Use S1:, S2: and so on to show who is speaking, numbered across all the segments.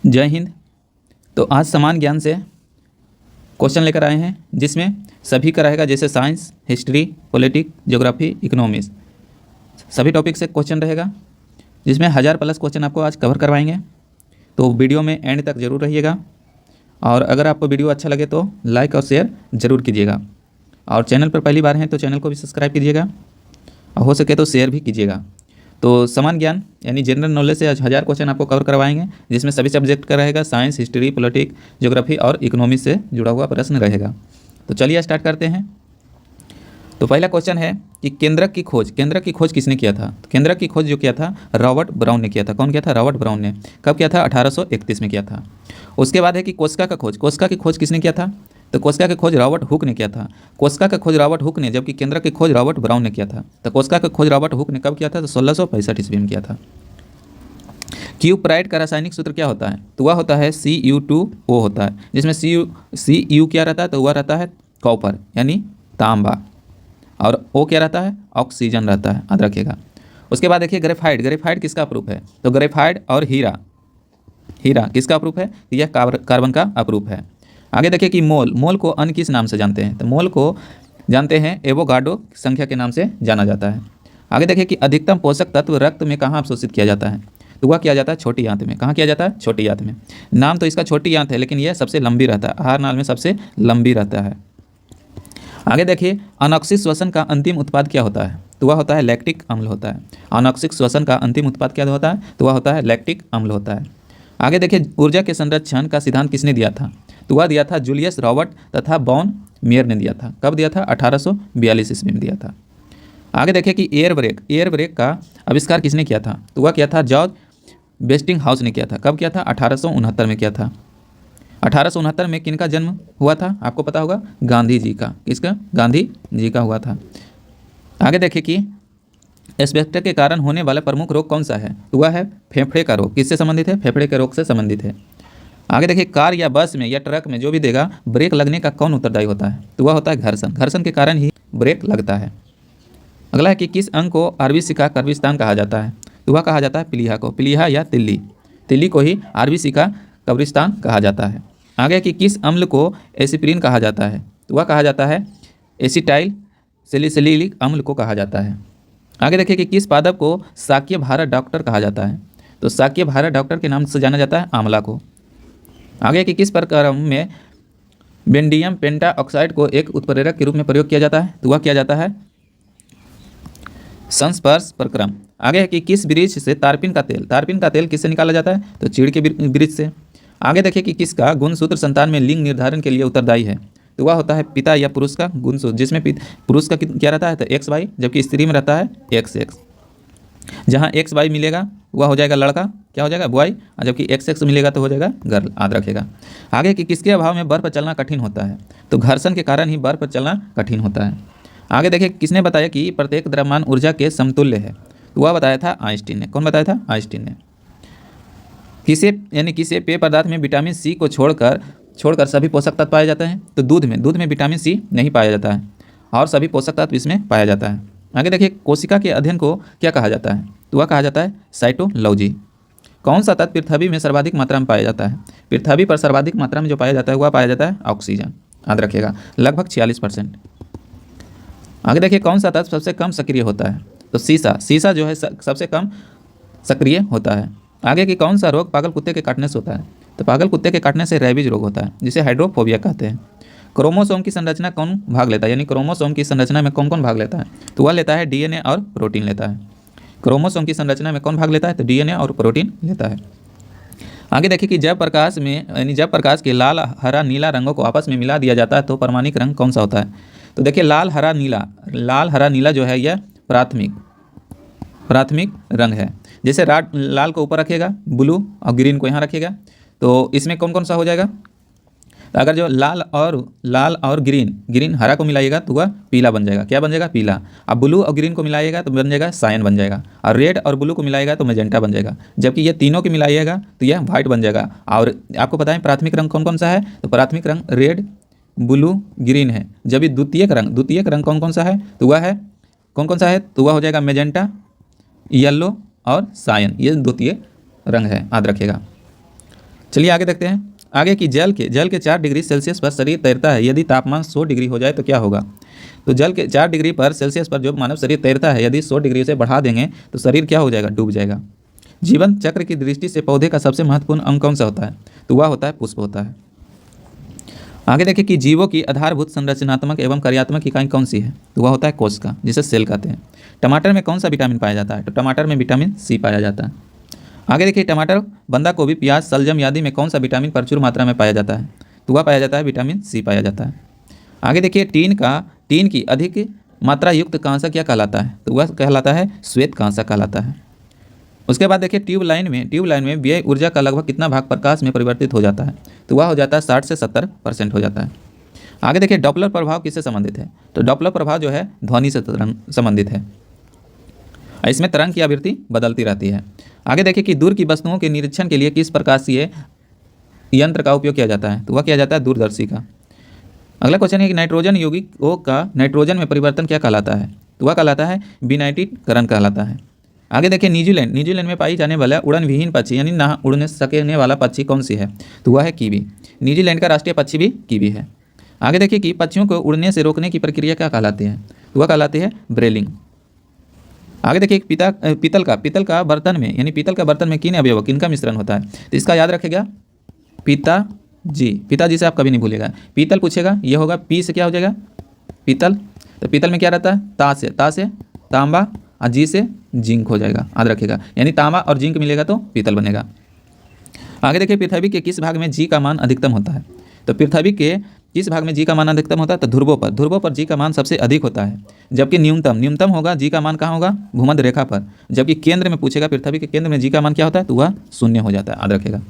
S1: जय हिंद। तो आज समान ज्ञान से क्वेश्चन लेकर आए हैं जिसमें सभी का रहेगा, जैसे science, history, politics, geography, economics, सभी टॉपिक से क्वेश्चन रहेगा, जिसमें 1000+ क्वेश्चन आपको आज कवर करवाएंगे। तो वीडियो में एंड तक ज़रूर रहिएगा और अगर आपको वीडियो अच्छा लगे तो लाइक और शेयर ज़रूर कीजिएगा और चैनल पर पहली बार हैं तो चैनल को भी सब्सक्राइब कीजिएगा और हो सके तो शेयर भी कीजिएगा। तो समान ज्ञान यानी जनरल नॉलेज से आज 1000 क्वेश्चन आपको कवर करवाएंगे, जिसमें सभी सब्जेक्ट का रहेगा, साइंस, हिस्ट्री, पॉलिटिक्स, ज्योग्राफी और इकोनॉमी से जुड़ा हुआ प्रश्न रहेगा। तो चलिए स्टार्ट करते हैं। तो पहला क्वेश्चन है कि केंद्रक की खोज किसने किया था? तो केंद्रक की खोज जो किया था रॉबर्ट ब्राउन ने किया था। कौन किया था? रॉबर्ट ब्राउन ने। कब किया था? 1831 में किया था। उसके बाद है कि कोस्का की खोज किसने किया था? तो कोस्का की खोज रॉबर्ट हुक ने किया था। कोस्का की खोज रॉबर्ट हुक ने, जबकि केंद्रक की खोज रॉबर्ट ब्राउन ने किया था। तो कोस्का की खोज रॉबर्ट हुक ने कब किया था? तो 1665 ईस्वी में किया था। क्यूप्राइट का रासायनिक सूत्र क्या होता है? तो वह होता है Cu2O होता है, जिसमें Cu क्या रहता है? तो वह रहता है कॉपर यानी तांबा, और O क्या रहता है? ऑक्सीजन रहता है, याद रखिएगा। उसके बाद देखिए ग्रेफाइट किसका अप्रूप है? तो ग्रेफाइट और हीरा किसका अप्रूप है? यह कार्बन का अप्रूप है। आगे देखिए कि मोल को अन्य किस नाम से जानते हैं? तो मोल को जानते हैं एवोगाड्रो संख्या के नाम से जाना जाता है। आगे देखिए कि अधिकतम पोषक तत्व रक्त में कहाँ अवशोषित किया जाता है? तो वह किया जाता है छोटी आंत में। कहाँ किया जाता है? छोटी आंत में। नाम तो इसका छोटी आंत है, लेकिन यह सबसे लंबी रहता है, आहार नाल में सबसे लंबी रहता है। आगे देखिए अनॉक्सिक श्वसन का अंतिम उत्पाद क्या होता है? तो वह होता है लैक्टिक अम्ल होता है। अनॉक्सिक श्वसन का अंतिम उत्पाद क्या होता है? तो वह होता है लैक्टिक अम्ल होता है। आगे देखिए ऊर्जा के संरक्षण का सिद्धांत किसने दिया था? तो वह दिया था जूलियस रॉबर्ट तथा बॉन मेयर ने दिया था। कब दिया था? 1842 ईस्वी में दिया था। आगे देखिए कि एयर ब्रेक का आविष्कार किसने किया था? तो वह किया था जॉर्ज वेस्टिंगहाउस ने किया था। कब किया था? 1869 में किया था। 1869 में किनका जन्म हुआ था? आपको पता होगा, गांधी जी का। किसका? गांधी जी का हुआ था। आगे देखिए कि एस्बेस्टस के कारण होने वाला प्रमुख रोग कौन सा है? तो वह है फेफड़े का रोग। किससे संबंधित है? फेफड़े के रोग से संबंधित है। आगे देखिए कार या बस में या ट्रक में जो भी देगा, ब्रेक लगने का कौन उत्तरदायी होता है? तो वह होता है घर्षण के कारण ही ब्रेक लगता है। अगला है कि किस अंग को अरबी सिका कब्रिस्तान कहा जाता है? तो वह कहा जाता है पीलिहा या तिल्ली को ही अरबी सिका कब्रिस्तान कहा जाता है। आगे कि किस अम्ल को एसिप्रीन कहा जाता है? तो वह कहा जाता है एसिटाइल सैलिसिलिक अम्ल को कहा जाता है। आगे देखिए कि किस पादप को शाक्य भारत डॉक्टर कहा जाता है? तो शाक्य भारत डॉक्टर के नाम से जाना जाता है आंवला को। आगे कि किस प्रक्रम में बेंडियम पेंटाऑक्साइड को एक उत्प्रेरक के रूप में प्रयोग किया जाता है? तो वह किया जाता है संस्पर्श प्रक्रम। आगे है कि किस वृक्ष से तारपीन का तेल किससे निकाला जाता है? तो चीड़ के वृक्ष से। आगे देखिए कि किसका गुणसूत्र संतान में लिंग निर्धारण के लिए उत्तरदायी है? तो वह होता है पिता या पुरुष का गुणसूत्र, जिसमें पुरुष का क्या रहता है? तो XY, जबकि स्त्री में रहता है XX। जहाँ XY मिलेगा वह हो जाएगा लड़का, क्या हो जाएगा? बॉय, और जबकि XX मिलेगा तो हो जाएगा गर्ल, याद रखेगा। आगे कि किसके अभाव में बर्फ पर चलना कठिन होता है? तो घर्षण के कारण ही बर्फ पर चलना कठिन होता है। आगे देखिए किसने बताया कि प्रत्येक द्रव्यमान ऊर्जा के समतुल्य है? तो वह बताया था आइंस्टीन ने। कौन बताया था? आइंस्टीन ने। किसे पेय पदार्थ में विटामिन C को छोड़कर सभी पोषक तत्व पाए जाते हैं? तो दूध में विटामिन C नहीं पाया जाता है और सभी पोषक तत्व इसमें पाया जाता है। आगे देखिए कोशिका के अध्ययन को क्या कहा जाता है? तो वह कहा जाता है साइटोलॉजी। कौन सा तत्व पृथ्वी में सर्वाधिक मात्रा में पाया जाता है? पृथ्वी पर सर्वाधिक मात्रा में जो पाया जाता है वह पाया जाता है ऑक्सीजन, याद रखिएगा, लगभग 46%। आगे देखिए कौन सा तत्व सबसे कम सक्रिय होता है? तो सीसा जो है सबसे कम सक्रिय होता है। आगे कि कौन सा रोग पागल कुत्ते के काटने से होता है? तो पागल कुत्ते के काटने से रेबीज रोग होता है, जिसे हाइड्रोफोबिया कहते हैं। क्रोमोसोम की संरचना कौन भाग लेता है? यानी क्रोमोसोम की संरचना में कौन कौन भाग लेता है? तो वह लेता है DNA और प्रोटीन लेता है। क्रोमोसोम की संरचना में कौन भाग लेता है? तो DNA और प्रोटीन लेता है। आगे देखिए कि जब प्रकाश के लाल, हरा, नीला रंगों को आपस में मिला दिया जाता है तो परमाणिक रंग कौन सा होता है? तो देखिए लाल हरा नीला जो है यह प्राथमिक रंग है। जैसे लाल को ऊपर रखिएगा, ब्लू और ग्रीन को यहाँ रखिएगा, तो इसमें कौन कौन सा हो जाएगा? तो अगर जो लाल और ग्रीन हरा को मिलाइएगा तो वह पीला बन जाएगा। क्या बन जाएगा? पीला। अब ब्लू और ग्रीन को मिलाइएगा तो बन जाएगा सायन बन जाएगा, और रेड और ब्लू को मिलाइएगा तो मैजेंटा बन जाएगा, जबकि ये तीनों को मिलाइएगा तो यह व्हाइट बन जाएगा। और आपको पता है प्राथमिक रंग कौन कौन सा है? तो प्राथमिक रंग रेड, ब्लू, ग्रीन है। जब ये द्वितीयक रंग कौन कौन सा है? तो वह है कौन कौन सा है? तो वह हो जाएगा मैजेंटा, येलो और सायन, ये द्वितीय रंग है, याद रखिएगा। चलिए आगे देखते हैं। आगे की जल के 4 डिग्री सेल्सियस पर शरीर तैरता है, यदि तापमान 100 डिग्री हो जाए तो क्या होगा। तो जल के 4 डिग्री पर सेल्सियस पर जो मानव शरीर तैरता है, यदि 100 डिग्री से बढ़ा देंगे तो शरीर क्या हो जाएगा, डूब जाएगा। जीवन चक्र की दृष्टि से पौधे का सबसे महत्वपूर्ण अंग कौन सा होता है, तो वह होता है पुष्प होता है। आगे देखिए कि जीवों की आधारभूत संरचनात्मक एवं कार्यात्मक इकाई कौन सी है, तो वह होता है कोशिका, जिसे सेल कहते हैं। टमाटर में कौन सा विटामिन पाया जाता है, तो टमाटर में विटामिन सी पाया जाता है। आगे देखिए टमाटर, बंदा गोभी, प्याज, शलजम आदि में कौन सा विटामिन प्रचुर मात्रा में पाया जाता है, तो वह पाया जाता है विटामिन सी पाया जाता है। आगे देखिए टीन की अधिक मात्रा युक्त कांसा क्या कहलाता है, तो वह कहलाता है श्वेत कांसा कहलाता है। उसके बाद देखिए ट्यूबलाइन में व्यय ऊर्जा का लगभग कितना भाग प्रकाश में परिवर्तित हो जाता है, तो वह हो जाता है 60 से 70% हो जाता है। आगे देखिए डॉपलर प्रभाव किससे संबंधित है, तो डॉपलर प्रभाव जो है ध्वनि से संबंधित है। इसमें तरंग की आवृत्ति बदलती रहती है। आगे देखिए कि दूर की वस्तुओं के निरीक्षण के लिए किस प्रकाशीय यंत्र का उपयोग किया जाता है, तो वह किया जाता है दूरदर्शी का। अगला क्वेश्चन है कि नाइट्रोजन यौगिकों का नाइट्रोजन में परिवर्तन क्या कहलाता है, तो वह कहलाता है विनाइट्रीकरण कहलाता है। आगे देखिए न्यूजीलैंड में पाई जाने वाला उड़न विहीन पक्षी यानी ना उड़ने सकने वाला पक्षी कौन सी है, तो वह है कीवी। न्यूजीलैंड का राष्ट्रीय पक्षी भी कीवी है। आगे देखिए कि पक्षियों को उड़ने से रोकने की प्रक्रिया क्या कहलाती है, तो वह कहलाती है ब्रेलिंग। आगे देखिए पीतल का बर्तन में किन अवयवों किनका मिश्रण होता है, तो इसका याद रखेगा पिताजी से आप कभी नहीं भूलेगा। पीतल पूछेगा, ये होगा पी से क्या हो जाएगा पीतल, तो पीतल में क्या रहता है ता से तांबा और जी से जिंक हो जाएगा, याद रखेगा। यानी तांबा और जिंक मिलेगा तो पीतल बनेगा। आगे देखिए पृथ्वी के किस भाग में जी का मान अधिकतम होता है, तो पृथ्वी के किस भाग में जी का मान अधिकतम होता है, तो ध्रुवों पर जी का मान सबसे अधिक होता है। जबकि न्यूनतम होगा जी का मान कहाँ होगा, भूमध्य रेखा पर। जबकि केंद्र में पूछेगा पृथ्वी के केंद्र में जी का मान क्या होता है, तो वह 0 हो जाता है, याद रखेगा।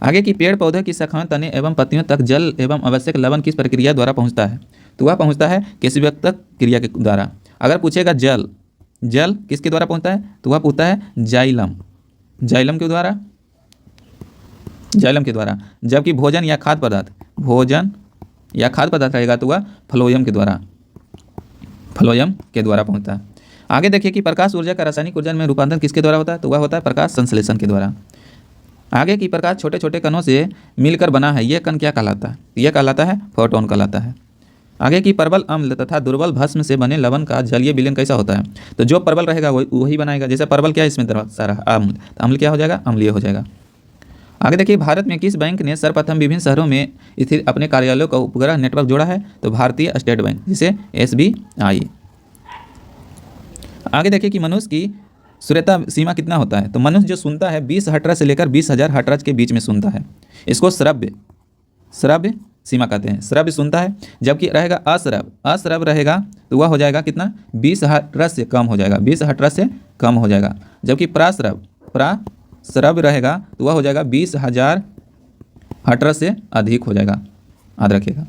S1: आगे की पेड़ पौधे की शाखाएं, तने एवं पत्तियों तक जल एवं आवश्यक लवण किस प्रक्रिया द्वारा पहुँचता है, तो वह पहुँचता है केशिकात्मक क्रिया के द्वारा। अगर पूछेगा जल किसके द्वारा पहुँचता है, तो वह पूछता है जाइलम के द्वारा। जबकि भोजन या खाद्य पदार्थ रहेगा तो वह फ्लोएम के द्वारा पहुँचता है। आगे देखिए कि प्रकाश ऊर्जा का रासायनिक ऊर्जा में रूपांतरण किसके द्वारा होता है, तो वह होता है प्रकाश संश्लेषण के द्वारा। आगे की प्रकाश छोटे छोटे कणों से मिलकर बना है, यह कण क्या कहलाता है, यह कहलाता है फोटोन कहलाता है। आगे की प्रबल अम्ल तथा दुर्बल भस्म से बने लवण का जलीय विलयन कैसा होता है, तो जो प्रबल रहेगा वही बनाएगा। जैसे प्रबल क्या है, इसमें सारा अम्ल, तो अम्ल क्या हो जाएगा, अम्लीय हो जाएगा। आगे देखिए भारत में किस बैंक ने सर्वप्रथम विभिन्न शहरों में स्थित अपने कार्यालयों का उपग्रह नेटवर्क जोड़ा है, तो भारतीय स्टेट बैंक, जिसे SBI। आगे देखिए कि मनुष्य की श्रोता सीमा कितना होता है, तो मनुष्य जो सुनता है 20 हर्ट्ज से लेकर 20,000 हर्ट्ज के बीच में सुनता है। इसको श्रव्य सीमा कहते हैं, श्रव्य सुनता है। जबकि रहेगा अश्रव्य रहेगा तो वह हो जाएगा कितना, 20 हर्ट्ज से कम हो जाएगा, 20 हर्ट्ज से कम हो जाएगा। जबकि प्राश्रव्य रहेगा तो वह हो जाएगा 20,000 हर्ट्ज से अधिक हो जाएगा, याद रखिएगा।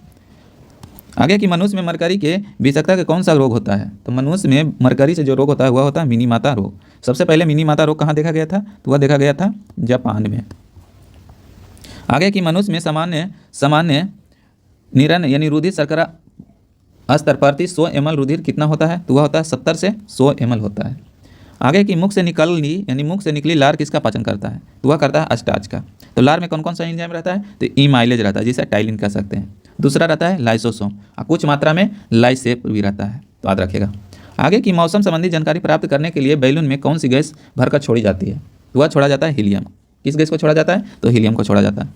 S1: आगे की मनुष्य में मरकरी के विषाक्तता का कौन सा रोग होता है, तो मनुष्य में मरकरी से जो रोग होता है वह होता है मिनीमाता रोग। सबसे पहले मिनीमाता रोग कहाँ देखा गया था, तो वह देखा गया था जापान में। आगे की मनुष्य में सामान्य निरन यानी रुधिर शर्करा स्तर प्रति 100 ml रुधिर कितना होता है, तो वह होता है 70 से 100 ml होता है। आगे की मुख से निकली लार किसका पाचन करता है, तो वह करता है स्टार्च का। तो लार में कौन कौन सा एंजाइम रहता है, तो इमाइलेज रहता है, जिसे टाइलिन कह सकते हैं। दूसरा रहता है लाइसोसोम और कुछ मात्रा में लाइसेप भी रहता है, तो याद रखिएगा। आगे की मौसम संबंधी जानकारी प्राप्त करने के लिए बैलून में कौन सी गैस भरकर छोड़ी जाती है, तो वह छोड़ा जाता है हीलियम। किस गैस को छोड़ा जाता है, तो हीलियम को छोड़ा जाता है।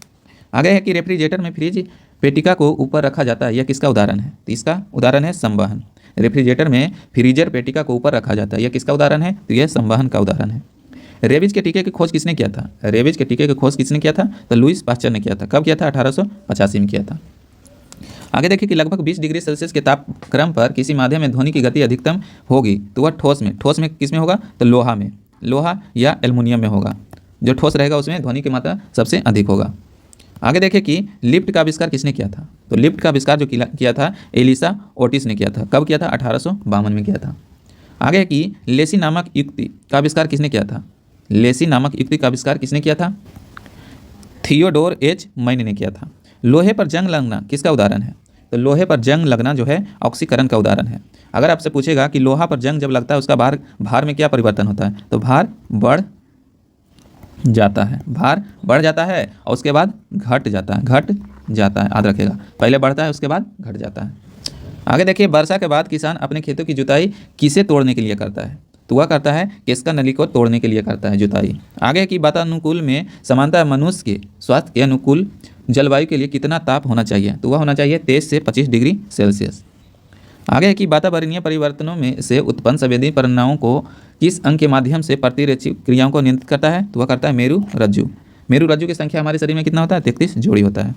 S1: आगे है कि रेफ्रिजरेटर में फ्रिज पेटिका को ऊपर रखा जाता है, यह किसका उदाहरण है, तो इसका उदाहरण है संवहन। रेफ्रिजरेटर में फ्रीजर पेटिका को ऊपर रखा जाता है, यह किसका उदाहरण है, तो यह संवहन का उदाहरण है। रेबीज के टीके की खोज किसने किया था, तो लुईस पास्चर ने किया था। कब किया था, 1885 में किया था। आगे देखिए कि लगभग 20 डिग्री सेल्सियस के तापक्रम पर किसी माध्यम में ध्वनि की गति अधिकतम होगी, तो वह ठोस में किस में होगा, तो लोहा या एल्युमिनियम में होगा। जो ठोस रहेगा उसमें ध्वनि की मात्रा सबसे अधिक होगा। आगे देखिए कि लिफ्ट का आविष्कार किसने किया था, तो लिफ्ट का आविष्कार जो किया था एलिसा ओटिस ने किया था। कब किया था, 1852 में किया था। आगे कि लेसी नामक युक्ति का आविष्कार किसने किया था, थियोडोर एच मैन ने किया था। लोहे पर जंग लगना किसका उदाहरण है, तो लोहे पर जंग लगना जो है ऑक्सीकरण का उदाहरण है। अगर आपसे पूछेगा कि लोहा पर जंग जब लगता है उसका भार में क्या परिवर्तन होता है, तो भार जाता है, भार बढ़ जाता है और उसके बाद घट जाता है, घट जाता है, याद रखेगा, पहले बढ़ता है उसके बाद घट जाता है। आगे देखिए, वर्षा के बाद किसान अपने खेतों की जुताई किसे तोड़ने के लिए करता है? तो वह करता है किसका नली को तोड़ने के लिए करता है जुताई। आगे की वातानुकूल में समानता मनुष्य के स्वास्थ्य के अनुकूल जलवायु के लिए कितना ताप होना चाहिए? तो वह होना चाहिए 23 से 25 डिग्री सेल्सियस। आगे की वातावरणीय परिवर्तनों में से उत्पन्न संवेदी परिणामों को किस अंग के माध्यम से प्रतिरक्षी क्रियाओं को नियंत्रित करता है? तो वह करता है मेरु रज्जु। मेरु रज्जु की संख्या हमारे शरीर में कितना होता है? 33 जोड़ी होता है।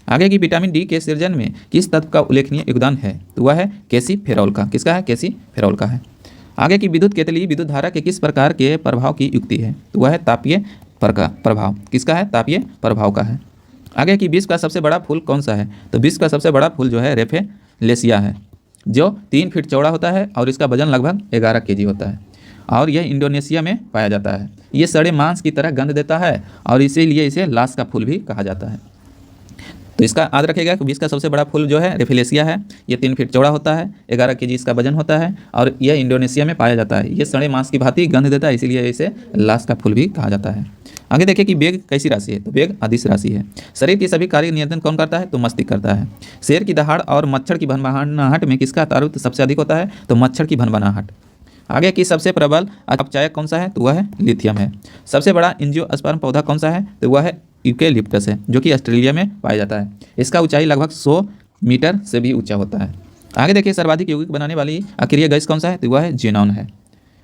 S1: आगे की विटामिन डी के सृजन में किस तत्व का उल्लेखनीय योगदान है? तो वह है कैल्सीफेरॉल का। किसका है? कैल्सीफेरॉल का है। आगे की विद्युत केतली विद्युत धारा के किस प्रकार के प्रभाव की युक्ति है? तो वह है तापीय प्रभाव। किसका है? तापीय प्रभाव का है। आगे की विश्व का सबसे बड़ा फूल कौन सा है? तो विश्व का सबसे बड़ा फूल जो है रेफेलेसिया है, जो 3 फीट चौड़ा होता है और इसका वजन लगभग 11 kg होता है और यह इंडोनेशिया में पाया जाता है। ये सड़े मांस की तरह गंध देता है और इसीलिए इसे लाश का फूल भी कहा जाता है। तो इसका याद रखिएगा कि विश्व का सबसे बड़ा फूल जो है रेफिलेसिया है। ये 3 फीट चौड़ा होता है, 11 kg इसका वजन होता है और यह इंडोनेशिया में पाया जाता है। ये सड़े मांस की भांति गंध देता है, इसीलिए इसे लाश का फूल भी कहा जाता है। आगे देखिए कि वेग कैसी राशि है? तो वेग अदिश राशि है। शरीर की सभी कार्य नियंत्रण कौन करता है? तो मस्तिष्क करता है। शेर की दहाड़ और मच्छर की भनभनाहट में किसका तारुत सबसे अधिक होता है? तो मच्छर की भनभनाहट। आगे की सबसे प्रबल अपचायक कौन सा है? तो वह है लिथियम है। सबसे बड़ा एंजियोस्पर्म पौधा कौन सा है? तो वह है यूकेलिप्टस है, जो कि ऑस्ट्रेलिया में पाया जाता है। इसका ऊंचाई लगभग 100 मीटर से भी ऊंचा होता है। आगे देखिए, सर्वाधिक यौगिक बनाने वाली अक्रिय गैस कौन सा है? तो वह है जेनॉन है।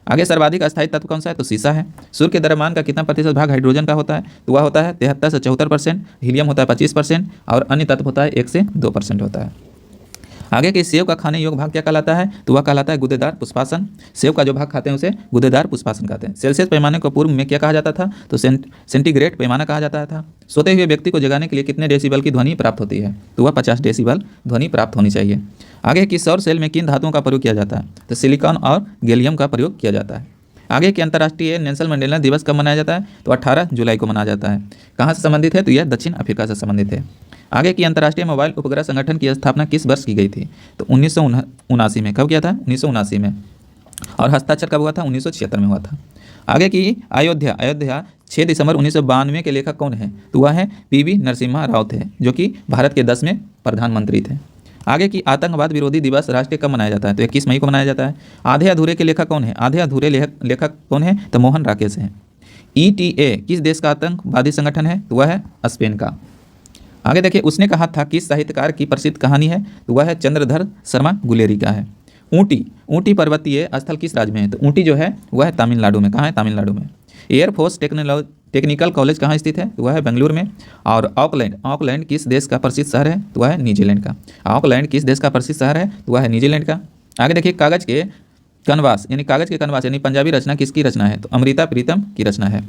S1: आगे सर्वाधिक अस्थायी तत्व कौन सा है? तो सीसा है। सूर्य के द्रव्यमान का कितना प्रतिशत भाग हाइड्रोजन का होता है? तो वह होता है 73 से 74%, हीलियम होता है 25% और अन्य तत्व होता है 1 से 2% होता है। आगे के सेव का खाने योग्य भाग क्या कहलाता है? तो वह कहलाता है गुदेदार पुष्पासन। सेव का जो भाग खाते हैं उसे गुदेदार पुष्पासन कहते हैं। सेल्सियस पैमाने को पूर्व में क्या कहा जाता था? तो सेंटीग्रेड पैमाना कहा जाता था। सोते हुए व्यक्ति को जगाने के लिए कितने डेसिबल की ध्वनि प्राप्त होती है? तो वह 50 डेसिबल ध्वनि प्राप्त होनी चाहिए। आगे की सौर सेल में किन धातुओं का प्रयोग किया जाता है? तो सिलिकॉन और गैलियम का प्रयोग किया जाता है। आगे के अंतर्राष्ट्रीय नेल्सन मंडेला दिवस कब मनाया जाता है? तो 18 जुलाई को मनाया जाता है। कहाँ से संबंधित है? तो यह दक्षिण अफ्रीका से संबंधित है। आगे की अंतर्राष्ट्रीय मोबाइल उपग्रह संगठन की स्थापना किस वर्ष की गई थी? तो 1979 में। कब किया था? 1979 में। और हस्ताक्षर कब हुआ था? 1976 में हुआ था। आगे की अयोध्या 6 दिसंबर 1992 के लेखक कौन है? तो वह है पीवी नरसिम्हा राव थे, जो कि भारत के 10वें प्रधानमंत्री थे। आगे की आतंकवाद विरोधी दिवस राष्ट्रीय कब मनाया जाता है? तो 21 मई को मनाया जाता है। आधे अधूरे के लेखक कौन है? आधे अधूरे लेखक कौन है? तो मोहन राकेश हैं। ETA किस देश का आतंकवादी संगठन है? तो वह है स्पेन का। आगे देखिए, उसने कहा था किस साहित्यकार की प्रसिद्ध कहानी है? तो वह है चंद्रधर शर्मा गुलेरी का है। ऊटी पर्वतीय स्थल किस राज्य में है? तो ऊटी जो है वह है तमिलनाडु में। कहाँ है? तमिलनाडु में। एयरफोर्स टेक्निकल कॉलेज कहाँ स्थित है? तो वह है बेंगलुरु में। और ऑकलैंड किस देश का प्रसिद्ध शहर है? तो वह है न्यूजीलैंड का। ऑकलैंड किस देश का प्रसिद्ध शहर है? तो वह है न्यूजीलैंड का। आगे देखिए, कागज के कनवास यानी पंजाबी रचना किसकी रचना है? तो अमृता प्रीतम की रचना है।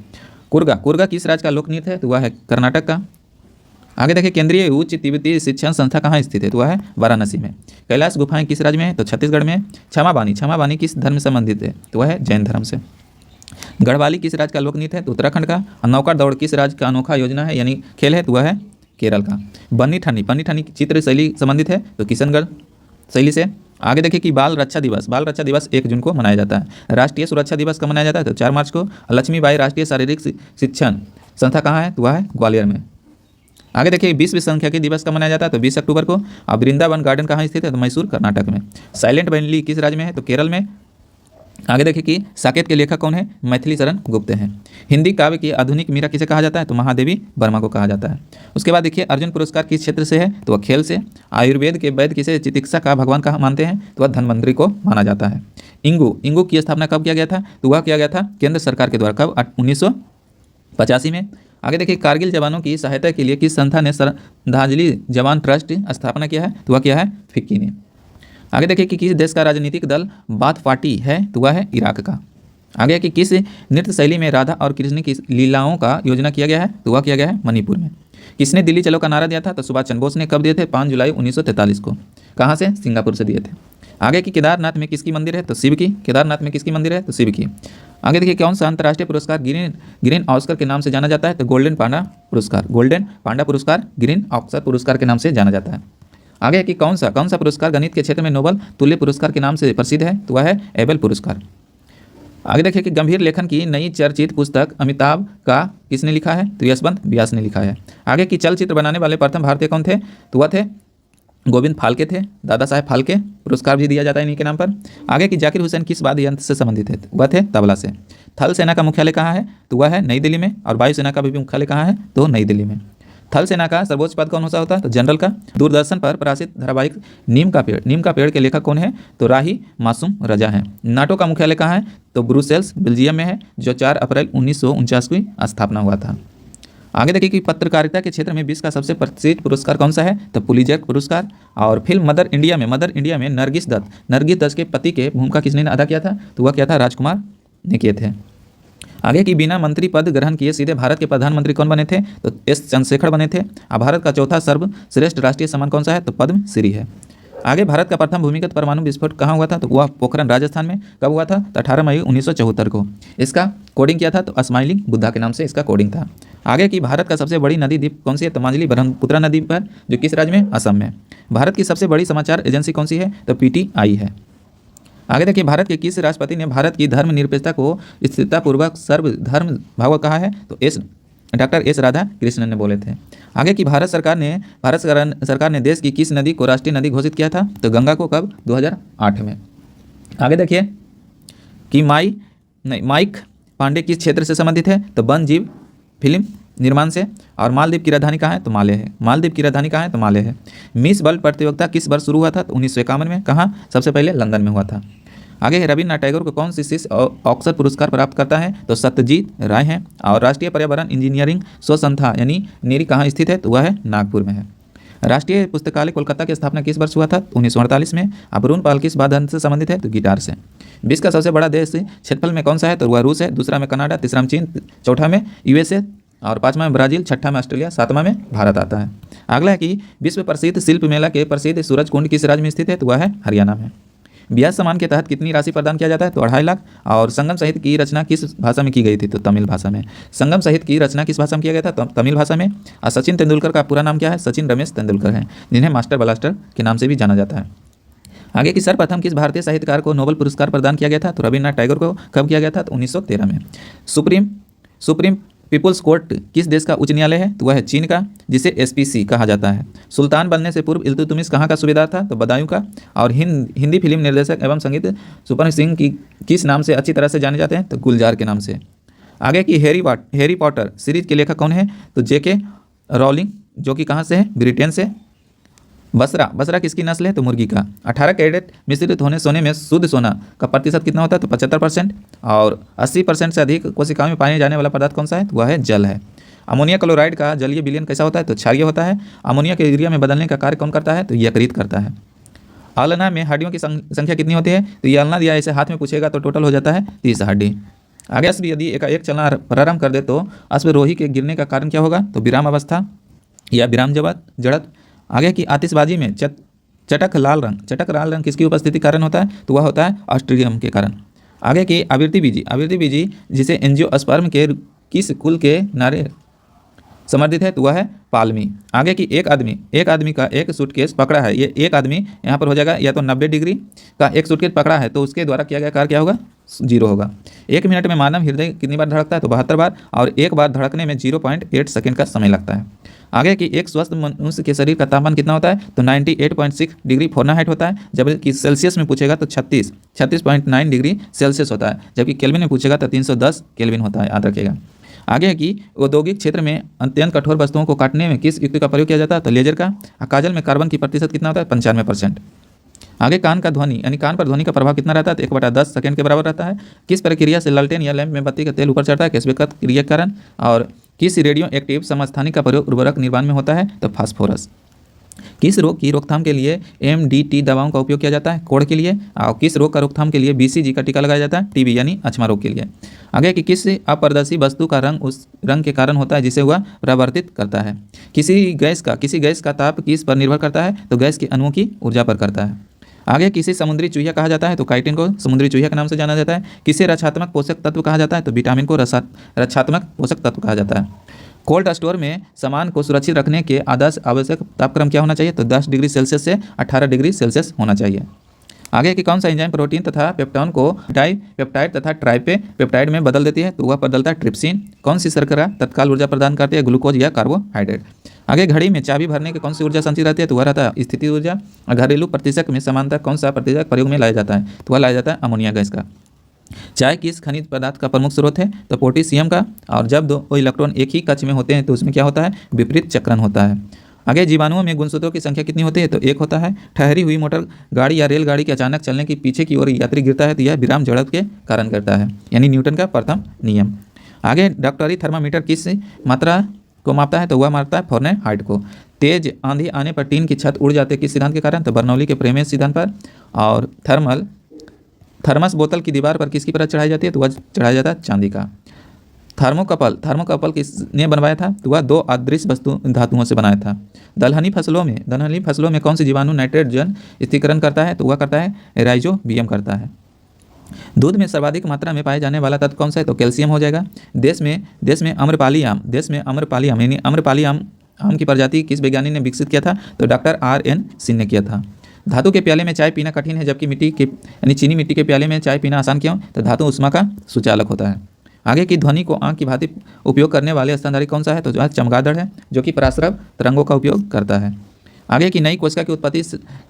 S1: कुर्गा किस राज्य का लोक नृत्य है? तो वह है कर्नाटक का। आगे देखिए, केंद्रीय उच्च तिब्बती शिक्षण संस्था कहाँ स्थित है? तो वह है वाराणसी में। कैलाश गुफाएं किस राज्य में है? तो छत्तीसगढ़ में। क्षमा बानी किस धर्म से संबंधित है? तो वह है जैन धर्म से। गढ़वाली किस राज्य का लोक नृत्य है? तो उत्तराखंड का। नौका दौड़ किस राज्य का अनोखा योजना है यानी खेल है? तो वह है केरल का। बन्नी ठन्नी चित्र शैली संबंधित है? तो किशनगढ़ शैली से। आगे देखिए कि बाल रक्षा दिवस 1 जून को मनाया जाता है। राष्ट्रीय सुरक्षा दिवस कब मनाया जाता है? तो 4 मार्च को। लक्ष्मीबाई राष्ट्रीय शारीरिक शिक्षण संस्था कहाँ है? तो वह है ग्वालियर में। आगे देखिए, विश्व सांख्यिकी दिवस कब मनाया जाता है? तो 20 अक्टूबर को। अब वृंदावन गार्डन कहाँ स्थित है? तो मैसूर कर्नाटक में। साइलेंट वैली किस राज्य में है? तो केरल में। आगे देखिए कि साकेत के लेखक कौन है? मैथिली शरण गुप्त हैं। हिंदी काव्य की आधुनिक मीरा किसे कहा जाता है? तो महादेवी वर्मा को कहा जाता है। उसके बाद देखिए, अर्जुन पुरस्कार किस क्षेत्र से है? तो वह खेल से। आयुर्वेद के वैद्य किसे चिकित्सा का भगवान कहा मानते हैं? तो वह धन्वंतरि को माना जाता है। इंगू की स्थापना कब किया गया था? तो वह किया गया था केंद्र सरकार के द्वारा। कब? 1985 में। आगे देखिए, कारगिल जवानों की सहायता के लिए किस संस्था ने श्रद्धांजलि जवान ट्रस्ट स्थापना किया है? तो वह किया है फिक्की ने। आगे देखिए कि किस देश का राजनीतिक दल बाथ पार्टी है? तो वह है इराक का। आगे कि किस नृत्य शैली में राधा और कृष्ण की लीलाओं का योजना किया गया है? तो वह किया गया है मणिपुर में। किसने दिल्ली चलो का नारा दिया था? तो सुभाष चंद्र बोस ने। कब दिए थे? 5 जुलाई 1943 को। कहाँ से? सिंगापुर से दिए थे। आगे की केदारनाथ में किसकी मंदिर है? तो शिव की। केदारनाथ में किसकी मंदिर है? तो शिव की। आगे देखिए, कौन सा अंतर्राष्ट्रीय पुरस्कार ग्रीन ऑस्कर के नाम से जाना जाता है? तो गोल्डन पांडा पुरस्कार ग्रीन ऑस्कर पुरस्कार के नाम से जाना जाता है। आगे कि कौन सा पुरस्कार गणित के क्षेत्र में नोबल तुल्य पुरस्कार के नाम से प्रसिद्ध है? तो वह है एबेल पुरस्कार। आगे देखिए कि गंभीर लेखन की नई चर्चित पुस्तक अमिताभ का किसने लिखा है, तो यशवंत व्यास ने लिखा है। आगे की चलचित्र बनाने वाले प्रथम भारतीय कौन थे, तो वह थे गोविंद फाल्के थे, दादा साहेब फाल्के पुरस्कार भी दिया जाता है इन्हीं के नाम पर। आगे की जाकिर हुसैन किस वाद्य यंत्र से संबंधित है, वह थे तबला से। थल सेना का मुख्यालय कहाँ है, तो वह है नई दिल्ली में। और वायुसेना का भी मुख्यालय कहाँ है, तो नई दिल्ली में। थल सेना का सर्वोच्च पद कौन सा होता है, तो जनरल का। दूरदर्शन पर प्रकाशित धारावाहिक नीम का पेड़ के लेखक कौन है, तो राही मासूम रजा है। नाटो का मुख्यालय कहाँ है, तो ब्रुसेल्स बेल्जियम में है, जो 4 अप्रैल 1949 की स्थापना हुआ था। आगे देखिए कि पत्रकारिता के क्षेत्र में विश्व का सबसे प्रसिद्ध पुरस्कार कौन सा है, तो पुलित्जर पुरस्कार। और फिल्म मदर इंडिया में नरगिस दत्त के पति के भूमिका किसने अदा किया था, तो वह क्या था, राजकुमार ने किए थे। आगे की बिना मंत्री पद ग्रहण किए सीधे भारत के प्रधानमंत्री कौन बने थे, तो एस चंद्रशेखर बने थे। अब भारत का चौथा सर्वश्रेष्ठ राष्ट्रीय सम्मान कौन सा है, तो पद्म श्री है। आगे भारत का प्रथम भूमिगत परमाणु विस्फोट कहाँ हुआ था, तो वह पोखरण राजस्थान में। कब हुआ था, तो 18 मई 1974 को। इसका कोडिंग किया था, तो स्माइलिंग बुद्धा के नाम से इसका कोडिंग था। आगे की भारत का सबसे बड़ी नदी द्वीप कौन सी है, तो मांझली ब्रह्मपुत्रा नदी पर, जो किस राज्य में, असम में। भारत की सबसे बड़ी समाचार एजेंसी कौन सी है, तो PTI है। आगे देखिए भारत के किस राष्ट्रपति ने भारत की धर्मनिरपेक्षता को स्थिरतापूर्वक सर्वधर्म भाव कहा है, तो डॉक्टर एस राधा कृष्णन ने बोले थे। आगे की भारत सरकार ने देश की किस नदी को राष्ट्रीय नदी घोषित किया था, तो गंगा को। कब, 2008 में। आगे देखिए कि माइक पांडे किस क्षेत्र से संबंधित है, तो वन जीव फिल्म निर्माण से। और मालदीव की राजधानी कहाँ है, तो माले है। मिस वर्ल्ड प्रतियोगिता किस वर्ष शुरू हुआ था, तो 1951 में। कहाँ, सबसे पहले लंदन में हुआ था। आगे रविन्द्रनाथ टैगोर को कौन सी शिष्य ऑक्सर पुरस्कार प्राप्त करता है, तो सत्यजीत राय हैं। और राष्ट्रीय पर्यावरण इंजीनियरिंग शोध संस्था यानी नेरी कहाँ स्थित है, तो वह है नागपुर में है। राष्ट्रीय पुस्तकालय कोलकाता की स्थापना किस वर्ष हुआ था, 1948 में। अरुण पाल किस वाद्य से संबंधित है, तो गिटार से। विश्व का सबसे बड़ा देश क्षेत्रफल में कौन सा है, तो वह रूस है। दूसरा में कनाडा, तीसरा में चीन, चौथा में USA, और 5वां में ब्राजील, 6ठा में ऑस्ट्रेलिया, 7वां में भारत आता है। अगला है कि विश्व प्रसिद्ध शिल्प मेला के प्रसिद्ध सूरज कुंड किस राज्य में स्थित है, तो वह है हरियाणा में। ब्याज सम्मान के तहत कितनी राशि प्रदान किया जाता है, तो 2.5 लाख। और संगम साहित्य की रचना किस भाषा में की गई थी, तो तमिल भाषा में। संगम साहित्य की रचना किस भाषा में किया गया था, तो तमिल भाषा में। और सचिन तेंदुलकर का पूरा नाम क्या है, सचिन रमेश तेंदुलकर है, जिन्हें मास्टर ब्लास्टर के नाम से भी जाना जाता है। आगे की सर्वप्रथम किस भारतीय साहित्यकार को नोबेल पुरस्कार प्रदान किया गया था, तो रविन्द्रनाथ टैगोर को। कब किया गया था, तो 1913 में। सुप्रीम पीपुल्स कोर्ट किस देश का उच्च न्यायालय है, तो वह है चीन का, जिसे SPC कहा जाता है। सुल्तान बनने से पूर्व इल्तुतमिश कहाँ का सूबेदार था, तो बदायूं का। और हिंदी फिल्म निर्देशक एवं संगीत सुपर सिंह की किस नाम से अच्छी तरह से जाने जाते हैं, तो गुलजार के नाम से। आगे की हैरी पॉटर सीरीज के लेखक कौन है, तो JK रॉलिंग, जो कि कहाँ से है, ब्रिटेन से। बसरा किसकी नस्ल है, तो मुर्गी का। 18 कैरेट मिश्रित होने सोने में शुद्ध सोना का प्रतिशत कितना होता है, तो 75%। और 80% से अधिक कोशिकाओं में पाए जाने वाला पदार्थ कौन सा है, तो वह है जल है। अमोनिया क्लोराइड का जलीय विलयन कैसा होता है, तो क्षारीय होता है। अमोनिया के यूरिया में बदलने का कार्य कौन करता है, तो यकृत करता है। आलना में हड्डियों की संख्या कितनी होती है, तो ये आलना दिया ऐसे हाथ में पूछेगा तो टोटल हो जाता है 30 हड्डी। आगे अश्व यदि एक चलना प्रारंभ कर दे तो अश्वरोही के गिरने का कारण क्या होगा, तो विराम अवस्था या विराम जड़त। आगे की आतिशबाजी में चटक लाल रंग किसकी उपस्थिति कारण होता है, तो वह होता है ऑस्ट्रेलियम के कारण। आगे की आवृत्ति बीजी जिसे एंजियोस्पर्म के किस कुल के नारे समर्थित है, तो वह है पालमी। आगे की एक आदमी का एक सूटकेस पकड़ा है, ये एक आदमी यहाँ पर हो जाएगा या तो 90 डिग्री का एक सूटकेस पकड़ा है, तो उसके द्वारा किया गया कार्य क्या होगा, 0 होगा। 1 मिनट में मानव हृदय कितनी बार धड़कता है, तो 72 बार। और एक बार धड़कने में 0.8 सेकंड का समय लगता है। आगे की एक स्वस्थ मनुष्य के शरीर का तापमान कितना होता है, तो 98.6 डिग्री फ़ारेनहाइट होता है। जबकि सेल्सियस में पूछेगा तो 36.9 डिग्री सेल्सियस होता है। जबकि केल्विन में पूछेगा तो 310 केल्विन होता है, याद रखिएगा। आगे है कि औद्योगिक क्षेत्र में अत्यंत कठोर वस्तुओं को काटने में किस युक्ति का प्रयोग किया जाता है, तो लेजर का। काजल में कार्बन की प्रतिशत कितना होता है, 95%। आगे कान का ध्वनि यानी कान पर ध्वनि का प्रभाव कितना रहता है, तो 1/10 सेकंड के बराबर रहता है। किस प्रक्रिया से लालटेन या लैंप में बत्ती का तेल ऊपर चढ़ता है, कैस्वेकर क्रिया के कारण। और किस रेडियो एक्टिव समस्थानिक का प्रयोग उर्वरक निर्माण में होता है, तो फास्फोरस। किस रोग की रोकथाम के लिए MDT दवाओं का उपयोग किया जाता है, कोढ़ के लिए। और किस रोग का रोकथाम के लिए BCG का टीका लगाया जाता है, TB यानी अक्षमा रोग के लिए। आगे कि किस अपारदर्शी वस्तु का रंग उस रंग के कारण होता है जिसे वह परावर्तित करता है। किसी गैस का ताप किस पर निर्भर करता है, तो गैस के अणुओं की ऊर्जा पर करता है। आगे किसे समुद्री चूहिया कहा जाता है, तो काइटिन को समुद्री चूहिया के नाम से जाना जाता है। किसे रक्षात्मक पोषक तत्व कहा जाता है, तो विटामिन को रक्षात्मक पोषक तत्व कहा जाता है। कोल्ड स्टोर में सामान को सुरक्षित रखने के आदर्श आवश्यक तापक्रम क्या होना चाहिए, तो 10 डिग्री सेल्सियस से 18 डिग्री सेल्सियस होना चाहिए। आगे कि कौन सा एंजाइम प्रोटीन तथा पेप्टोन को डाइपेप्टाइड तथा ट्राइपेप्टाइड में बदल देती है, तो वह बदलता है ट्रिप्सिन। कौन सी शर्करा तत्काल ऊर्जा प्रदान करती है, ग्लूकोज या कार्बोहाइड्रेट। आगे घड़ी में चाबी भरने की कौन सी ऊर्जा संचित रहती है, तो वह रहता है स्थिति ऊर्जा। और घरेलू प्रतिशत में समानता कौन सा प्रतिशत प्रयोग में लाया जाता है, तो वह लाया जाता है अमोनिया गैस का। चाय किस खनिज पदार्थ का प्रमुख स्रोत है, तो पोटेशियम का। और जब दो इलेक्ट्रॉन एक ही कक्ष में होते हैं तो उसमें क्या होता है, विपरीत चक्रण होता है। आगे जीवाणुओं में गुणसूत्रों की संख्या कितनी होती है, तो एक होता है। ठहरी हुई मोटर गाड़ी या रेलगाड़ी के अचानक चलने की पीछे की ओर यात्री गिरता है तो यह विराम झड़प के कारण करता है, यानी न्यूटन का प्रथम नियम। आगे डॉक्टरी थर्मामीटर किस मात्रा को मापता है, तो वह मापता है फ़ारेनहाइट को। तेज आंधी आने पर टीन की छत उड़ जाती है किस सिद्धांत के कारण, तो बर्नौली के प्रेमेज सिद्धांत पर। और थर्मस बोतल की दीवार पर किसकी परत चढ़ाई जाती है, तो वह चढ़ाया जाता है चांदी का। थर्मोकपल किसने बनवाया था, तो वह दो अदृश्य धातुओं से बनाया था। दलहनी फसलों में कौन सी जीवाणु नाइट्रोजन स्थिरीकरण करता है, तो वह करता है राइजोबियम करता है। दूध में सर्वाधिक मात्रा में पाए जाने वाला तत्व कौन सा है, तो कैल्शियम हो जाएगा। देश में आम्रपाली आम यानी आम्रपाली आम की प्रजाति किस वैज्ञानिक ने विकसित किया था, तो डॉक्टर RN सिंह ने किया था। धातु के प्याले में चाय पीना कठिन है जबकि चीनी मिट्टी के प्याले में चाय पीना आसान क्यों, तो धातु उष्मा का सुचालक होता है। आगे की ध्वनि को आंख की भांति उपयोग करने वाले स्तनधारी कौन सा है, तो जो चमगादड़ है जो कि पराश्रव तरंगों का उपयोग करता है। आगे की नई कोशिका की उत्पत्ति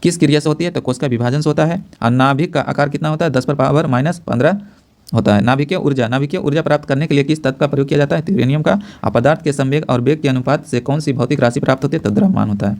S1: किस क्रिया से होती है, तो कोशिका विभाजन से होता है। और नाभिक का आकार कितना होता है, 10⁻⁻15 होता है। नाभिकीय ऊर्जा प्राप्त करने के लिए किस तत्व का प्रयोग किया जाता है, यूरेनियम का। पदार्थ के संवेग और वेग के अनुपात से कौन सी भौतिक राशि प्राप्त होती है, तो द्रव्यमान होता है।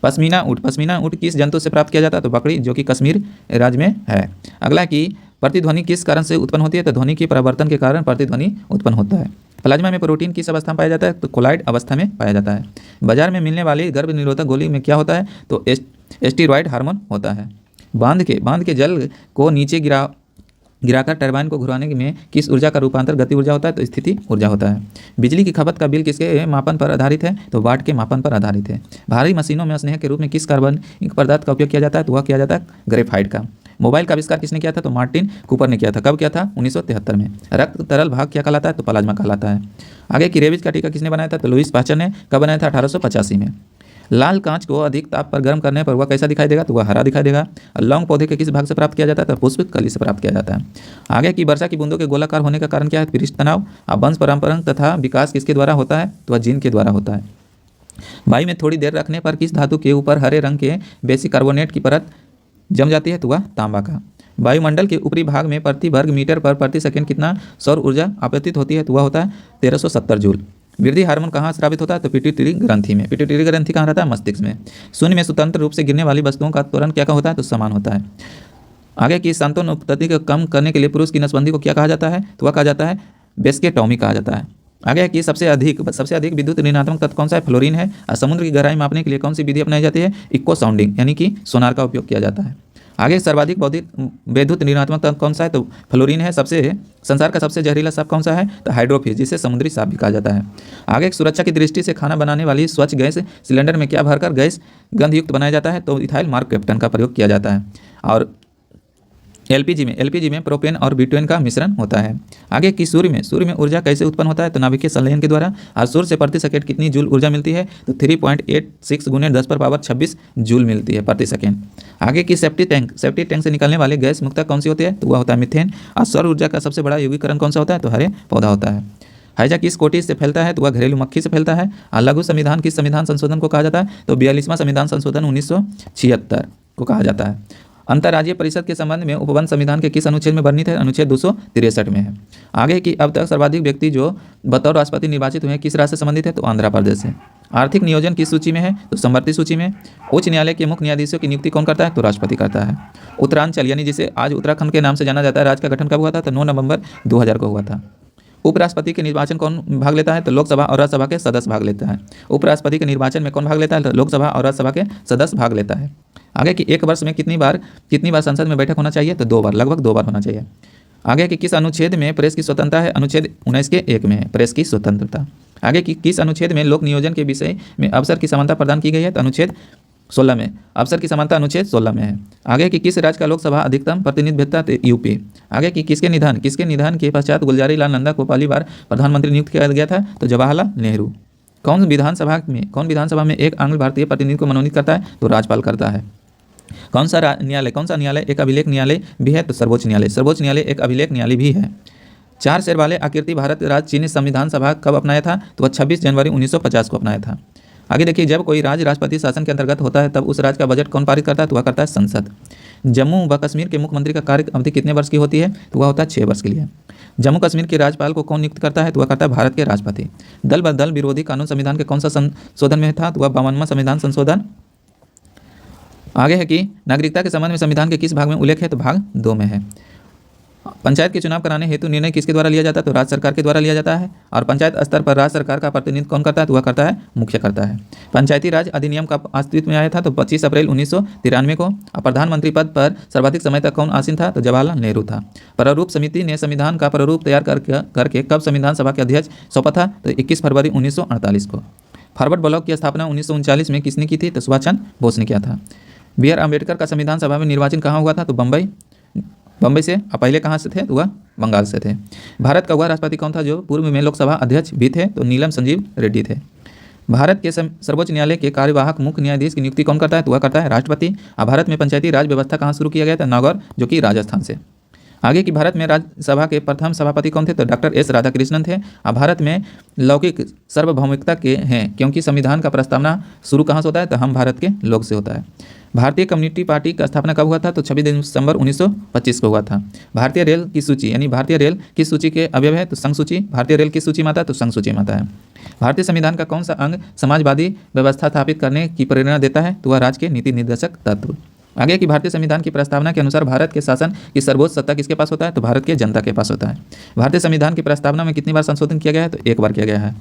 S1: पश्मीना ऊँट किस जंतु से प्राप्त किया जाता है, तो बकरी, जो कि कश्मीर राज्य में है। अगला कि प्रतिध्वनि किस कारण से उत्पन्न होती है, तो ध्वनि के परावर्तन के कारण प्रतिध्वनि उत्पन्न होता है। प्लाज्मा में प्रोटीन किस अवस्था में पाया जाता है, तो कोलाइड अवस्था में पाया जाता है। बाजार में मिलने वाली गर्भ निरोधक गोली में क्या होता है, तो स्टेरॉयड हार्मोन होता है। बांध के जल को नीचे गिराकर टरबाइन को घुराने में किस ऊर्जा का रूपांतर गति ऊर्जा होता है, तो स्थिति ऊर्जा होता है। बिजली की खपत का बिल किसके मापन पर आधारित है, तो वाट के मापन पर आधारित है। भारी मशीनों में स्नेह के रूप में किस कार्बनिक पदार्थ का उपयोग किया जाता है, तो वह किया जाता है ग्रेफाइट का। मोबाइल का आविष्कार किसने किया था, तो मार्टिन कूपर ने किया था। कब किया था, 1973 में। रक्त तरल भाग क्या कहलाता है, तो प्लाज्मा कहलाता है। आगे की रेबीज का टीका किसने बनाया था, तो लुईस पास्चर ने। कब बनाया था, 1885 में। लाल कांच को अधिक ताप पर गर्म करने पर वह कैसा दिखाई देगा, तो वह हरा दिखाई देगा। लौंग पौधे के किस भाग से प्राप्त किया जाता है, तो पुष्प कली से प्राप्त किया जाता है। आगे की वर्षा की बूंदों के गोलाकार होने का कारण क्या है, पृष्ठ तनाव। वंश परंपरा तथा विकास किसके द्वारा होता है, तो वह जीन के द्वारा होता है। वायु में थोड़ी देर रखने पर किस धातु के ऊपर हरे रंग के बेसिक कार्बोनेट की परत जम जाती है, तो वह तांबा का। वायुमंडल के ऊपरी भाग में प्रति वर्ग मीटर पर प्रति सेकंड कितना सौर ऊर्जा आपतित होती है, तो वह होता है 1370 जूल। वृद्धि हार्मोन कहाँ स्रावित होता है, तो पिट्यूटरी ग्रंथि में। पिट्यूटरी ग्रंथि कहाँ रहता है, मस्तिष्क में। शून्य में स्वतंत्र रूप से गिरने वाली वस्तुओं का त्वरण क्या होता है, तो समान होता है। आगे की संतान उत्पत्ति को कम करने के लिए पुरुष की नसबंदी को क्या कहा जाता है, तो वह कहा जाता है बेस्केटॉमी कहा जाता है। आगे की सबसे अधिक विद्युत ऋणात्मक तत्व कौन सा है, फ्लोरीन है। और समुद्र की गहराई मापने के लिए कौन सी विधि अपनाई जाती है, इको साउंडिंग यानी कि सोनार का उपयोग किया जाता है। आगे सर्वाधिक विद्युत ऋणात्मक तत्व कौन सा है, तो फ्लोरीन है। संसार का सबसे जहरीला सांप कौन सा है, तो हाइड्रोफिस, जिसे समुद्री सांप भी कहा जाता है। आगे सुरक्षा की दृष्टि से खाना बनाने वाली स्वच्छ गैस सिलेंडर में क्या भरकर गैस गंधयुक्त बनाया जाता है, तो इथाइल मार्कपेप्टन का प्रयोग किया जाता है। और एलपीजी में प्रोपेन और ब्यूटेन का मिश्रण होता है। आगे की सूर्य में ऊर्जा कैसे उत्पन्न होता है, तो नाभिकीय संलयन के द्वारा। और सूर्य से प्रति सेकंड कितनी जूल ऊर्जा मिलती है, तो 3.86 × 10⁻26 जूल मिलती है प्रति सेकंड। आगे की सेफ्टी टैंक से निकलने वाले गैस मुक्त कौन सी होती है, तो वह होता है मीथेन। और सौर ऊर्जा का सबसे बड़ा यौगिकरण कौन सा होता है, तो हरे पौधा होता है। हैजा किस कोटि से फैलता है, तो वह घरेलू मक्खी से फैलता है। और लघु संविधान किस संविधान संशोधन को कहा जाता है, तो 42वां संविधान संशोधन 1976 को कहा जाता है। अंतर्राज्यीय परिषद के संबंध में उपबंध संविधान के किस अनुच्छेद में वर्णित है, अनुच्छेद 263 में है। आगे की अब तक सर्वाधिक व्यक्ति जो बतौर राष्ट्रपति निर्वाचित हुए हैं किस राज्य से संबंधित है, तो आंध्र प्रदेश से। आर्थिक नियोजन किस सूची में है, तो समवर्ती सूची में। उच्च न्यायालय के मुख्य न्यायाधीशों की नियुक्ति कौन करता है, तो राष्ट्रपति करता है। उत्तरांचल यानी जिसे आज उत्तराखंड के नाम से जाना जाता है, राज्य का गठन कब हुआ था, तो 9 नवंबर 2000 को हुआ था। उपराष्ट्रपति के निर्वाचन कौन भाग लेता है, तो लोकसभा और राज्यसभा के सदस्य भाग लेता है। उपराष्ट्रपति के निर्वाचन में कौन भाग लेता है, तो लोकसभा और राज्यसभा के सदस्य भाग लेता है। आगे की एक वर्ष में कितनी बार संसद में बैठक होना चाहिए, तो 2 बार, लगभग 2 बार होना चाहिए। आगे की किस अनुच्छेद में प्रेस की स्वतंत्रता है, अनुच्छेद 19 के 1 में है प्रेस की स्वतंत्रता। आगे की किस अनुच्छेद में लोक नियोजन के विषय में अवसर की समानता प्रदान की गई है, तो अनुच्छेद 16 में। अवसर की समानता अनुच्छेद 16 में है। आगे की किस राज्य का लोकसभा अधिकतम प्रतिनिधित्व, तो यूपी। आगे की किसके निधन के पश्चात गुलजारी लाल नंदा को पहली बार प्रधानमंत्री नियुक्त किया गया था, तो जवाहरलाल नेहरू। कौन विधानसभा में एक आंग्ल भारतीय प्रतिनिधि को मनोनीत करता है, तो राज्यपाल करता है। कौन सा न्यायालय एक अभिलेख न्यायालय भी है? तो सर्वोच्च न्यायालय। सर्वोच्च न्यायालय एक अभिलेख न्यायालय भी है। 4 सिर वाले आकृति भारत राज्य चीनी संविधान सभा कब अपनाया था? तो वह 26 जनवरी 1950 को अपनाया था। आगे देखिए, जब कोई राज्य राष्ट्रपति शासन के अंतर्गत होता है तब उस राज्य का बजट कौन पारित करता है? तो वह करता है संसद। जम्मू व कश्मीर के मुख्यमंत्री का कार्य अवधि कितने वर्ष की होती है? तो वह होता है 6 वर्ष के लिए। जम्मू कश्मीर के राज्यपाल को कौन नियुक्त करता है? तो वह करता है भारत के राष्ट्रपति। दल बदल विरोधी कानून संविधान के कौन सा संशोधन में था? तो वह 52वां संविधान संशोधन। आगे है कि नागरिकता के संबंध में संविधान के किस भाग में उल्लेख है? तो भाग 2 में है। पंचायत के चुनाव कराने हेतु निर्णय किसके द्वारा लिया जाता है? तो राज्य सरकार के द्वारा लिया जाता है। और पंचायत स्तर पर राज्य सरकार का प्रतिनिधित्व कौन करता है? तो वह करता है मुख्य करता है। पंचायती राज अधिनियम का अस्तित्व में आया था तो 25 अप्रैल 1993 को। और प्रधानमंत्री पद पर सर्वाधिक समय तक कौन आसीन था? तो जवाहरलाल नेहरू था। प्रारूप समिति ने संविधान का प्रारूप तैयार करके कब संविधान सभा के अध्यक्ष सौंपा था? तो 21 फरवरी 1948 को। फॉरवर्ड ब्लॉक की स्थापना 1939 में किसने की थी? तो सुभाष चंद्र बोस ने किया था। बी आर अम्बेडकर का संविधान सभा में निर्वाचन कहाँ हुआ था? तो बम्बई से। पहले कहाँ से थे? तो वह बंगाल से थे। भारत का वह राष्ट्रपति कौन था जो पूर्व में लोकसभा अध्यक्ष भी थे? तो नीलम संजीव रेड्डी थे। भारत के सर्वोच्च न्यायालय के कार्यवाहक मुख्य न्यायाधीश की नियुक्ति कौन करता है? तो वह करता है राष्ट्रपति। और भारत में पंचायती राज व्यवस्था कहाँ शुरू किया गया था? नागौर, जो कि राजस्थान से। आगे की भारत में राज्यसभा के प्रथम सभापति कौन थे? तो डॉक्टर एस राधाकृष्णन थे। और भारत में लौकिक सार्वभौमिकता के हैं क्योंकि संविधान का प्रस्तावना शुरू कहाँ से होता है? तो हम भारत के लोग से होता है। भारतीय कम्युनिस्ट पार्टी का स्थापना कब हुआ था? तो 26 दिसंबर 1925 को हुआ था। भारतीय रेल की सूची यानी भारतीय रेल किस सूची के अवयव है? तो संघ सूची। भारतीय रेल किस सूची में आता है? तो संघ सूची में आता है। भारतीय संविधान का कौन सा अंग समाजवादी व्यवस्था स्थापित करने की प्रेरणा देता है? तो वह राज्य के नीति निर्देशक तत्व। आगे की भारतीय संविधान की प्रस्तावना के अनुसार भारत के शासन की सर्वोच्च सत्ता किसके पास होता है? तो भारत के जनता के पास होता है। भारतीय संविधान की प्रस्तावना में कितनी बार संशोधन किया गया है? तो 1 बार किया गया है।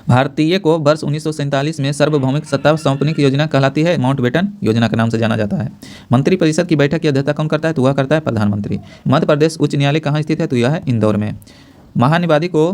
S1: भारतीय को वर्ष 1947 में सार्वभौमिक सत्ता सौंपने की योजना कहलाती है माउंटबेटन योजना के नाम से जाना जाता है। मंत्रिपरिषद की बैठक की अध्यक्षता कौन करता है? तो वह करता है प्रधानमंत्री। मध्य प्रदेश उच्च न्यायालय कहाँ स्थित है? तो यह है इंदौर में। महानिवादी को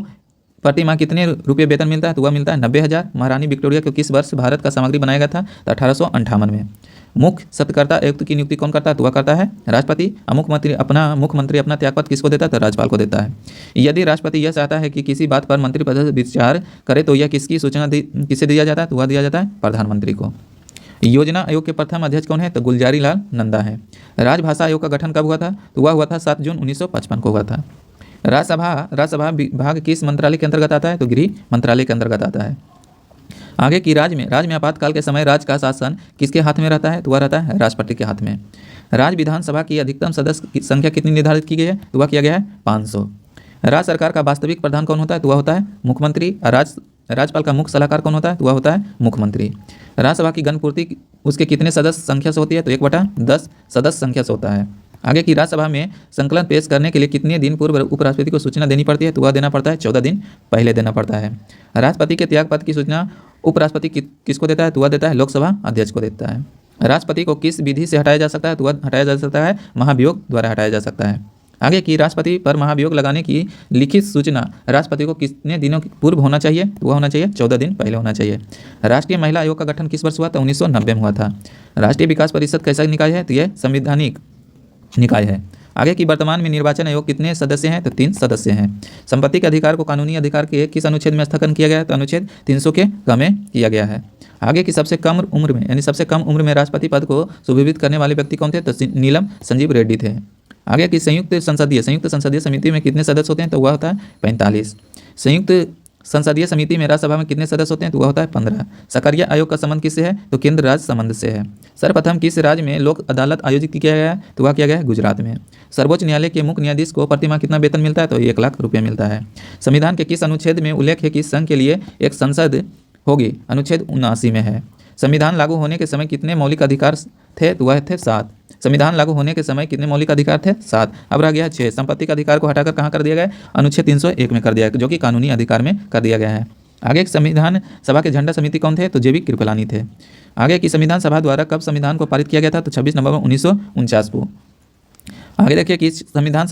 S1: प्रति माह कितने रुपये वेतन मिलता है? तो वह मिलता है 90,000। महारानी विक्टोरिया को किस वर्ष भारत का सामग्री बनाया गया था? तो 1858 में। मुख्य सत्याग्रता आयुक्त की नियुक्ति कौन करता है? तो वह करता है राष्ट्रपति। मुख्यमंत्री अपना त्यागपत्र किसको देता है? तो राज्यपाल को देता है। यदि राष्ट्रपति यह चाहता है कि किसी बात पर मंत्रिपरिषद विचार करे तो यह किसकी सूचना किसे दिया जाता है? तो वह दिया जाता है प्रधानमंत्री को। योजना आयोग के प्रथम अध्यक्ष कौन है? तो गुलजारी लाल नंदा है। राजभाषा आयोग का गठन कब हुआ था? तो वह हुआ था 7 जून 1955 को हुआ था। राज्यसभा विभाग किस मंत्रालय के अंतर्गत आता है? तो गृह मंत्रालय के अंतर्गत आता है। आगे की राज्य में आपातकाल के समय राज्य का शासन किसके हाथ में रहता है? तो वह रहता है राष्ट्रपति के हाथ में। राज्य विधानसभा की अधिकतम सदस्य की संख्या कितनी निर्धारित की गई है? तो वह किया गया है 500। राज्य सरकार का वास्तविक प्रधान कौन होता है? तो वह होता है मुख्यमंत्री। राज्यपाल का मुख्य सलाहकार कौन होता है? तो वह होता है मुख्यमंत्री। राज्यसभा की गणपूर्ति उसके कितने सदस्य संख्या से होती है? तो 1/10 सदस्य संख्या से होता है। आगे की राज्यसभा में संकलन पेश करने के लिए कितने दिन पूर्व उपराष्ट्रपति को सूचना देनी पड़ती है? तो वह देना पड़ता है 14 दिन पहले देना पड़ता है। राष्ट्रपति के त्यागपत्र की सूचना उपराष्ट्रपति किसको देता है? तो वह देता है लोकसभा अध्यक्ष को देता है। राष्ट्रपति को किस विधि से हटाया जा सकता है? तो वह हटाया जा सकता है महाभियोग द्वारा हटाया जा सकता है। आगे की राष्ट्रपति पर महाभियोग लगाने की लिखित सूचना राष्ट्रपति को कितने दिनों पूर्व होना चाहिए? तो वह होना चाहिए 14 दिन पहले होना चाहिए। राष्ट्रीय महिला आयोग का गठन किस वर्ष हुआ था? 1990 में हुआ था। राष्ट्रीय विकास परिषद कैसा निकाय है? तो यह संवैधानिक निकाय है। आगे की वर्तमान में निर्वाचन आयोग कितने सदस्य हैं? तो 3 सदस्य हैं। संपत्ति के अधिकार को कानूनी अधिकार के किस अनुच्छेद में स्थगन किया गया है? तो अनुच्छेद 300 के क में किया गया है। आगे की सबसे कम उम्र में राष्ट्रपति पद को सुविधित करने वाले व्यक्ति कौन थे? तो नीलम संजीव रेड्डी थे। आगे की संयुक्त संसदीय समिति में कितने सदस्य होते हैं? तो वह होता है 45। संयुक्त संसदीय समिति में राज्यसभा में कितने सदस्य होते हैं? तो वह होता है 15। सकरिया आयोग का संबंध किससे है? तो केंद्र राज्य संबंध से है। सर्वप्रथम किस राज्य में लोक अदालत आयोजित किया गया है? तो वह किया गया है गुजरात में। सर्वोच्च न्यायालय के मुख्य न्यायाधीश को प्रतिमाह कितना वेतन मिलता है? तो 1 लाख रुपये मिलता है। संविधान के किस अनुच्छेद में उल्लेख है कि संघ के लिए एक संसद होगी? अनुच्छेद 79 में है। संविधान लागू होने के समय कितने मौलिक अधिकार थे? तो वह थे 7। संविधान लागू होने के समय कितने मौलिक अधिकार थे? 7। अब रह गया 6। संपत्ति के अधिकार को हटाकर कहाँ कर दिया गया है? अनुच्छेद 301 में कर दिया गया, जो कि कानूनी अधिकार में कर दिया गया है। आगे संविधान सभा के झंडा समिति कौन थे? तो JB कृपलानी थे। आगे की संविधान सभा द्वारा कब संविधान को पारित किया गया था? तो 26 नवंबर 1949 को। आगे देखिए कि संविधान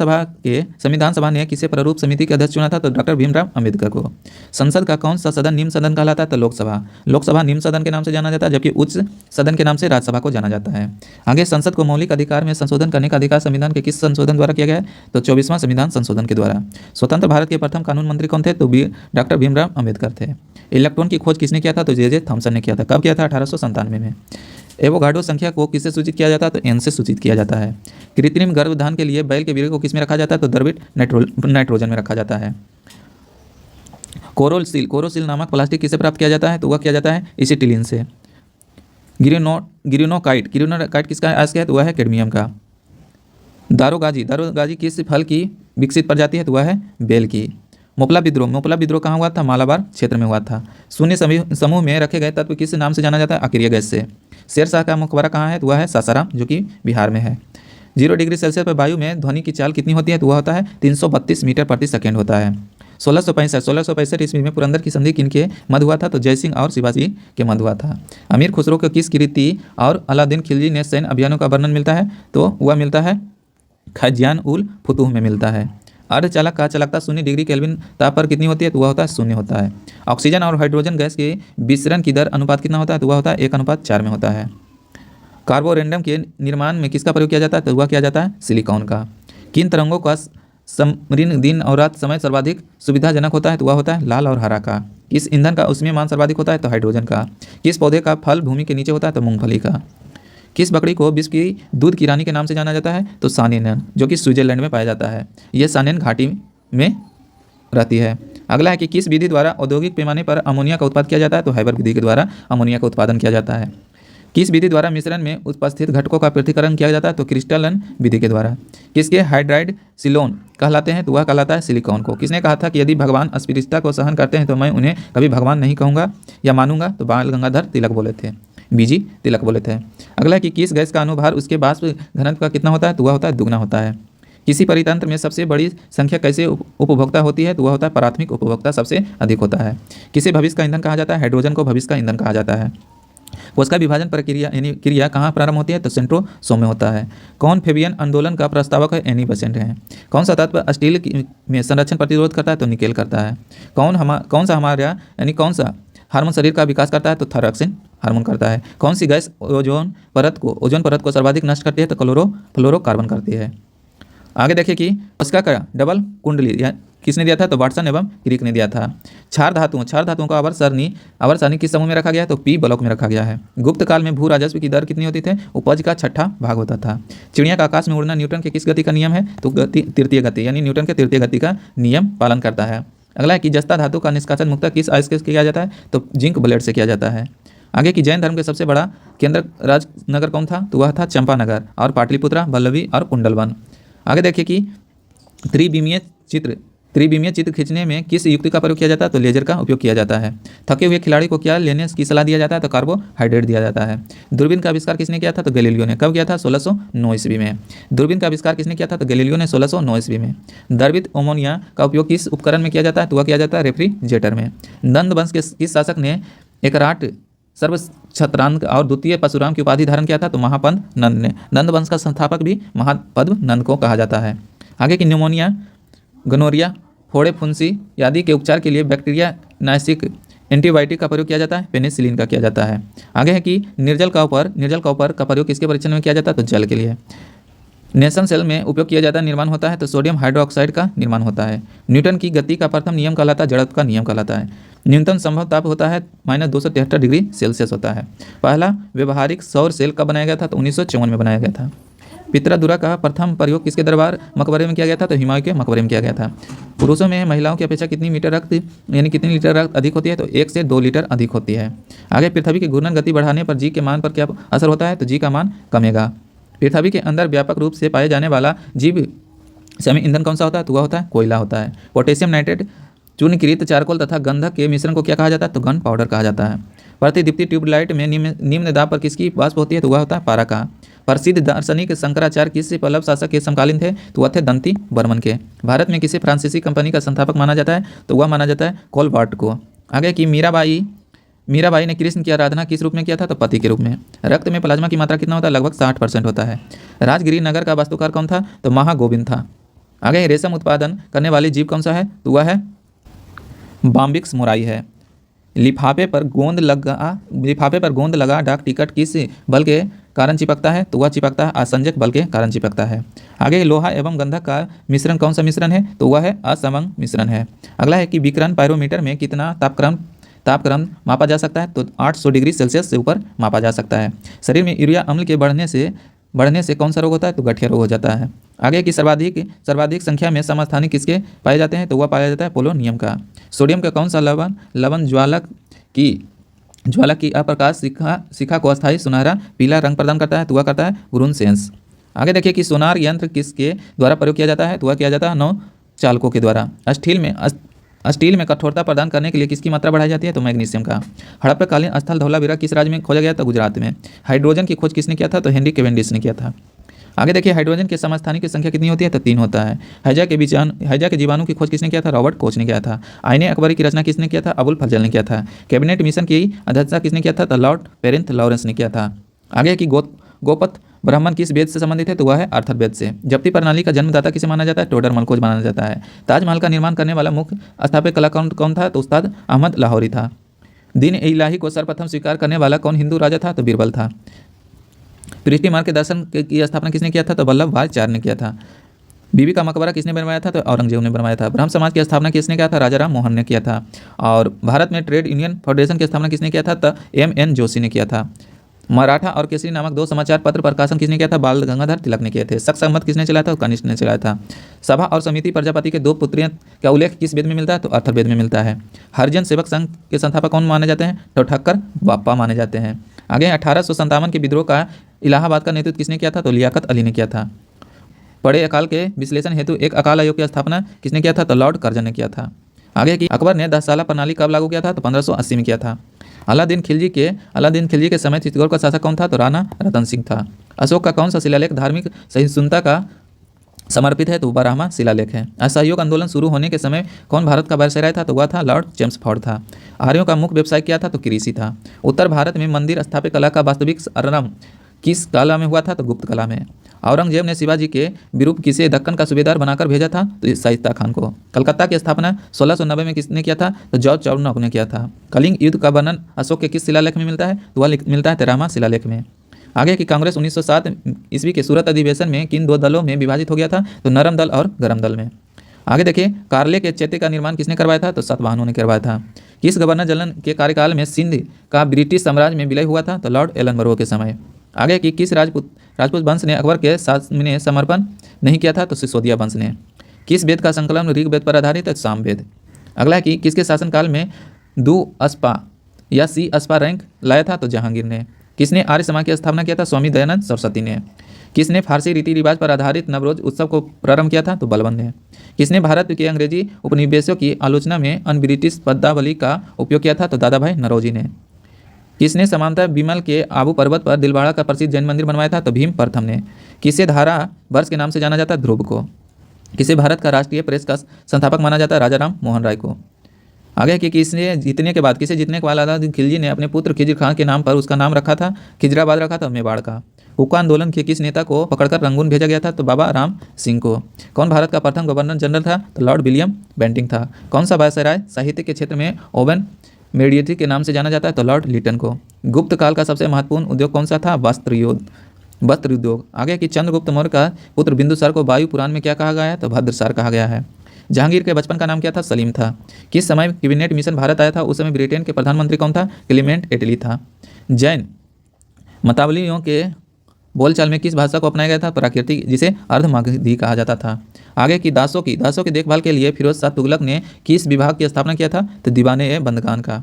S1: सभा ने किसे प्रारूप समिति के अध्यक्ष चुना था? तो डॉक्टर भीमराव अम्बेडकर को। संसद का कौन सा सदन निम्न सदन कहलाता है? तो लोकसभा निम्न सदन के नाम से जाना जाता है, जबकि उच्च सदन के नाम से राज्यसभा को जाना जाता है। आगे संसद को मौलिक अधिकार में संशोधन करने का अधिकार संविधान के किस संशोधन द्वारा किया गया है? तो 24वां संविधान संशोधन के द्वारा। स्वतंत्र भारत के प्रथम कानून मंत्री कौन थे? तो डॉक्टर भीमराव अम्बेडकर थे। इलेक्ट्रॉन की खोज किसने किया था? तो JJ थॉमसन ने किया था। कब किया था? 1897 में। एवोगाड्रो संख्या को किससे सूचित किया जाता है? तो n से सूचित किया जाता है। कृत्रिम गर्भधान के लिए बैल के वीर्य को किस में रखा जाता है? तो द्रवित नाइट्रोजन में रखा जाता है। कोरोसिल नामक प्लास्टिक किसे प्राप्त किया जाता है? तो वह किया जाता है एसिटिलीन से। गिरिनोकाइट किसका आयस्क है? तो वह है कैडमियम का। दारोगाजी किस फल की विकसित प्रजाति है? तो वह है बेल की। मोपला विद्रोह कहाँ हुआ था? मालाबार क्षेत्र में हुआ था। शून्य समूह में रखे गए तत्व किस नाम से जाना जाता है? अक्रिय गैस से। शेरशाह का मकबरा कहाँ है? तो वह है सासाराम, जो कि बिहार में है। 0 डिग्री सेल्सियस पर वायु में ध्वनि की चाल कितनी होती है? तो वह होता है 332 मीटर प्रति सेकेंड होता है। 1665 ईस्वी में पुरंदर की संधि किनके मध्य हुआ था? तो जयसिंह और शिवाजी के मध्य हुआ था। अमीर खुसरो को किस कृति और अलादीन खिलजी ने सैन्य अभियानों का वर्णन मिलता है? तो वह मिलता है खजियान उल फुतूह में मिलता है। अर्धचालक का चालकता 0 डिग्री केल्विन ताप पर कितनी होती है? तो वह होता है 0 होता है। ऑक्सीजन और हाइड्रोजन गैस के विसरण की दर अनुपात कितना होता है? तो वह होता है 1:4 में होता है। कार्बोरेंडम के निर्माण में किसका प्रयोग किया जाता है? तो वह किया जाता है सिलिकॉन का। किन तरंगों का समरीन दिन और रात समय सर्वाधिक सुविधाजनक होता है? तो वह होता है लाल और हरा का। किस ईंधन का उसमें मान सर्वाधिक होता है? तो हाइड्रोजन का। किस पौधे का फल भूमि के नीचे होता है? तो मूंगफली का। किस बकरी को विश्व की दूध की रानी के नाम से जाना जाता है? तो सानेन, जो कि स्विट्जरलैंड में पाया जाता है। यह सानेन घाटी में रहती है। अगला है कि किस विधि द्वारा औद्योगिक पैमाने पर अमोनिया का उत्पादन किया जाता है? तो हाइबर विधि के द्वारा अमोनिया का उत्पादन किया जाता है। किस विधि द्वारा मिश्रण में उपस्थित घटकों का पृथक्करण किया जाता है? तो क्रिस्टलन विधि के द्वारा। किसके हाइड्राइड सिलोन कहलाते हैं? तो वह कहलाता है सिलिकॉन को। किसने कहा था कि यदि भगवान अस्पृश्यता को सहन करते हैं तो मैं उन्हें कभी भगवान नहीं कहूँगा या मानूंगा? तो बाल गंगाधर तिलक बोले थे, बीजी तिलक बोले थे। अगला है कि किस गैस का अनुभार उसके वाष्प घनत्व का कितना होता है? तो वह होता है दुगना होता है। किसी परितंत्र में सबसे बड़ी संख्या कैसे उपभोक्ता होती है? तो वह होता है प्राथमिक उपभोक्ता सबसे अधिक होता है। किसे भविष्य का ईंधन कहा जाता है? हाइड्रोजन को भविष्य का ईंधन कहा जाता है। कोशिका विभाजन प्रक्रिया यानी क्रिया कहाँ प्रारंभ होती है? तो सेंट्रोसोम में होता है। कौन फेबियन आंदोलन का प्रस्तावक है? एनी बेसेंट है। कौन सा तत्व स्टील में संरक्षण प्रतिरोध करता है? तो निकेल करता है। कौन सा हमारा यानी कौन सा हार्मोन शरीर का विकास करता है? तो थायरॉक्सिन हार्मोन करता है। कौन सी गैस ओजोन परत को सर्वाधिक नष्ट करती है? तो क्लोरोफ्लोरोकार्बन करती है। आगे देखिए कि उसका का डबल कुंडली या किसने दिया था? तो वाटसन एवं क्रिक ने दिया था। क्षार धातुओं का आवर्त सारणी किस समूह में रखा गया है? तो पी ब्लॉक में रखा गया है। गुप्त काल में भू राजस्व की दर कितनी होती थी? उपज का 6ठा भाग होता था। चिड़िया का आकाश में उड़ना न्यूटन के किस गति का नियम है? तो तृतीय गति यानी न्यूटन के तृतीय गति का नियम पालन करता है। अगला है कि जस्ता धातु का निष्कासन मुक्त किस अयस्क से किया जाता है? तो जिंक ब्लेड से किया जाता है। आगे की जैन धर्म के सबसे बड़ा केंद्र राजनगर कौन था? तो वह था चंपानगर और पाटलिपुत्रा, वल्लभी और कुंडलवन। आगे देखिए कि त्रिविमीय चित्र खींचने में किस युक्ति का प्रयोग किया जाता है? तो लेजर का उपयोग किया जाता है। थके हुए खिलाड़ी को क्या लेने की सलाह दिया जाता है? तो कार्बोहाइड्रेट दिया जाता है। दूरबीन का आविष्कार किसने किया था? तो गैलीलियो ने। कब किया था? 1609 ईस्वी में। दूरबीन का आविष्कार किसने किया था? तो गैलीलियो ने 1609 ईस्वी में। द्रवित अमोनिया का उपयोग किस उपकरण में किया जाता है? तो वह किया जाता है रेफ्रिजरेटर में। नंद वंश के किस शासक ने एकराट सर्वछत्रांक और द्वितीय परशुराम की उपाधि धारण किया था? तो महापद्म नंद ने। नंद वंश का संस्थापक भी महापद्म नंद को कहा जाता है। आगे की न्यूमोनिया, गनोरिया, फोड़े फुंसी आदि के उपचार के लिए बैक्टीरिया नाशक एंटीबायोटिक का प्रयोग किया जाता है? पेनिसिलिन का किया जाता है। आगे है कि निर्जल कॉपर का प्रयोग किसके परीक्षण में किया जाता है? तो जल के लिए। नेशन सेल में उपयोग किया जाता है निर्माण होता है? तो सोडियम हाइड्रोक्साइड का निर्माण होता है। न्यूटन की गति का प्रथम नियम कहलाता है जड़त्व का नियम कहलाता है। न्यूनतम संभव ताप होता है -273 डिग्री सेल्सियस होता है। पहला व्यवहारिक सौर सेल कब बनाया गया था? तो 1954 में बनाया गया था। पितरादुरा का प्रथम प्रयोग किसके दरबार मकबरे में किया गया था? तो हुमायूं के मकबरे में किया गया था। पुरुषों में महिलाओं की अपेक्षा कितनी लीटर रक्त अधिक होती है? तो 1 से 2 लीटर अधिक होती है। आगे पृथ्वी की घूर्णन गति बढ़ाने पर जी के मान पर क्या असर होता है? तो जी का मान कमेगा। पृथ्वी के अंदर व्यापक रूप से पाए जाने वाला जीव समी ईंधन कौन सा होता है? तो वह होता है कोयला होता है। पोटेशियम नाइट्रेट, चूर्णकृत चारकोल तथा गंधक के मिश्रण को क्या कहा जाता है? तो गन पाउडर कहा जाता है। प्रतिदीप्ति ट्यूबलाइट में निम्न दाब पर किसकी वाष्प होती है? तो वह होता है पारा का। प्रसिद्ध दार्शनिक शंकराचार्य किस पल्लव शासक के समकालीन थे? तो वह थे दंती बर्मन के। भारत में किसी फ्रांसीसी कंपनी का संस्थापक माना जाता है? तो वह माना जाता है कोलबार्ट को। आगे की मीराबाई ने कृष्ण की आराधना किस रूप में किया था? तो पति के रूप में। रक्त में प्लाज्मा की मात्रा कितना होता है? लगभग 60% होता है। राजगिरी नगर का वास्तुकार कौन था? तो महागोविंद था। आगे रेशम उत्पादन करने वाली जीव कौन सा है? तो वह है बाम्बिक्स मोराई है। लिफाफे पर गोंद लगा डाक टिकट किस बल के कारण चिपकता है? तो वह चिपकता है असंजक बल के कारण चिपकता है। आगे लोहा एवं गंधक का मिश्रण कौन सा मिश्रण है? तो वह है असमंग मिश्रण है। अगला है कि विकिरण पायरोमीटर में कितना तापक्रम मापा जा सकता है तो 800 डिग्री सेल्सियस से ऊपर मापा जा सकता है। शरीर में यूरिया अम्ल के बढ़ने से कौन सा रोग होता है तो गठिया रोग हो जाता है। आगे की सर्वाधिक संख्या में समस्थानिक किसके पाए जाते हैं तो वह पाया जाता है पोलोनियम का। सोडियम का कौन सा लवण ज्वाला की अप्रकाश शिखा को अस्थायी सुनहरा पीला रंग प्रदान करता है तो वह करता है ब्रुनसेंस। आगे देखिए कि सोनार यंत्र किसके द्वारा प्रयोग किया जाता है तो वह किया जाता है नौ चालकों के द्वारा। स्टील में कठोरता प्रदान करने के लिए किसकी मात्रा बढ़ाई जाती है तो मैग्नीशियम का। हड़प्पकालीन स्थल धौलावीरा किस राज्य में खोजा गया था गुजरात में। हाइड्रोजन की खोज किसने किया था तो हेनरी कैवेंडिश ने किया था। आगे देखिए हाइड्रोजन के समस्थानिक की संख्या कितनी होती है तो 3 होता है। हैजा के जीवाणु की खोज किसने किया था रॉबर्ट कोच ने किया था। आईने अकबरी की रचना किसने किया था अबुल फजल ने किया था। कैबिनेट मिशन की अध्यक्षता किसने किया था तो लॉर्ड पेरेंथ लॉरेंस ने किया था। आगे की गोपथ ब्राह्मण किस वेद से संबंधित है तो वह है अर्थवेद से। जप्ती प्रणाली का जन्मदाता किसे माना जाता है टोडरमल को माना जाता है। ताजमहल का निर्माण करने वाला मुख्य स्थापत्य कलाकार कौन था तो उस्ताद अहमद लाहौरी था। दीन इलाही को सर्वप्रथम स्वीकार करने वाला कौन हिंदू राजा था तो बीरबल था। पृथ्वी मार्ग के दर्शन की स्थापना किसने किया था तो वल्लभ भाई चार ने किया था। बीबी का मकबरा किसने बनवाया था तो औरंगजेब ने बनवाया था। ब्रह्म समाज की स्थापना किसने किया था राजा राम मोहन ने किया था। और भारत में ट्रेड यूनियन फेडरेशन की स्थापना किसने किया था तो M.N. जोशी ने किया था। मराठा और केसरी नामक 2 समाचार पत्र प्रकाशन किसने किया था बाल गंगाधर तिलक ने किए थे। शक संमत किसने चलाया था कनिष्ठ ने चलाया था। सभा और समिति प्रजापति के 2 पुत्रियों का उल्लेख किस वेद में मिलता है तो अथर्ववेद में मिलता है। हरिजन सेवक संघ के संस्थापक कौन माने जाते हैं तो ठक्कर बाप्पा माने जाते हैं। आगे 1857 के विद्रोह का इलाहाबाद का नेतृत्व किसने किया था तो लियाकत अली ने किया था। पड़े अकाल के विश्लेषण हेतु एक अकाल आयोग की स्थापना किसने किया था तो लॉर्ड कर्जन ने किया था। आगे की अकबर ने 10 साला प्रणाली कब लागू किया था तो 1580 में किया था। अलादीन खिलजी के समय चित्तौड़ का शासक कौन था तो राणा रतन सिंह था। अशोक का कौन सा शिलालेख धार्मिक सहिष्णुता का समर्पित है तो बारहवां शिलालेख है। असहयोग आंदोलन शुरू होने के समय कौन भारत का वायसराय था तो वह था लॉर्ड चेम्सफोर्ड था। आर्यों का मुख्य व्यवसाय क्या था तो कृषि था। उत्तर भारत में मंदिर स्थापत्य कला का वास्तविक आरंभ किस कला में हुआ था तो गुप्त कला में। औरंगजेब ने शिवाजी के विरूप किसे दक्कन का सूबेदार बनाकर भेजा था तो शाइस्ता खान को। कलकत्ता की स्थापना 1690 में किसने किया था तो जॉर्ज चार्नोक ने किया था। कलिंग युद्ध का वर्णन अशोक के किस शिलालेख में मिलता है तो वह मिलता है 13वां शिलालेख में। आगे की कांग्रेस 1907 ईस्वी के सूरत अधिवेशन में किन 2 दलों में विभाजित हो गया था तो नरम दल और गरम दल में। आगे देखिए कार्ले के चैत्य का निर्माण किसने करवाया था तो सातवाहनों ने करवाया था। किस गवर्नर जनरल के कार्यकाल में सिंध का ब्रिटिश साम्राज्य में विलय हुआ था तो लॉर्ड एलनबरो के समय। आगे की किस राजपूत वंश ने अकबर के सामने समर्पण नहीं किया था तो सिसोदिया वंश ने। किस वेद का संकलन ऋग्वेद पर आधारित है सामवेद। अगला कि किसके शासनकाल में दू अस्पा या सी अस्पा रैंक लाया था तो जहांगीर ने। किसने आर्य समाज की स्थापना किया था स्वामी दयानंद सरस्वती ने। किसने फारसी रीति रिवाज पर आधारित नवरोज उत्सव को प्रारंभ किया था तो बलबन ने। किसने भारत के अंग्रेजी उपनिवेशों की आलोचना में अन ब्रिटिश पदावली का उपयोग किया था तो दादा भाई नरौजी ने। किसने समानता बिमल के आबू पर्वत पर दिलवाड़ा का प्रसिद्ध जैन मंदिर बनवाया था तो भीम प्रथम ने। किसे धारा वर्ष के नाम से जाना जाता है ध्रुव को। किसे भारत का राष्ट्रीय प्रेस का संस्थापक माना जाता है राजा राम मोहन राय को। आगे कि किसे जीतने के बाद अलाउद्दीन खिलजी ने अपने पुत्र खिजर खान के नाम पर उसका नाम रखा था खिजराबाद रखा था मेवाड़ का। हुक्का आंदोलन के किस नेता को पकड़कर रंगून भेजा गया था तो बाबा राम सिंह को। कौन भारत का प्रथम गवर्नर जनरल था तो लॉर्ड विलियम बेंटिंग था। कौन सा वायसराय साहित्य के क्षेत्र में ओवन मेडिएटी के नाम से जाना जाता है तो लॉर्ड लिटन को। गुप्त काल का सबसे महत्वपूर्ण उद्योग कौन सा था वस्त्र उद्योग। आगे कि चंद्रगुप्त मौर्य का पुत्र बिंदुसार को वायु पुराण में क्या कहा गया है तो भद्रसार कहा गया है। जहांगीर के बचपन का नाम क्या था सलीम था। किस समय कैबिनेट मिशन भारत आया था उस समय ब्रिटेन के प्रधानमंत्री कौन था क्लीमेंट एटली था। जैन मतावलियों के बोलचाल में किस भाषा को अपनाया गया था प्राकृतिक जिसे अर्धमागधी कहा जाता था। आगे की दासों की देखभाल के लिए फिरोज शाह तुगलक ने किस विभाग की स्थापना किया था तो दीवाने बंदगान का।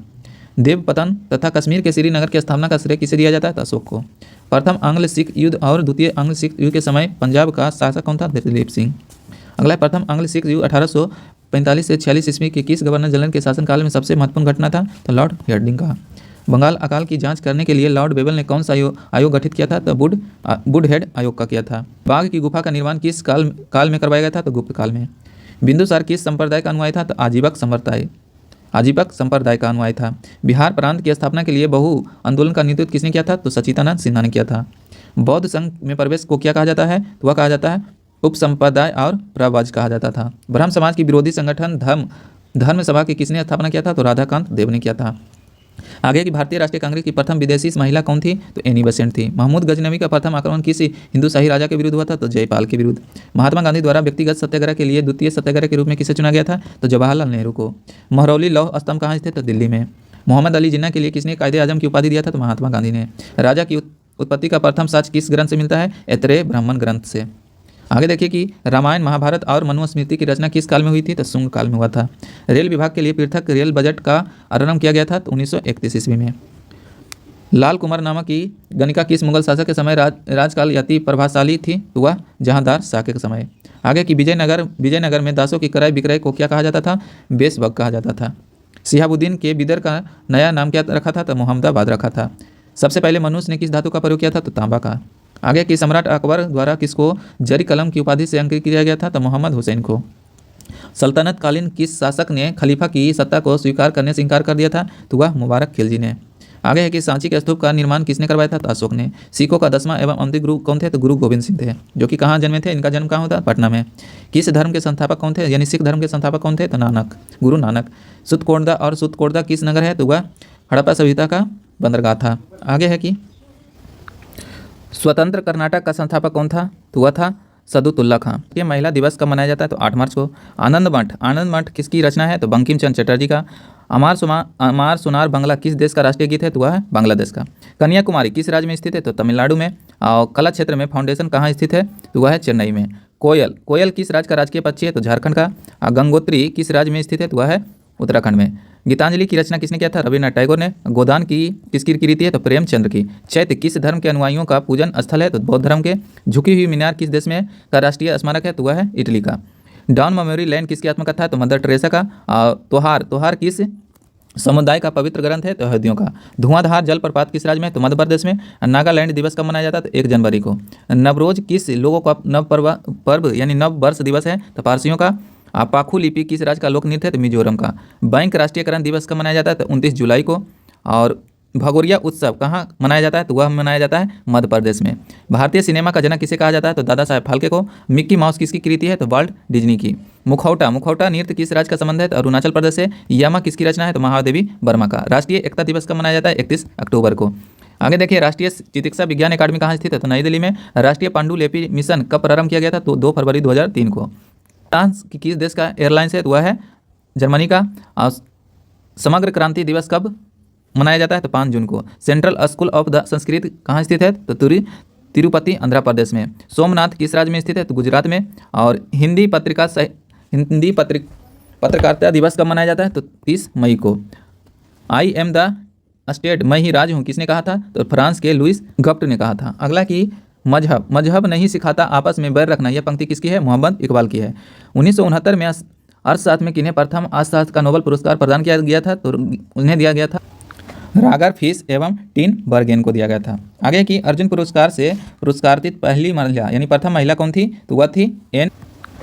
S1: देवपतन तथा कश्मीर के श्रीनगर की स्थापना का श्रेय किसे दिया जाता है तो अशोक को। प्रथम आंग्ल सिख युद्ध और द्वितीय आंग्ल सिख युद्ध के समय पंजाब का शासक कौन था दिलीप सिंह। अगला प्रथम आंग्ल सिख युद्ध 1845 से 46 ईस्वी के किस गवर्नर जनरल के शासनकाल में सबसे महत्वपूर्ण घटना था तो लॉर्ड हार्डिंग का। बंगाल अकाल की जांच करने के लिए लॉर्ड बेबल ने कौन सा आयोग गठित किया था तो वुडहेड आयोग का किया था। बाघ की गुफा का निर्माण किस काल में करवाया गया था तो गुप्त काल में। बिंदुसार किस संप्रदाय का अनुयायी था तो आजीवक संप्रदाय का अनुयायी था। बिहार प्रांत की स्थापना के लिए बहु आंदोलन का नेतृत्व किसने किया था तो सचिदानंद सिन्हा ने किया था। बौद्ध संघ में प्रवेश को क्या कहा जाता है तो वह कहा जाता है उपसंप्रदाय और प्रवज कहा जाता था। ब्रह्म समाज की विरोधी संगठन धर्म सभा की किसने स्थापना किया था तो राधाकांत देव ने किया था। आगे की भारतीय राष्ट्रीय कांग्रेस की प्रथम विदेशी महिला कौन थी तो एनी बेसेंट थी। महमूद गजनवी का प्रथम आक्रमण किस हिंदू शाही राजा के विरुद्ध हुआ था तो जयपाल के विरुद्ध। महात्मा गांधी द्वारा व्यक्तिगत सत्याग्रह के लिए द्वितीय सत्याग्रह के रूप में किसे चुना गया था तो जवाहरलाल नेहरू को। महरौली लौह स्तंभ कहाँ स्थित तो दिल्ली में। मोहम्मद अली जिन्ना के लिए किसने कायदे आजम की उपाधि दिया था? तो महात्मा गांधी ने। राजा की उत्पत्ति का प्रथम साक्ष्य किस ग्रंथ से मिलता है? ऐतरेय ब्राह्मण ग्रंथ से। आगे देखिए कि रामायण महाभारत और मनुस्मृति की रचना किस काल में हुई थी? तो शुंग काल में हुआ था। रेल विभाग के लिए पृथक रेल बजट का आरंभ किया गया था? तो 1931 ईस्वी में। लाल कुमार नामक की गणिका किस मुगल शासक के समय राजकाल अति प्रभावशाली थी? तो वह जहांदार शाह के समय। आगे कि विजयनगर में दासों की क्रय विक्रय को क्या कहा जाता था? बेशबग कहा जाता था। शिहाबुद्दीन के बिदर का नया नाम क्या रखा था? तो मोहम्मदाबाद रखा था। सबसे पहले मनुष्य ने किस धातु का प्रयोग किया था? तो तांबा का। आगे कि सम्राट अकबर द्वारा किसको जरी कलम की उपाधि से अंकित किया गया था? तो मोहम्मद हुसैन को। सल्तनत कालीन किस शासक ने खलीफा की सत्ता को स्वीकार करने से इनकार कर दिया था? तो वह मुबारक खिलजी ने। आगे है कि सांची के स्तूप का निर्माण किसने करवाया था? तो अशोक ने। सिखों का 10वां एवं अंतिम गुरु कौन थे? तो गुरु गोविंद सिंह थे, जो कि कहाँ जन्मे थे? इनका जन्म कहाँ होता? पटना में। किस धर्म के संस्थापक कौन थे? यानी सिख धर्म के संस्थापक कौन थे? तो नानक, गुरु नानक। सुतकोटदा और सुतकोटदा किस नगर है? तो वह हड़प्पा सभ्यता का बंदरगाह था। आगे है कि स्वतंत्र कर्नाटक का संस्थापक कौन था? तो वह था सदुतुल्ला खां। ये महिला दिवस कब मनाया जाता है? तो 8 मार्च को। आनंद मठ किसकी रचना है? तो बंकिम चंद्र चटर्जी का। अमार सोनार बांग्ला किस देश का राष्ट्रीय गीत है? तो वह है बांग्लादेश का। कन्याकुमारी किस राज्य में स्थित है? तो तमिलनाडु में। और कला क्षेत्र में फाउंडेशन कहाँ स्थित है? तो वह है चेन्नई में। कोयल किस राज्य का राजकीय पक्षी है? तो झारखंड का। गंगोत्री किस राज्य में स्थित है? तो वह है उत्तराखंड में। गीतांजलि की रचना किसने किया था? रविन्द्रनाथ टैगोर ने। गोदान की किसकी कृति है? तो प्रेमचंद्र की। चैत्य किस धर्म के अनुयायियों का पूजन स्थल है? तो बौद्ध धर्म के। झुकी हुई मीनार किस देश में का राष्ट्रीय स्मारक है? तो वह है इटली का। डाउन मेमोरी लैंड किसकी आत्मकथा है? तो मदर टेरेसा का। त्योहार किस समुदाय का पवित्र ग्रंथ है? तो यहूदियों का। धुआंधार जलप्रपात किस राज्य में? तो मध्य प्रदेश में। नागालैंड दिवस कब मनाया जाता है? तो 1 जनवरी को। नवरोज किस लोगों का नव पर्व यानी नव वर्ष दिवस है? तो पारसियों का। पाखु लिपि किस राज्य का लोक नृत्य है? तो मिजोरम का। बैंक राष्ट्रीयकरण दिवस कब मनाया जाता है? तो 29 जुलाई को। और भगोरिया उत्सव कहाँ मनाया जाता है? तो वह मनाया जाता है मध्य प्रदेश में। भारतीय सिनेमा का जनक किसे कहा जाता है? तो दादा साहेब फाल्के को। मिक्की माउस किसकी कृति है? तो वाल्ट डिज्नी की। मुखौटा नृत्य किस राज्य का संबंध है? तो अरुणाचल प्रदेश से। यामा किसकी रचना है? तो महादेवी वर्मा का। राष्ट्रीय एकता दिवस कब मनाया जाता है? 31 अक्टूबर को। आगे देखिए, राष्ट्रीय चिकित्सा विज्ञान अकादमी कहाँ स्थित है? तो नई दिल्ली में। राष्ट्रीय पांडुलिपि मिशन कब प्रारंभ किया गया था? तो 2 फरवरी 2003 को। फ्रांस किस देश का एयरलाइंस है? तो वह है जर्मनी का। और समग्र क्रांति दिवस कब मनाया जाता है? तो 5 जून को। Central school of the Sanskrit कहाँ स्थित है? तो तिरुपति आंध्र प्रदेश में। सोमनाथ किस राज्य में स्थित है? तो गुजरात में। और हिंदी पत्रकारिता दिवस कब मनाया जाता है? तो 30 मई को। आई एम द स्टेट, मैं ही राज हूँ, किसने कहा था? तो फ्रांस के लुइस गप्ट ने कहा था। अगला कि मजहब नहीं सिखाता आपस में बैर रखना, यह पंक्ति किसकी है? मोहम्मद इकबाल की है। 1969 में अर्थशास्त्र में किन्हें प्रथम अर्थशास्त्र का नोबेल पुरस्कार प्रदान किया गया था? तो उन्हें दिया गया था रागर फिश एवं टिन बर्गेन को दिया गया था। आगे कि अर्जुन पुरस्कार से पुरस्कारित पहली महिला यानी प्रथम महिला कौन थी? तो वह थी एन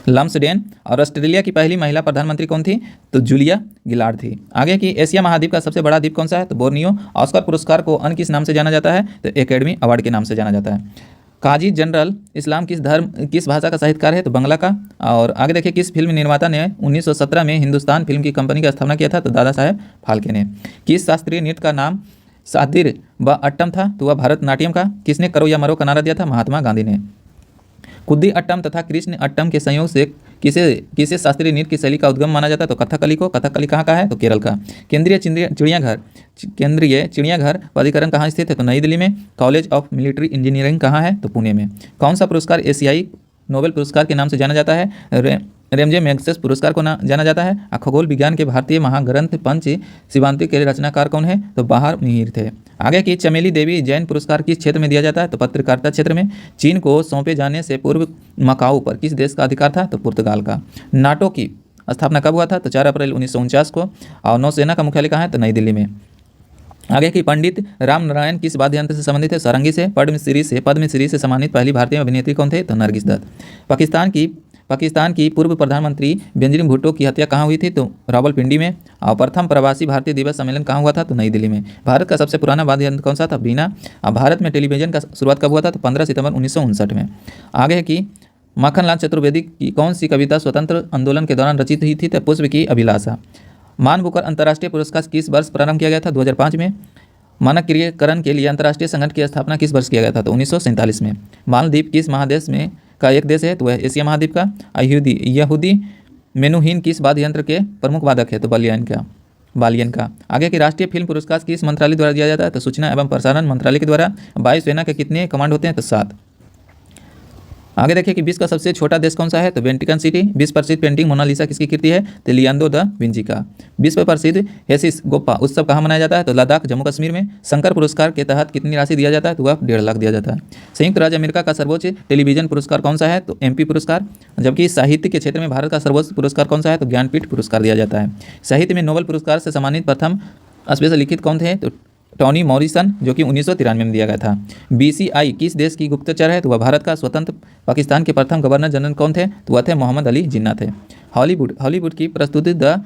S1: लम्सडेन। और ऑस्ट्रेलिया की पहली महिला प्रधानमंत्री कौन थी? तो जूलिया गिलार्ड थी। आगे कि एशिया महाद्वीप का सबसे बड़ा द्वीप कौन सा है? तो बोर्नियो। ऑस्कर पुरस्कार को अन्य किस नाम से जाना जाता है? तो एकेडमी अवार्ड के नाम से जाना जाता है। काजी जनरल इस्लाम किस भाषा का साहित्यकार है? तो बांग्ला का। और आगे देखिए, किस फिल्म निर्माता ने 1917 में हिंदुस्तान फिल्म की कंपनी का स्थापना किया था? तो दादा साहेब फाल्के ने। किस शास्त्रीय नृत्य का नाम सादिर व अट्टम था? तो वह भरतनाट्यम का। किसने करो या मरो का नारा दिया था? महात्मा गांधी ने। कुद्दी अट्टम तथा कृष्ण अट्टम के संयोग से किसे शास्त्रीय नृत्य की शैली का उद्गम माना जाता है? तो कथकली को। कथकली कहाँ का है? तो केरल का। केंद्रीय चिड़ियाघर प्राधिकरण कहाँ स्थित है? तो नई दिल्ली में। कॉलेज ऑफ मिलिट्री इंजीनियरिंग कहाँ है? तो पुणे में। कौन सा पुरस्कार एशियाई नोबेल पुरस्कार के नाम से जाना जाता है? रेमजे मैग्सेस पुरस्कार को जाना जाता है। खगोल विज्ञान के भारतीय महाग्रंथ पंच शिवांति के रचनाकार कौन है? तो बाहर मिहिर थे। आगे की चमेली देवी जैन पुरस्कार किस क्षेत्र में दिया जाता है? तो पत्रकारिता क्षेत्र में। चीन को सौंपे जाने से पूर्व मकाऊ पर किस देश का अधिकार था? तो पुर्तगाल का। नाटो की स्थापना कब हुआ था? तो 4 अप्रैल 1949 को। और नौसेना का मुख्यालय कहाँ है? तो नई दिल्ली में। आगे की पंडित राम नारायण किस वाद्य यंत्र से संबंधित है? सारंगी से। पद्मश्री से सम्मानित पहली भारतीय अभिनेत्री कौन थे? तो नरगिस दत्त। पाकिस्तान की पूर्व प्रधानमंत्री बेंजामिन भुट्टो की हत्या कहाँ हुई थी? तो रावलपिंडी में। और प्रथम प्रवासी भारतीय दिवस सम्मेलन कहाँ हुआ था? तो नई दिल्ली में। भारत का सबसे पुराना वाद्य यंत्र कौन सा था? बीना। और भारत में टेलीविजन का शुरुआत कब हुआ था? तो 15 सितंबर 1959 में। आगे है कि माखनलाल चतुर्वेदी की कौन सी कविता स्वतंत्र आंदोलन के दौरान रचित हुई थी? तो पुष्प की अभिलाषा। मान बुकर अंतर्राष्ट्रीय पुरस्कार किस वर्ष प्रारंभ किया गया था? 2005 में। मानकीकरण के लिए अंतर्राष्ट्रीय संगठन की स्थापना किस वर्ष किया गया था? तो 1947 में। मालदीव किस महादेश में का एक देश है? तो वह एशिया महाद्वीप का। यहूदी मेनुहीन किस वाद्य यंत्र के प्रमुख वादक है? तो बलियान का। बालियन का। आगे कि राष्ट्रीय फिल्म पुरस्कार किस मंत्रालय द्वारा दिया जाता है? तो सूचना एवं प्रसारण मंत्रालय के द्वारा। वायुसेना के कितने कमांड होते हैं? तो 7। आगे देखिए कि विश्व का सबसे छोटा देश कौन सा है? तो वेटिकन सिटी। विश्व प्रसिद्ध पेंटिंग मोनालिसा किसकी कृति है? तो लियोनार्डो दा विंची का। विश्व प्रसिद्ध हेसिस गोप्पा उत्सव कहाँ मनाया जाता है? तो लद्दाख जम्मू कश्मीर में। शंकर पुरस्कार के तहत कितनी राशि दिया जाता है? तो वह 1.5 लाख दिया जाता है। संयुक्त राज्य अमेरिका का सर्वोच्च टेलीविजन पुरस्कार कौन सा है? तो एमपी पुरस्कार। जबकि साहित्य के क्षेत्र में भारत का सर्वोच्च पुरस्कार कौन सा है? तो ज्ञानपीठ पुरस्कार दिया जाता है। साहित्य में नोबेल पुरस्कार से सम्मानित प्रथम स्पेशल लिखित कौन थे? तो टॉनी मॉरिसन, जो कि 1993 में दिया गया था। बीसीआई किस देश की गुप्तचर है? तो वह भारत का। स्वतंत्र पाकिस्तान के प्रथम गवर्नर जनरल कौन थे? तो वह थे मोहम्मद अली जिन्ना थे। हॉलीवुड की प्रस्तुति the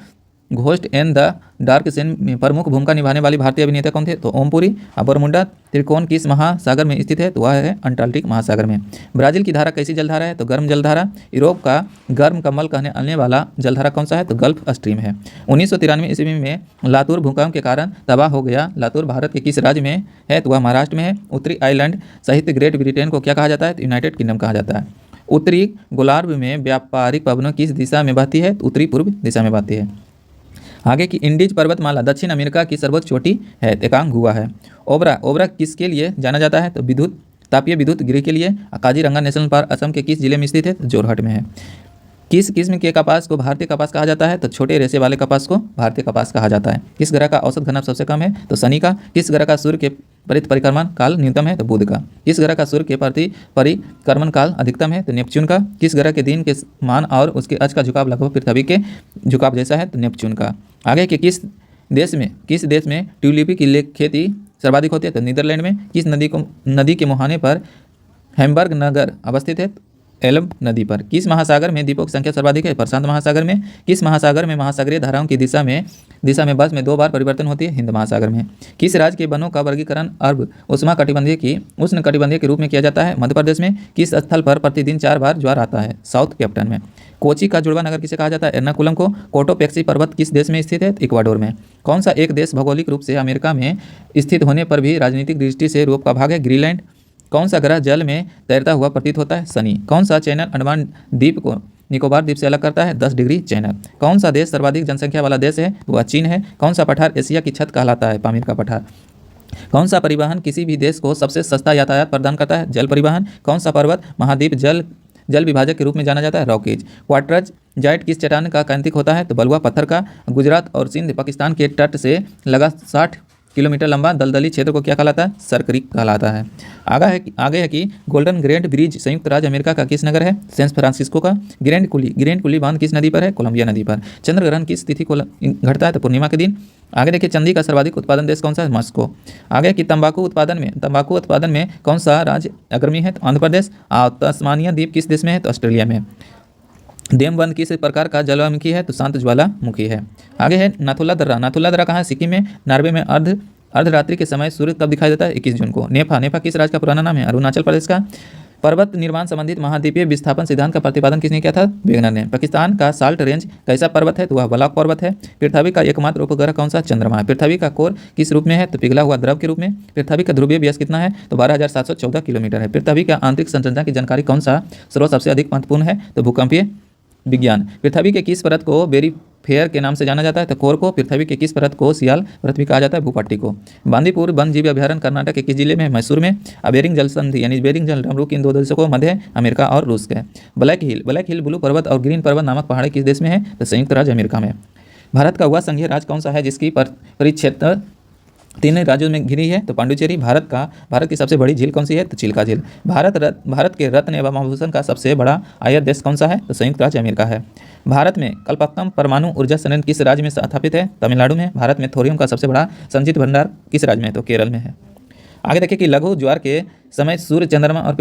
S1: ghost and the dark Sen में प्रमुख भूमिका निभाने वाली भारतीय अभिनेता कौन थे? तो ओम पुरी। बरमुंडा त्रिकोण किस महासागर में स्थित है? तो वह है अंटार्कटिक महासागर में। ब्राजील की धारा कैसी जलधारा है? तो गर्म जलधारा। यूरोप का गर्म कमल कहने आने वाला जलधारा कौन सा है? तो गल्फ स्ट्रीम है। 1993 ईस्वी में लातूर भूकंप के कारण तबाह हो गया। लातूर भारत के किस राज्य में है? तो वह महाराष्ट्र में है। उत्तरी आयरलैंड सहित ग्रेट ब्रिटेन को क्या कहा जाता है? तो यूनाइटेड किंगडम कहा जाता है। उत्तरी गोलार्ध में व्यापारिक पवनों किस दिशा में बहती है? तो उत्तरी पूर्व दिशा में बहती है। आगे की इंडीज पर्वतमाला दक्षिण अमेरिका की सर्वोच्च चोटी है। एकांगुआ है। ओबरा किसके लिए जाना जाता है? तो तापीय विद्युत गृह के लिए। काजीरंगा नेशनल पार्क असम के किस जिले में स्थित है? तो जोरहट में है। किस किस्म के कपास को भारतीय कपास कहा जाता है? तो छोटे रेशे वाले कपास को भारतीय कपास कहा जाता है। किस ग्रह का औसत घनत्व सबसे कम है? तो शनि का। किस ग्रह का सूर्य के परिक्रमण काल न्यूनतम है? तो बुध का। किस ग्रह का सूर्य के प्रति परिक्रमण काल अधिकतम है? तो नेपच्यून का। किस ग्रह के दिन के मान और उसके अक्ष का झुकाव लगभग पृथ्वी के झुकाव जैसा है? तो नेपच्यून का। आगे के किस देश में ट्यूलिप की खेती सर्वाधिक होती है? तो नीदरलैंड में। किस नदी के मुहाने पर हैम्बर्ग नगर अवस्थित है? एल्ब नदी पर। किस महासागर में द्वीपों की संख्या सर्वाधिक है? प्रशांत महासागर में। किस महासागर में महासागरीय धाराओं की दिशा में बस में 2 बार परिवर्तन होती है? हिंद महासागर में। किस राज्य के वनों का वर्गीकरण अर्ध उष्ण कटिबंधीय के रूप में किया जाता है? मध्य प्रदेश में। किस स्थल पर प्रतिदिन 4 बार ज्वार आता है? साउथ कैप्टन में। कोची का जुड़वा नगर किसे कहा जाता है? एर्नाकुलम को। कोटोपेक्सी पर्वत किस देश में स्थित है? इक्वाडोर में। कौन सा एक देश भौगोलिक रूप से अमेरिका में स्थित होने पर भी राजनीतिक दृष्टि से यूरोप का भाग है? ग्रीनलैंड। कौन सा ग्रह जल में तैरता हुआ प्रतीत होता है? शनि। कौन सा चैनल अंडमान द्वीप को निकोबार द्वीप से अलग करता है? 10 डिग्री चैनल। कौन सा देश सर्वाधिक जनसंख्या वाला देश है? वह चीन है। कौन सा पठार एशिया की छत कहलाता है? पामीर का पठार। कौन सा परिवहन किसी भी देश को सबसे सस्ता यातायात प्रदान करता है? जल परिवहन। कौन सा पर्वत महाद्वीप जल विभाजक के रूप में जाना जाता है? रॉकेज। क्वार्टज जाइट किस चट्टान का कैंतिक होता है? तो बलुआ पत्थर का। गुजरात और सिंध पाकिस्तान के तट से लगा 60 किलोमीटर लंबा दलदली क्षेत्र को क्या कहलाता है? सरक्रीक कहलाता है। आगे है कि गोल्डन ग्रेट ब्रिज संयुक्त राज्य अमेरिका का किस नगर है? सैन फ्रांसिस्को का। ग्रैंड कुली बांध किस नदी पर है? कोलंबिया नदी पर। चंद्र ग्रहण किस तिथि को घटता है? तो पूर्णिमा के दिन। आगे देखिए चांदी का सर्वाधिक उत्पादन देश कौन सा है? मॉस्को। आगे कि तंबाकू उत्पादन में कौन सा राज्य अग्रणी है? तो आंध्र प्रदेश। तस्मानिया द्वीप किस देश में है? तो ऑस्ट्रेलिया में। देमबंद किस प्रकार का ज्वालामुखी है? तो शांत ज्वालामुखी है। आगे है नाथुला दर्रा कहाँ है? सिक्किम में। नॉर्वे में। अर्धरात्रि के समय सूर्य कब दिखाई देता है? 21 जून को। नेफा किस राज्य का पुराना नाम है? अरुणाचल प्रदेश का। पर्वत निर्माण संबंधित महाद्वीपीय विस्थापन सिद्धांत का प्रतिपादन किसने किया था? वेगनर ने। पाकिस्तान का साल्ट रेंज कैसा पर्वत है? तो वह ब्लॉक पर्वत है। पृथ्वी का एकमात्र उपग्रह कौन सा? चंद्रमा है। पृथ्वी का कोर किस रूप में है? तो पिघला हुआ द्रव के रूप में। पृथ्वी का ध्रुवीय व्यास कितना है? तो 12,714 किलोमीटर है। पृथ्वी का आंतरिक संरचना की जानकारी कौन सा स्रोत सबसे अधिक महत्वपूर्ण है? तो भूकंपीय विज्ञान। पृथ्वी के किस परत को बेरीफेयर के नाम से जाना जाता है? तो कोर को। पृथ्वी के किस परत को सियाल पृथ्वी कहा जाता है? भूपट्टी को। बांदीपुर वन जीव अभ्यारण्य कर्नाटक के किस जिले में? मैसूर में। बेरिंग जल संधि यानी बेरिंग जल डमरू इन 2 देशों को मध्य अमेरिका और रूस के। ब्लैक हिल ब्लू पर्वत और ग्रीन पर्वत नामक पहाड़ी किस देश में है? तो संयुक्त राज्य अमेरिका में। भारत का वह संघीय राज्य कौन सा है जिसकी परिक्षेत्र 3 राज्यों में घिरी है? तो पांडुचेरी। भारत की सबसे बड़ी झील कौन सी है? तो चिल्का झील। भारत के रत्न एवं आभूषण का सबसे बड़ा आयात देश कौन सा है? तो संयुक्त राज्य अमेरिका है। भारत में कल्पक्कम परमाणु ऊर्जा संयंत्र किस राज्य में स्थापित है? तमिलनाडु में। भारत में थोरियम का सबसे बड़ा संचित भंडार किस राज्य में है? तो केरल में है। आगे देखिए कि लघु ज्वार के समय सूर्य, चंद्रमा और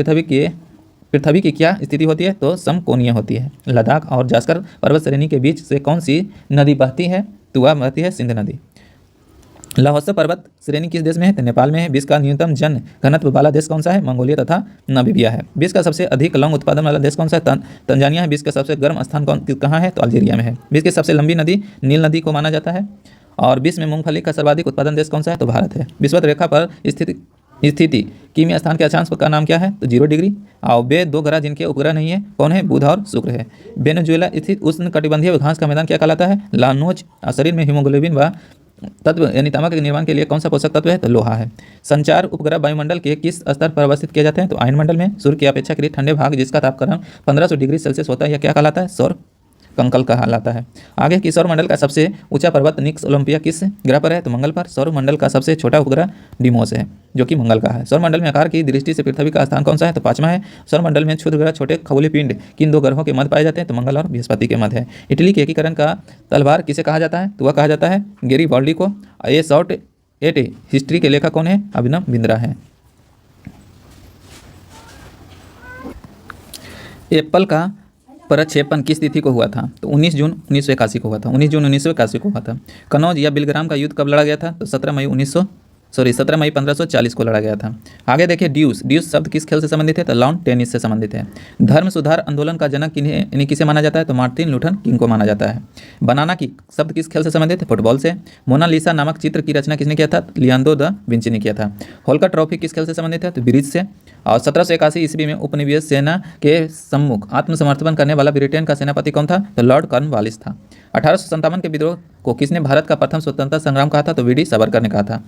S1: पृथ्वी की क्या स्थिति होती है? तो समकोणीय होती है। लद्दाख और जास्कर पर्वत श्रेणी के बीच से कौन सी नदी बहती है? तो वह बहती है सिंध नदी। लाहौस पर्वत श्रेणी किस देश में है? तो नेपाल में है। विश्व का न्यूनतम जन घनत्व वाला देश कौन सा है? मंगोलिया तथा नामीबिया है। विश्व का सबसे अधिक लौंग उत्पादन वाला देश कौन सा है? तंजानिया है। विश्व का सबसे गर्म स्थान कहाँ है? तो अल्जीरिया में है। विश्व की सबसे लंबी नदी नील नदी को माना जाता है। और विश्व में मूंगफली का सर्वाधिक उत्पादन देश कौन सा है? तो भारत है। विषुवत रेखा पर स्थित स्थिति कीमी स्थान के अक्षांश का नाम क्या है? तो 0 डिग्री। और वे 2 ग्रह जिनके उपग्रह नहीं है कौन है? बुध और शुक्र है। वेनेजुएला स्थित उष्णकटिबंधीय घास का मैदान क्या कहलाता है? लानोज। शरीर में हीमोग्लोबिन व तत्व यानी तांबा के निर्माण के लिए कौन सा पोषक तत्व है? तो लोहा है। संचार उपग्रह वायुमंडल के किस स्तर पर अवस्थित किए जाते हैं? तो आयनमंडल में। सूर्य की अपेक्षाकृत ठंडे भाग जिसका तापक्रम 1500 डिग्री सेल्सियस होता है यह क्या कहलाता है? सौर कंकल कहलाता है। आगे की सौर मंडल का सबसे ऊंचा पर्वत निक्स ओलंपिया किस ग्रह पर है? तो मंगल पर। सौर मंडल का सबसे छोटा उपग्रह डिमोस है जो कि मंगल का है। सौर मंडल में आकार की दृष्टि से पृथ्वी का स्थान कौन सा है? तो 5वां है। सौर मंडल में क्षुद्र ग्रह छोटे खगोलीय पिंड किन 2 ग्रहों के मध्य पाए जाते हैं? तो मंगल और बृहस्पति के मध्य है। इटली के एकीकरण का तलवार किसे कहा जाता है? तो वह कहा जाता है गेरी बॉल्डी को। ये शॉर्ट एट हिस्ट्री के लेखक कौन है? अभिनव बिंद्रा है। एप्पल का प्रक्षेपण किस तिथि को हुआ था? तो 19 जून 1981 को हुआ था। 19 जून 1981 को हुआ था। कनौज या बिलग्राम का युद्ध कब लड़ा गया था? तो 17 मई 1540 को लड़ा गया था। आगे देखिए ड्यूस। ड्यूस शब्द किस खेल से संबंधित है? तो लॉन टेनिस से संबंधित है। धर्म सुधार आंदोलन का जनक किन्हें किसे माना जाता है? तो मार्टिन लूथर किंग को माना जाता है। बनाना की शब्द किस खेल से संबंधित है? फुटबॉल से। मोनालिसा नामक चित्र की रचना किसने किया था? लियोनार्डो दा विंची ने किया था। होल्कर ट्रॉफी किस खेल से संबंधित है? तो ब्रिज से। और 1781 ईस्वी में उपनिवेश सेना के सम्मुख आत्मसमर्पण करने वाला ब्रिटेन का सेनापति कौन था? तो लॉर्ड कॉर्नवालिस था। 1857 के विद्रोह को किसने भारत का प्रथम स्वतंत्रता संग्राम कहा था? तो वीडी सावरकर ने कहा था।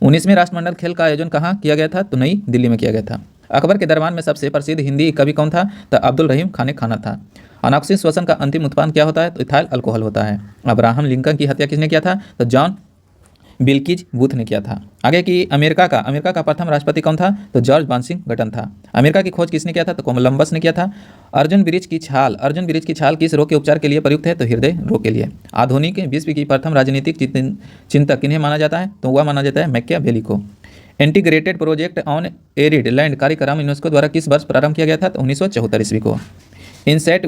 S1: 19वें राष्ट्रमंडल खेल का आयोजन कहाँ किया गया था? तो नई दिल्ली में किया गया था। अकबर के दरबार में सबसे प्रसिद्ध हिंदी कवि कौन था? तो अब्दुल रहीम खान खाना था। अनॉक्सिन श्वसन का अंतिम उत्पाद क्या होता है? तो इथाइल अल्कोहल होता है। अब्राहम लिंकन की हत्या किसने किया था? तो जॉन बिल्किज बूथ ने किया था। आगे की अमेरिका का प्रथम राष्ट्रपति कौन था? तो जॉर्ज वाशिंगटन था। अमेरिका की खोज किसने किया था? तो कोलंबस ने किया था। अर्जुन वृक्ष की छाल किस रोग के उपचार के लिए प्रयुक्त है? तो हृदय रोग के लिए। आधुनिक विश्व की प्रथम राजनीतिक चिंतक किन्हें माना जाता है? तो वह माना जाता है मैकियावेली को। Integrated project on arid land कार्यक्रम यूनेस्को द्वारा किस वर्ष प्रारंभ किया गया था? तो 1974 ईस्वी को। इनसेट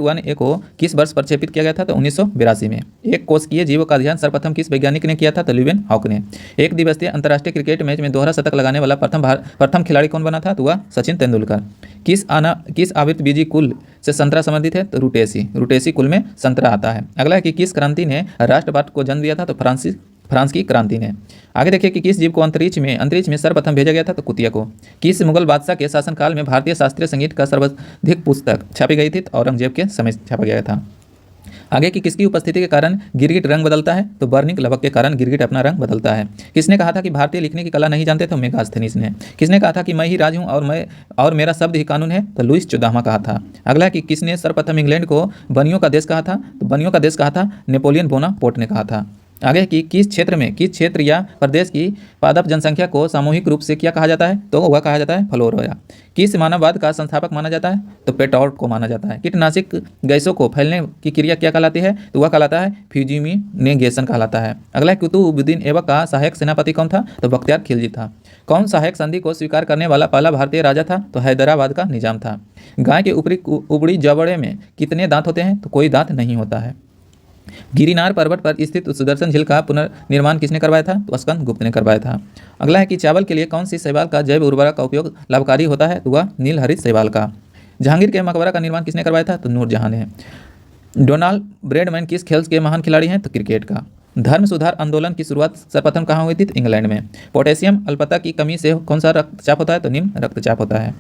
S1: वन ए को किस वर्ष प्रक्षेपित किया गया था? तो 1982 में। एक कोशिकीय जीवों का अध्ययन सर्वप्रथम किस वैज्ञानिक ने किया था? तो ल्यूवेन हॉक ने। एक दिवसीय अंतर्राष्ट्रीय क्रिकेट मैच में दोहरा शतक लगाने वाला प्रथम खिलाड़ी कौन बना था? तो वह सचिन तेंदुलकर। किस आवृतबीजी कुल से संतरा संबंधित है? तो रुटेसी कुल में संतरा आता है। अगला है कि किस क्रांति ने राष्ट्रवाद को जन्म दिया था? तो फ्रांस की क्रांति ने। आगे देखिए कि किस जीव को अंतरिक्ष में सर्वप्रथम भेजा गया था? तो कुतिया को। किस मुगल बादशाह के शासनकाल में भारतीय शास्त्रीय संगीत का सर्वाधिक पुस्तक छापी गई थी? तो औरंगजेब के समय छापा गया था। आगे की किसकी उपस्थिति के कारण गिरगिट रंग बदलता है? तो बर्निंग लवक के कारण गिरगिट अपना रंग बदलता है। किसने कहा था कि भारतीय लिखने की कला नहीं जानते? तो मेगास्थनीज ने। किसने कहा था कि मैं ही राज हूँ और मेरा शब्द ही कानून है? तो लुईस चौदामा कहा था। अगला कि किसने सर्वप्रथम इंग्लैंड को बनियों का देश कहा था? तो बनियों का देश कहा था नेपोलियन बोनापार्ट ने कहा था। आगे कि किस क्षेत्र या प्रदेश की पादप जनसंख्या को सामूहिक रूप से क्या कहा जाता है? तो वह कहा जाता है फ्लोरोया। किस मानववाद का संस्थापक माना जाता है? तो पेटॉट को माना जाता है। कीटनाशक गैसों को फैलने की क्रिया क्या कहलाती है? तो वह कहलाता है फ्यूजिमिनेगेशन कहलाता है। अगला कुतुबुद्दीन ऐबक का सहायक सेनापति कौन था? तो बख्तियार खिलजी था। कौन सहायक संधि को स्वीकार करने वाला पहला भारतीय राजा था? तो हैदराबाद का निजाम था। गाय के ऊपरी उबड़ी जबड़े में कितने दांत होते हैं? तो कोई दांत नहीं होता है। गिरिनार पर्वत पर स्थित सुदर्शन झील का पुनर्निर्माण किसने करवाया था? तो स्कंद गुप्त ने करवाया था। अगला है कि चावल के लिए कौन सी शैवाल का जैव उर्वरक का उपयोग लाभकारी होता है? तो वह नील हरित शैवाल का। जहांगीर के मकबरा का निर्माण किसने करवाया था? तो नूरजहां ने। डोनाल्ड ब्रैडमैन किस खेल के महान खिलाड़ी हैं? तो क्रिकेट का। धर्म सुधार आंदोलन की शुरुआत सर्वप्रथम कहाँ हुई थी? तो इंग्लैंड में। पोटेशियम अल्पता की कमी से कौन सा रक्तचाप होता है? तो निम्न रक्तचाप होता है।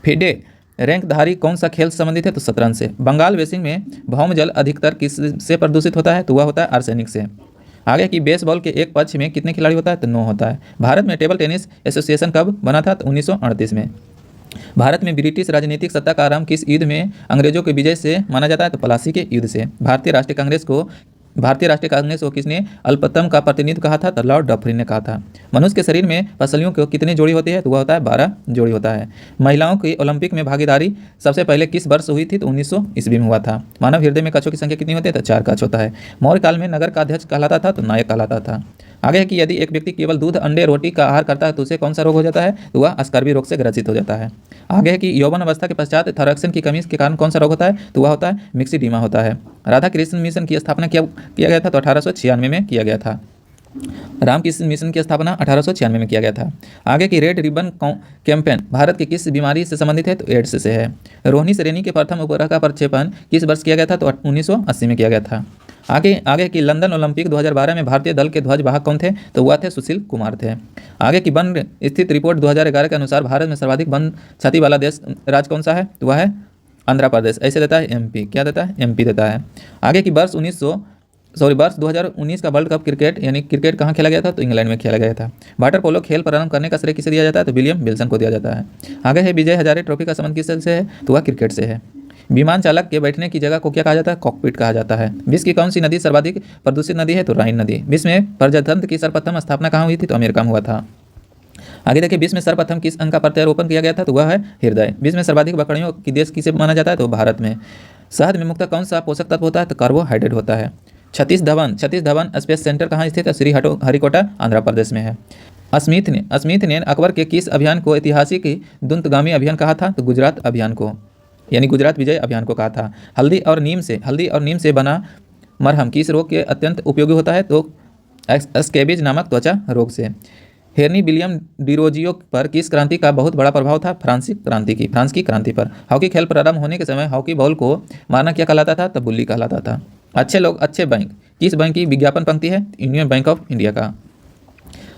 S1: फिडे रैंकधारी कौन सा खेल संबंधित है? तो शतरंज से। बंगाल बेसिन में भौम जल अधिकतर किससे प्रदूषित होता है? तो वह होता है आर्सेनिक से। आगे कि बेसबॉल के एक पक्ष में कितने खिलाड़ी होता है? तो 9 होता है। भारत में टेबल टेनिस एसोसिएशन कब बना था? तो 1938 में। भारत में ब्रिटिश राजनीतिक सत्ता का आरंभ किस युद्ध में अंग्रेजों के विजय से माना जाता है? तो प्लासी के युद्ध से। भारतीय राष्ट्रीय कांग्रेस को किसने अल्पतम का प्रतिनिधित्व कहा था? तो लॉर्ड डफरिन ने कहा था। मनुष्य के शरीर में पसलियों को कितनी जोड़ी होती है? तो वह होता है 12 जोड़ी होता है। महिलाओं की ओलंपिक में भागीदारी सबसे पहले किस वर्ष हुई थी? तो 1900 ईस्वी में हुआ था। मानव हृदय में कच्छों की संख्या कितनी होती है? तो 4 कच्छ होता है। मौर्य काल में नगर का अध्यक्ष कहलाता था? तो नायक कहलाता था। आगे है कि यदि एक व्यक्ति केवल दूध अंडे रोटी का आहार करता है तो उसे कौन सा रोग हो जाता है? तो वह स्कर्वी रोग से ग्रसित हो जाता है। आगे है कि यौवन अवस्था के पश्चात थायरॉक्सिन की कमी के कारण कौन सा रोग होता है? तो वह होता है मिक्सिडीमा होता है। राधा कृष्ण मिशन की स्थापना किया गया था? तो 1896 में किया गया था। रामकृष्ण मिशन की स्थापना 1896 में किया गया था। आगे की रेड रिबन कैंपेन भारत की किस बीमारी से संबंधित है? तो एड्स से है। रोहिणी श्रेणी के प्रथम उपग्रह का प्रक्षेपण किस वर्ष किया गया था? तो 1980 में किया गया था। आगे आगे की लंदन ओलंपिक 2012 में भारतीय दल के ध्वजवाहक कौन थे? तो वह थे सुशील कुमार थे। आगे की वन स्थित रिपोर्ट 2011 के अनुसार भारत में सर्वाधिक वन क्षति वाला देश राज्य कौन सा है? तो वह है आंध्र प्रदेश। ऐसे देता है एमपी। क्या देता है? एमपी देता है। आगे की वर्ष 2019 का वर्ल्ड कप क्रिकेट यानी क्रिकेट कहाँ खेला गया था? तो इंग्लैंड में खेला गया था। वाटर पोलो खेल प्रारंभ करने का श्रेय किसे दिया जाता है? तो विलियम विल्सन को दिया जाता है। आगे है विजय हजारे ट्रॉफी का संबंध किस से है? तो वह क्रिकेट से है। विमान चालक के बैठने की जगह को क्या कहा जाता है? कॉकपिट कहा जाता है। विश्व की कौन सी नदी सर्वाधिक प्रदूषित नदी है? तो राइन नदी। विश्व में प्रजातंत्र की सर्वप्रथम स्थापना कहाँ हुई थी? तो अमेरिका में हुआ था। आगे देखिए विश्व में सर्वप्रथम किस अंग का प्रत्यारोपण किया गया था? तो वह है हृदय। विश्व में सर्वाधिक बकरियों की देश किसे माना जाता है? तो भारत में। शहद में मुख्यतः कौन सा पोषक तत्व होता है? तो कार्बोहाइड्रेट होता है। सतीश धवन स्पेस सेंटर कहाँ स्थित है? श्रीहरिकोटा आंध्र प्रदेश में है। स्मिथ ने अकबर के किस अभियान को ऐतिहासिक दुंतगामी अभियान कहा था? तो गुजरात अभियान को यानी गुजरात विजय अभियान को कहा था। हल्दी और नीम से बना मरहम किस रोग के अत्यंत उपयोगी होता है? तो स्कैबिज नामक त्वचा रोग से। हेनरी विलियम डिरोजियो पर किस क्रांति का बहुत बड़ा प्रभाव था? फ्रांस की क्रांति पर। हॉकी खेल प्रारंभ होने के समय हॉकी बॉल को मारना क्या कहलाता था? तो बुल्ली कहलाता था। अच्छे लोग अच्छे बैंक किस बैंक की विज्ञापन पंक्ति है? यूनियन बैंक ऑफ इंडिया का।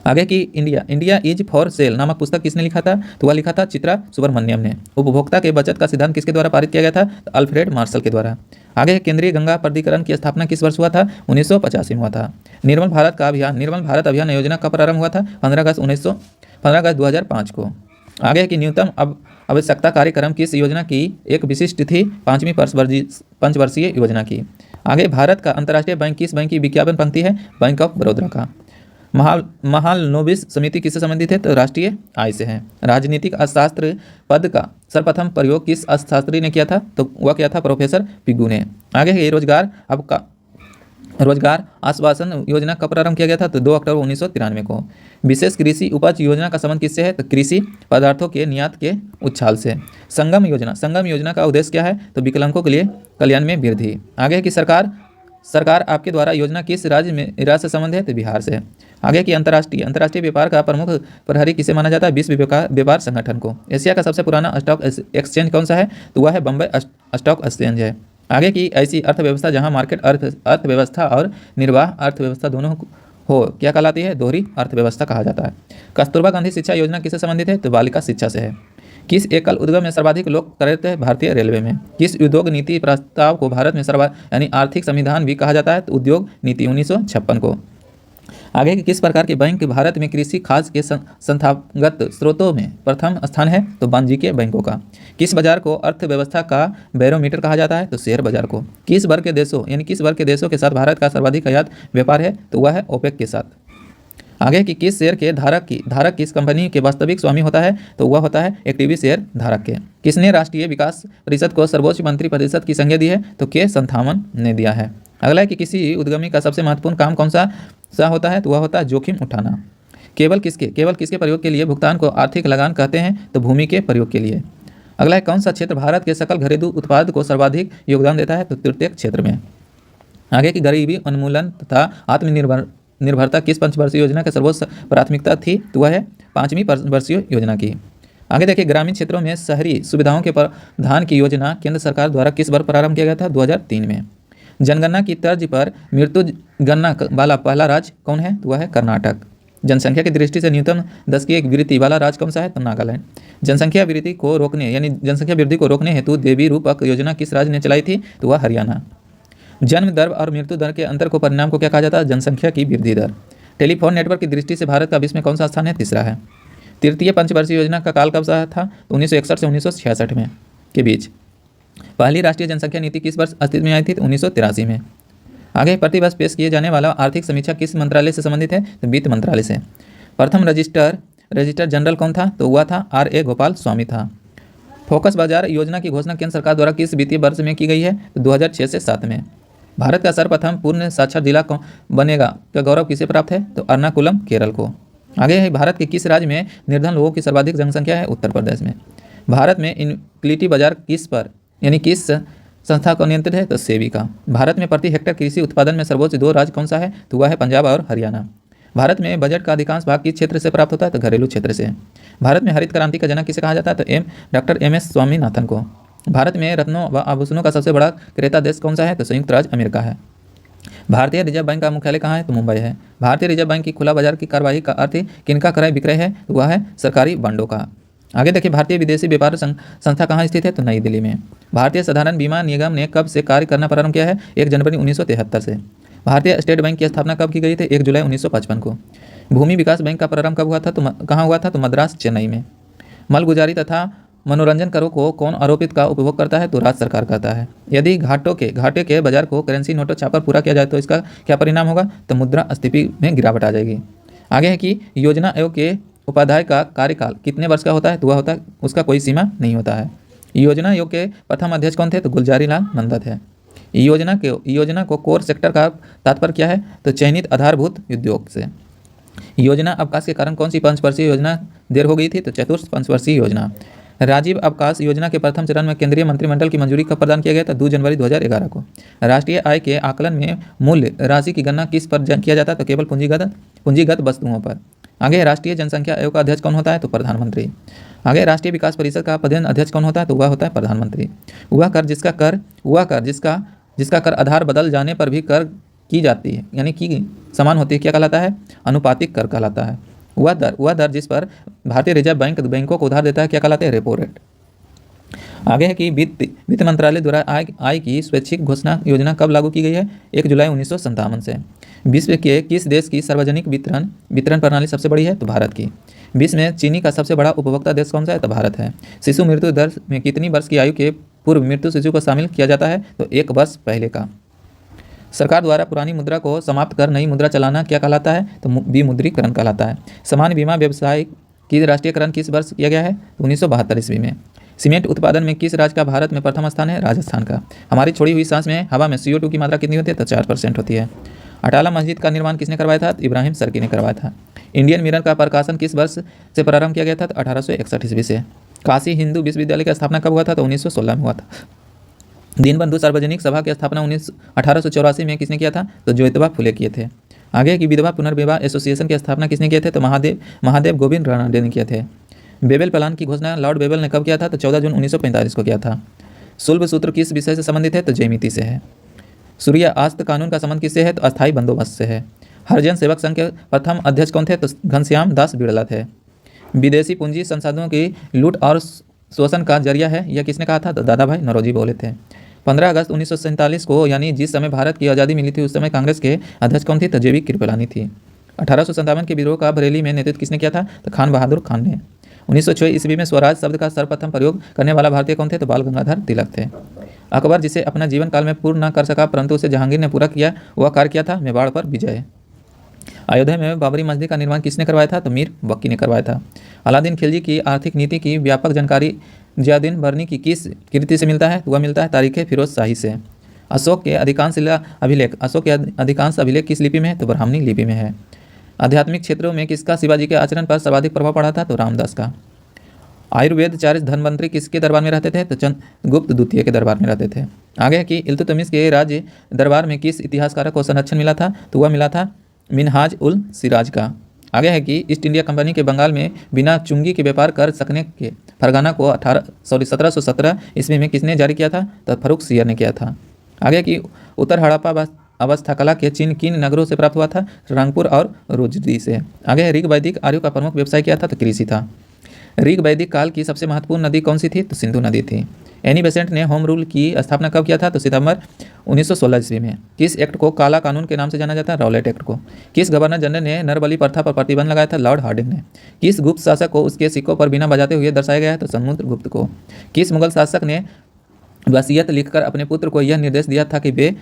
S1: आगे की इंडिया इज फॉर सेल नामक पुस्तक किसने लिखा था? तो वह लिखा था चित्रा सुब्रमण्यम ने। उपभोक्ता के बचत का सिद्धांत किसके द्वारा पारित किया गया था? तो अल्फ्रेड मार्शल के द्वारा। आगे केंद्रीय गंगा प्राधिकरण की स्थापना किस वर्ष हुआ था? 1985 में हुआ था। निर्मल भारत अभियान योजना कब प्रारंभ हुआ था? 15 अगस्त 2005 को। आगे की न्यूनतम आवश्यकता कार्यक्रम किस योजना की एक विशिष्ट थी? 5वीं पंचवर्षीय योजना की। आगे भारत का अंतर्राष्ट्रीय बैंक किस बैंक की विज्ञापन पंक्ति है? बैंक ऑफ बड़ौदा का। महालनोबिस समिति किससे संबंधित है? तो राष्ट्रीय आय से है। राजनीतिक अर्थशास्त्र पद का सर्वप्रथम प्रयोग किस अर्थशास्त्री ने किया था? तो वह किया था प्रोफेसर पिग्गू ने। आगे है रोजगार आश्वासन योजना कब प्रारंभ किया गया था? तो 2 अक्टूबर 1993 को। विशेष कृषि उपज योजना का संबंध किससे है? तो कृषि पदार्थों के निर्यात के उछाल से। संगम योजना का उद्देश्य क्या है? तो विकलांगों के लिए कल्याण में वृद्धि। आगे की सरकार आपके द्वारा योजना किस राज्य से संबंध है? तो बिहार से। आगे की अंतर्राष्ट्रीय व्यापार का प्रमुख प्रहरी किसे माना जाता है? विश्व व्यापार संगठन को। एशिया का सबसे पुराना स्टॉक एक्सचेंज कौन सा है? तो वह है बम्बई स्टॉक एक्सचेंज है। आगे की ऐसी अर्थव्यवस्था जहां मार्केट अर्थव्यवस्था और निर्वाह अर्थव्यवस्था दोनों हो क्या कहलाती है? दोहरी अर्थव्यवस्था कहा जाता है। कस्तूरबा गांधी शिक्षा योजना किससे संबंधित है? तो बालिका शिक्षा से है। किस एकल उद्यम में सर्वाधिक लोग कार्यरत है? भारतीय रेलवे में। किस उद्योग नीति प्रस्ताव को भारत में यानी आर्थिक संविधान भी कहा जाता है? तो उद्योग नीति 1956 को। आगे के किस प्रकार के बैंक भारत में कृषि खाद के संस्थागत स्रोतों में प्रथम स्थान है? तो वाणिज्यिक बैंकों का। किस बाजार को अर्थव्यवस्था का बैरोमीटर कहा जाता है? तो शेयर बाजार को। किस वर्ग के देशों के साथ भारत का सर्वाधिक आयात व्यापार है? तो वह है ओपेक के साथ। आगे की किस शेयर के धारक किस कंपनी के वास्तविक स्वामी होता है? तो वह होता है इक्विटी शेयर धारक के। किसने राष्ट्रीय विकास परिषद को सर्वोच्च मंत्री परिषद की संज्ञा दी है? तो के संथामन ने दिया है। अगला है कि किसी उद्यमी का सबसे महत्वपूर्ण काम कौन सा होता है? तो वह होता है जोखिम उठाना। केवल किसके प्रयोग के लिए भुगतान को आर्थिक लगान कहते हैं? तो भूमि के प्रयोग के लिए। अगला है कौन सा क्षेत्र भारत के सकल घरेलू उत्पाद को सर्वाधिक योगदान देता है? तो तृतीय क्षेत्र में। आगे की गरीबी उन्मूलन तथा आत्मनिर्भरता किस पंचवर्षीय योजना की सर्वोच्च प्राथमिकता थी? तो वह है 5वीं पंचवर्षीय योजना की। आगे देखिए ग्रामीण क्षेत्रों में शहरी सुविधाओं के प्रावधान की योजना केंद्र सरकार द्वारा किस वर्ष प्रारंभ किया गया था? 2003 में। जनगणना की तर्ज पर मृत्यु गणना वाला पहला राज्य कौन है? तो वह है कर्नाटक। जनसंख्या की दृष्टि से न्यूनतम 10 की वृद्धि वाला राज्य कौन सा है? तो नागालैंड। जनसंख्या वृद्धि को रोकने हेतु देवी रूपक योजना किस राज्य ने चलाई थी? तो वह हरियाणा। जन्म दर और मृत्यु दर के अंतर को परिणाम को क्या कहा जाता है? जनसंख्या की वृद्धि दर। टेलीफोन नेटवर्क की दृष्टि से भारत का विश्व में कौन सा स्थान है? तीसरा है। तृतीय पंचवर्षीय योजना का काल कब सा था? तो 1961 से 1966 में के बीच। पहली राष्ट्रीय जनसंख्या नीति किस वर्ष अस्तित्व में आई थी? तो 1983 में। आगे प्रतिवर्ष पेश किए जाने वाला आर्थिक समीक्षा किस मंत्रालय से संबंधित है? तो वित्त मंत्रालय से। प्रथम रजिस्टर जनरल कौन था? तो वह था R.A. गोपाल स्वामी था। फोकस बाजार योजना की घोषणा केंद्र सरकार द्वारा किस वित्तीय वर्ष में की गई है? तो 2006 से 7 में। भारत का सर्वप्रथम पूर्ण साक्षर जिला बनेगा का गौरव किसे प्राप्त है? तो एर्नाकुलम केरल को। आगे है भारत के किस राज्य में निर्धन लोगों की सर्वाधिक जनसंख्या है? उत्तर प्रदेश में। भारत में इक्विटी बाजार किस संस्था को नियंत्रित है? तो सेबी का। भारत में प्रति हेक्टेयर कृषि उत्पादन में सर्वोच्च 2 राज्य कौन सा है? तो वह है पंजाब और हरियाणा। भारत में बजट का अधिकांश भाग किस क्षेत्र से प्राप्त होता है? तो घरेलू क्षेत्र से। भारत में हरित क्रांति का जनक किसे कहा जाता है? तो डॉक्टर M.S. स्वामीनाथन को। भारत में रत्नों व आभूषणों का सबसे बड़ा क्रेता देश कौन सा है? तो संयुक्त राज्य अमेरिका है। भारतीय रिजर्व बैंक का मुख्यालय कहाँ है? तो मुंबई है। भारतीय रिजर्व बैंक की खुला बाजार की कार्यवाही का अर्थ किनका क्रय विक्रय है? तो वह है सरकारी बांडों का। आगे देखिए, भारतीय विदेशी व्यापार संस्था कहाँ स्थित है? तो नई दिल्ली में। भारतीय साधारण बीमा निगम ने कब से कार्य करना प्रारंभ किया है? 1 जनवरी 1973 से। भारतीय स्टेट बैंक की स्थापना कब की गई थी? 1 जुलाई 1955 को। भूमि विकास बैंक का प्रारंभ कब हुआ था? तो कहाँ हुआ था? तो मद्रास, चेन्नई में। मलगुजारी तथा मनोरंजन करों को कौन आरोपित का उपभोग करता है? तो राज्य सरकार करता है। यदि घाटे के बाजार को करेंसी नोटों छापकर पूरा किया जाए तो इसका क्या परिणाम होगा? तो मुद्रास्फीति में गिरावट आ जाएगी। आगे है कि योजना आयोग के उपाध्याय का कार्यकाल कितने वर्ष का होता है? तो वह होता है, उसका कोई सीमा नहीं होता है। योजना आयोग के प्रथम अध्यक्ष कौन थे? तो गुलजारी लाल नंदा थे। योजना को कोर सेक्टर का तात्पर्य क्या है? तो चयनित आधारभूत उद्योग से। योजना अवकाश के कारण कौन सी पंचवर्षीय योजना देर हो गई थी? तो चतुर्थ पंचवर्षीय योजना। राजीव अवकाश योजना के प्रथम चरण में केंद्रीय मंत्रिमंडल की मंजूरी कब प्रदान किया गया था? 2 जनवरी 2011 को। राष्ट्रीय आय के आकलन में मूल्य राशि की गणना किस पर किया जाता है? तो केवल पूंजीगत वस्तुओं पर। आगे राष्ट्रीय जनसंख्या आयोग का अध्यक्ष कौन होता है? तो प्रधानमंत्री। आगे राष्ट्रीय विकास परिषद का पदेन अध्यक्ष कौन होता है? तो वह होता है प्रधानमंत्री। वह कर जिसका कर आधार बदल जाने पर भी कर की जाती है, यानी कि समान होती है, क्या कहलाता है? अनुपातिक कर कहलाता है। वह दर जिस पर भारतीय रिजर्व बैंक बैंकों को उधार देता है, क्या कहलाते हैं? Repo rate. आगे है कि वित्त मंत्रालय द्वारा आय की स्वैच्छिक घोषणा योजना कब लागू की गई है? 1 जुलाई 1957 से। विश्व के किस देश की सार्वजनिक वितरण प्रणाली सबसे बड़ी है? तो भारत की। विश्व में चीनी का सबसे बड़ा उपभोक्ता देश कौन सा है? तो भारत है। शिशु मृत्यु दर में कितनी वर्ष की आयु के पूर्व मृत्यु शिशु को शामिल किया जाता है? तो 1 वर्ष पहले का। सरकार द्वारा पुरानी मुद्रा को समाप्त कर नई मुद्रा चलाना क्या कहलाता है? तो विमुद्रीकरण कहलाता है। सामान्य बीमा व्यवसाय की राष्ट्रीयकरण किस वर्ष किया गया है? तो 1972 ईस्वी में। सीमेंट उत्पादन में किस राज्य का भारत में प्रथम स्थान है? राजस्थान का। हमारी छोड़ी हुई सांस में हवा में CO2 की मात्रा कितनी होती है? तो 4% होती है। अटाला मस्जिद का निर्माण किसने करवाया था? इब्राहिम सर्की ने करवाया था। इंडियन मिरर का प्रकाशन किस वर्ष से प्रारंभ किया गया था? तो 1861 ईस्वी से। काशी हिंदू विश्वविद्यालय की स्थापना कब हुआ था? तो 1916 में हुआ था। दीनबंधु सार्वजनिक सभा की स्थापना 1884 में किसने किया था? तो ज्योतिबा फुले किए थे। आगे की विधवा पुनर्विवाह एसोसिएशन की स्थापना किसने किए थे? तो महादेव गोविंद रानडे ने किए थे। बेबेल प्लान की घोषणा लॉर्ड बेबेल ने कब किया था? तो 14 जून 1945 को किया था। शुल्ब सूत्र किस विषय से संबंधित है? तो ज्यामिति से है। सूर्य आस्त कानून का संबंध किससे है? तो अस्थायी बंदोबस्त से है। हरिजन सेवक संघ के प्रथम अध्यक्ष कौन थे? तो घनश्याम दास बिड़ला थे। विदेशी पूंजी संसाधनों की लूट और शोषण का जरिया है, यह किसने कहा था? तो दादा भाई नौरोजी बोले थे। 15 अगस्त 1947 को, यानी जिस समय भारत की आज़ादी मिली थी, उस समय कांग्रेस के अध्यक्ष कौन थी? तो JV कृपलानी थी। 1857 के विद्रोह का बरेली में नेतृत्व किसने किया था? तो खान बहादुर खान ने। 1906 ईस्वी में स्वराज शब्द का सर्वप्रथम प्रयोग करने वाला भारतीय कौन थे? तो बाल गंगाधर तिलक थे। अकबर जिसे अपना जीवन काल में पूर्ण न कर सका परंतु उसे जहांगीर ने पूरा किया, वह कार्य किया था मेवाड़ पर विजय। अयोध्या में बाबरी मस्जिद का निर्माण किसने करवाया था? तो मीर बक्की ने करवाया था। अलादीन खिलजी की आर्थिक नीति की व्यापक जानकारी जियाउद्दीन बर्नी की किस कृति से मिलता है? वह मिलता है तारीख फिरोज शाही से। अशोक के अधिकांश अभिलेख किस लिपि में है? तो ब्राह्मणी लिपि में है। आध्यात्मिक क्षेत्रों में किसका शिवाजी के आचरण पर सर्वाधिक प्रभाव पड़ा था? तो रामदास का। आयुर्वेदाचार्य धनवंतरी किसके दरबार में रहते थे? तो चंद्रगुप्त द्वितीय के दरबार में रहते थे। आगे है कि इल्तुतमिश के राज्य दरबार में किस इतिहासकारक को संरक्षण मिला था? तो वह मिला था मिनहाज उल सिराज का। आगे है कि ईस्ट इंडिया कंपनी के बंगाल में बिना चुंगी के व्यापार कर सकने के फरगाना को 1717 ईस्वी में किसने जारी किया था? तो फर्रुखसियर ने किया था। आगे कि उत्तर हड़प्पा अवस्था कला के चिन्ह किन नगरों से प्राप्त हुआ था? रंगपुर और रुजदी से। आगे ऋग वैदिक आर्यों का प्रमुख व्यवसाय क्या था? तो कृषि था। ऋग वैदिक काल की सबसे महत्वपूर्ण नदी कौन सी थी? तो सिंधु नदी थी। एनी बेसेंट ने होम रूल की स्थापना कब किया था? तो सितंबर 1916 ईस्वी में। किस एक्ट को काला कानून के नाम से जाना जाता है? रॉलेट एक्ट को। किस गवर्नर जनरल ने नरबली प्रथा पर प्रतिबंध लगाया था? लॉर्ड हार्डिंग ने। किस गुप्त शासक को उसके सिक्कों पर बिना बजाते हुए दर्शाया गया है? तो समुद्रगुप्त को। किस मुगल शासक ने वसीयत लिखकर अपने पुत्र को यह निर्देश दिया था कि वे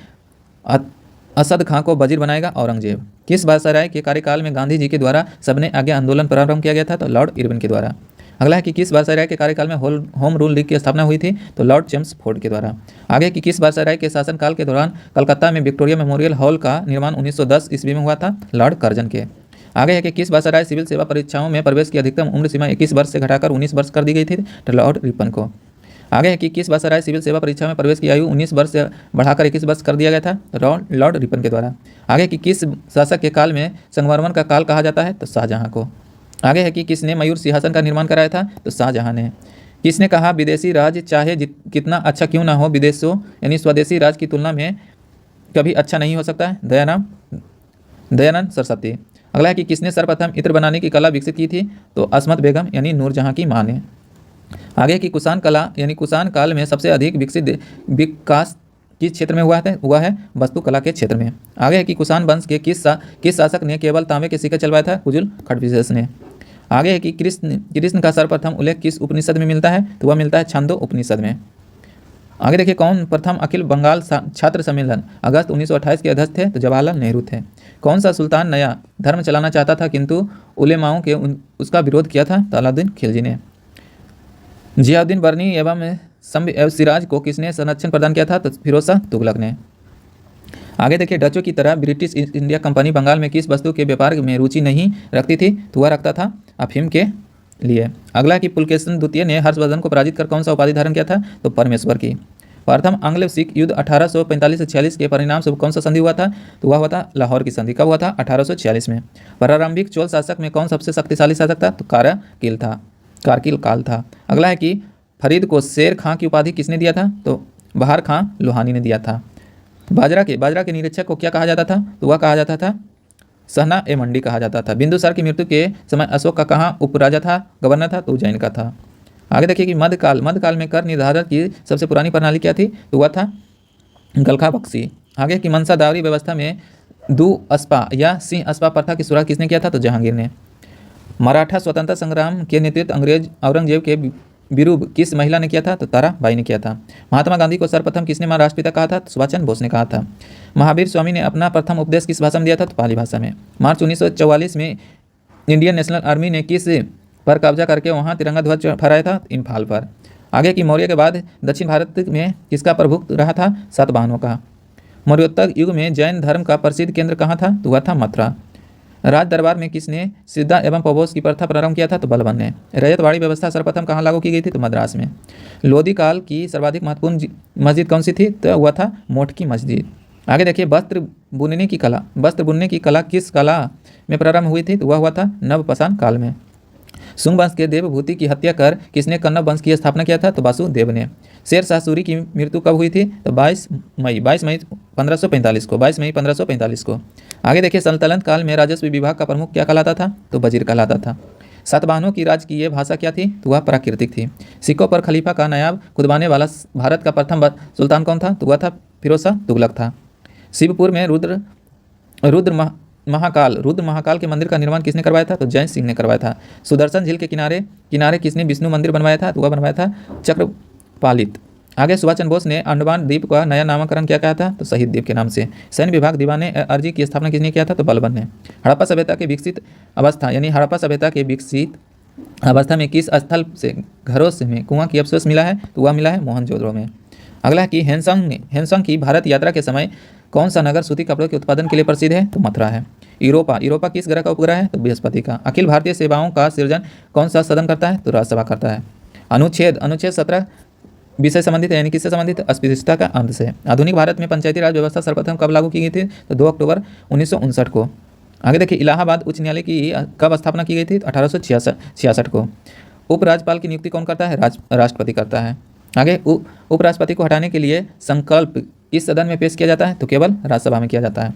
S1: असद खां को वजीर बनाएगा? औरंगजेब। किस वायसराय के कार्यकाल में गांधी जी के द्वारा सबने आज्ञा आंदोलन प्रारंभ किया गया था? तो लॉर्ड इरविन के द्वारा। अगला है कि किस वायसराय के कार्यकाल में होम रूल लीग की स्थापना हुई थी? तो लॉर्ड चेम्सफोर्ड के द्वारा। आगे कि किस वायसराय के शासनकाल के दौरान कलकत्ता में विक्टोरिया मेमोरियल हॉल का निर्माण 1910 ईस्वी में हुआ था? लॉर्ड कर्जन के। आगे है कि किस वायसराय सिविल सेवा परीक्षाओं में प्रवेश की अधिकतम उम्र सीमा 21 वर्ष से घटाकर 19 वर्ष कर दी गई थी? तो लॉर्ड रिपन को। आगे है कि किस वायसराय सिविल सेवा परीक्षा में प्रवेश की आयु 19 वर्ष से बढ़ाकर 21 वर्ष कर दिया गया था? लॉर्ड रिपन के द्वारा। आगे कि किस शासक के काल में संगमरमर का काल कहा जाता है? तो शाहजहां को। आगे है कि किसने मयूर सिंहासन का निर्माण कराया था? तो शाहजहां ने। किसने कहा विदेशी राज चाहे कितना अच्छा क्यों ना हो, विदेशों यानी स्वदेशी राज की तुलना में कभी अच्छा नहीं हो सकता है? दयानंद सरस्वती। अगला है कि किसने सर्वप्रथम इत्र बनाने की कला विकसित की थी? तो असमत बेगम यानी नूरजहां की माँ ने। आगे की कुषाण कला यानी कुषाण काल में सबसे अधिक विकास किस क्षेत्र में हुआ है? वास्तुकला के क्षेत्र में। आगे है कि कुषाण वंश के किस शासक ने केवल तांबे के सिक्के चलवाया था? कुजुल खडविशेष ने। आगे है कि कृष्ण का सर्वप्रथम उल्लेख किस उपनिषद में मिलता है? तो वह मिलता है छंदो उपनिषद में। आगे देखिए, कौन प्रथम अखिल बंगाल छात्र सम्मेलन अगस्त 1928 के अध्यक्ष थे? तो जवाहरलाल नेहरू थे। कौन सा सुल्तान नया धर्म चलाना चाहता था किंतु उलेमाओं के उसका विरोध किया था? तो अलाउद्दीन खिलजी ने। जियाउद्दीन बर्नी एवं सिराज को किसने संरक्षण प्रदान किया था? तो फिरोज शाह तुगलक ने। आगे देखिए, डचों की तरह British East India Company Bengal में किस वस्तु के व्यापार में रुचि नहीं रखती थी? तो वह रखता था अफीम के लिए। अगला कि पुलकेशिन द्वितीय ने हर्षवर्धन को पराजित कर कौन सा उपाधि धारण किया था? तो परमेश्वर की। प्रथम आंग्ल सिख युद्ध 1845 से 46 के परिणाम से कौन सा संधि हुआ था? तो वह हुआ था लाहौर की संधि। कब हुआ था? 1846 में। प्रारंभिक चोल शासक में कौन सबसे शक्तिशाली शासक था? तो कारगिल काल था। अगला है कि फरीद को शेर खां की उपाधि किसने दिया था? तो बहार खां लोहानी ने दिया था। बाजरा के निरीक्षक को क्या कहा जाता था? तो वह कहा जाता था सहना ए मंडी कहा जाता था। बिंदुसार की मृत्यु के समय अशोक का कहाँ उपराजा था, गवर्नर था? तो उज्जैन का था। आगे देखिए कि मध्यकाल में कर निर्धारण की सबसे पुरानी प्रणाली क्या थी? तो वह था गलखा बख्शी। आगे की मनसादारी व्यवस्था में दू अस्पा या सिंह अस्पा प्रथा की शुरुआत किसने किया था? तो जहांगीर ने। मराठा स्वतंत्रता संग्राम के नेतृत्व अंग्रेज औरंगजेब के विरुद्ध किस महिला ने किया था? तो ताराबाई ने किया था। महात्मा गांधी को सर्वप्रथम किसने राष्ट्रपिता कहा था? तो सुभाष चंद्र बोस ने कहा था। महावीर स्वामी ने अपना प्रथम उपदेश किस भाषा में दिया था? तो पाली भाषा में। मार्च 1944 में इंडियन नेशनल आर्मी ने किस पर कब्जा करके वहां तिरंगा ध्वज फहराया था? इम्फाल पर। आगे की मौर्य के बाद दक्षिण भारत में किसका प्रभुत्व रहा था? सातवाहनों का। मौर्योत्तर युग में जैन धर्म का प्रसिद्ध केंद्र कहाँ था? तो वह था मथुरा। राज दरबार में किसने सिद्धा एवं पवोस की प्रथा प्रारंभ किया था? तो बलबन ने। रजतवाड़ी व्यवस्था सर्वप्रथम कहाँ लागू की गई थी? तो मद्रास में। लोधी काल की सर्वाधिक महत्वपूर्ण मस्जिद कौन सी थी? तो वह था मोठ की मस्जिद। आगे देखिए, वस्त्र बुनने की कला किस कला में प्रारंभ हुई थी? तो वह हुआ था नवपाषाण काल में। शुंग वंश के देवभूति की हत्या कर किसने कन्नव वंश की स्थापना किया था? तो वासुदेव ने। शेर शाह सूरी की मृत्यु कब हुई थी? तो 22 मई 1545 को। आगे देखिए, सल्तनत काल में राजस्व विभाग का प्रमुख क्या कहलाता था? तो वजीर कहलाता था। सातवाहनों की राजकीय भाषा क्या थी? तो वह प्राकृतिक थी। सिक्कों पर खलीफा का नायाब खुदबाने वाला भारत का प्रथम सुल्तान कौन था? तो वह था फिरोज शाह तुगलक था। शिवपुर में रुद्र महाकाल के मंदिर का निर्माण किसने करवाया था? तो जय सिंह ने करवाया था। सुदर्शन झील के किनारे किसने विष्णु मंदिर बनवाया था? तो वह बनवाया था चक्रपालित। आगे सुभाष चंद्र बोस ने अंडमान द्वीप का नया नामकरण क्या कहा था? तो शहीद द्वीप के नाम से। सैन्य विभाग दीवाने अर्जी की स्थापना किसने किया था? तो बलबन ने। हड़प्पा सभ्यता के विकसित अवस्था में किस स्थल से घरों से में कुआं की अवशेष मिला है? तो वह मिला है मोहनजोदड़ो में। अगला है कि हैंसंग की भारत यात्रा के समय कौन सा नगर सूती कपड़ों के उत्पादन के लिए प्रसिद्ध है? तो मथुरा है। यूरोपा किस ग्रह का उपग्रह है? तो बृहस्पति का। अखिल भारतीय सेवाओं का सृजन कौन सा सदन करता है? तो राज्यसभा करता है। अनुच्छेद 17 विषय संबंधित है, यानी किससे संबंधित? अस्पृश्यता का अंत से। आधुनिक भारत में पंचायती राज व्यवस्था सर्वप्रथम कब लागू की गई थी? तो 2 अक्टूबर 1959 को। आगे देखिए, इलाहाबाद उच्च न्यायालय की कब स्थापना की गई थी? 1866 को। उपराज्यपाल की नियुक्ति कौन करता है? राष्ट्रपति करता है। आगे उपराष्ट्रपति को हटाने के लिए संकल्प किस सदन में पेश किया जाता है? तो केवल राज्यसभा में किया जाता है।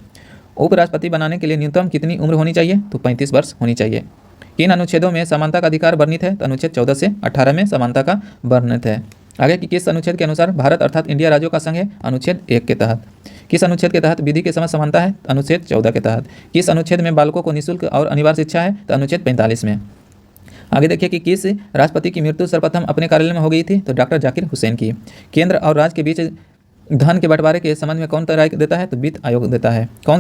S1: उपराष्ट्रपति बनाने के लिए न्यूनतम कितनी उम्र होनी चाहिए? तो 35 वर्ष होनी चाहिए। किन अनुच्छेदों में समानता का अधिकार वर्णित है? तो अनुच्छेद 14 से 18 में समानता का वर्णित है। आगे कि किस अनुच्छेद के अनुसार भारत अर्थात इंडिया राज्यों का संघ है? अनुच्छेद 1 के तहत। किस अनुच्छेद के तहत विधि के समय समानता है? अनुच्छेद 14 के तहत। किस अनुच्छेद में बालकों को निःशुल्क और अनिवार्य शिक्षा है? तो अनुच्छेद 45 में। आगे देखिए कि किस राष्ट्रपति की मृत्यु सर्वप्रथम अपने कार्यालय में हो गई थी? तो डॉक्टर जाकिर हुसैन की। केंद्र और राज्य के बीच धन के बंटवारे के संबंध में कौन राय देता है? तो वित्त आयोग देता है। कौन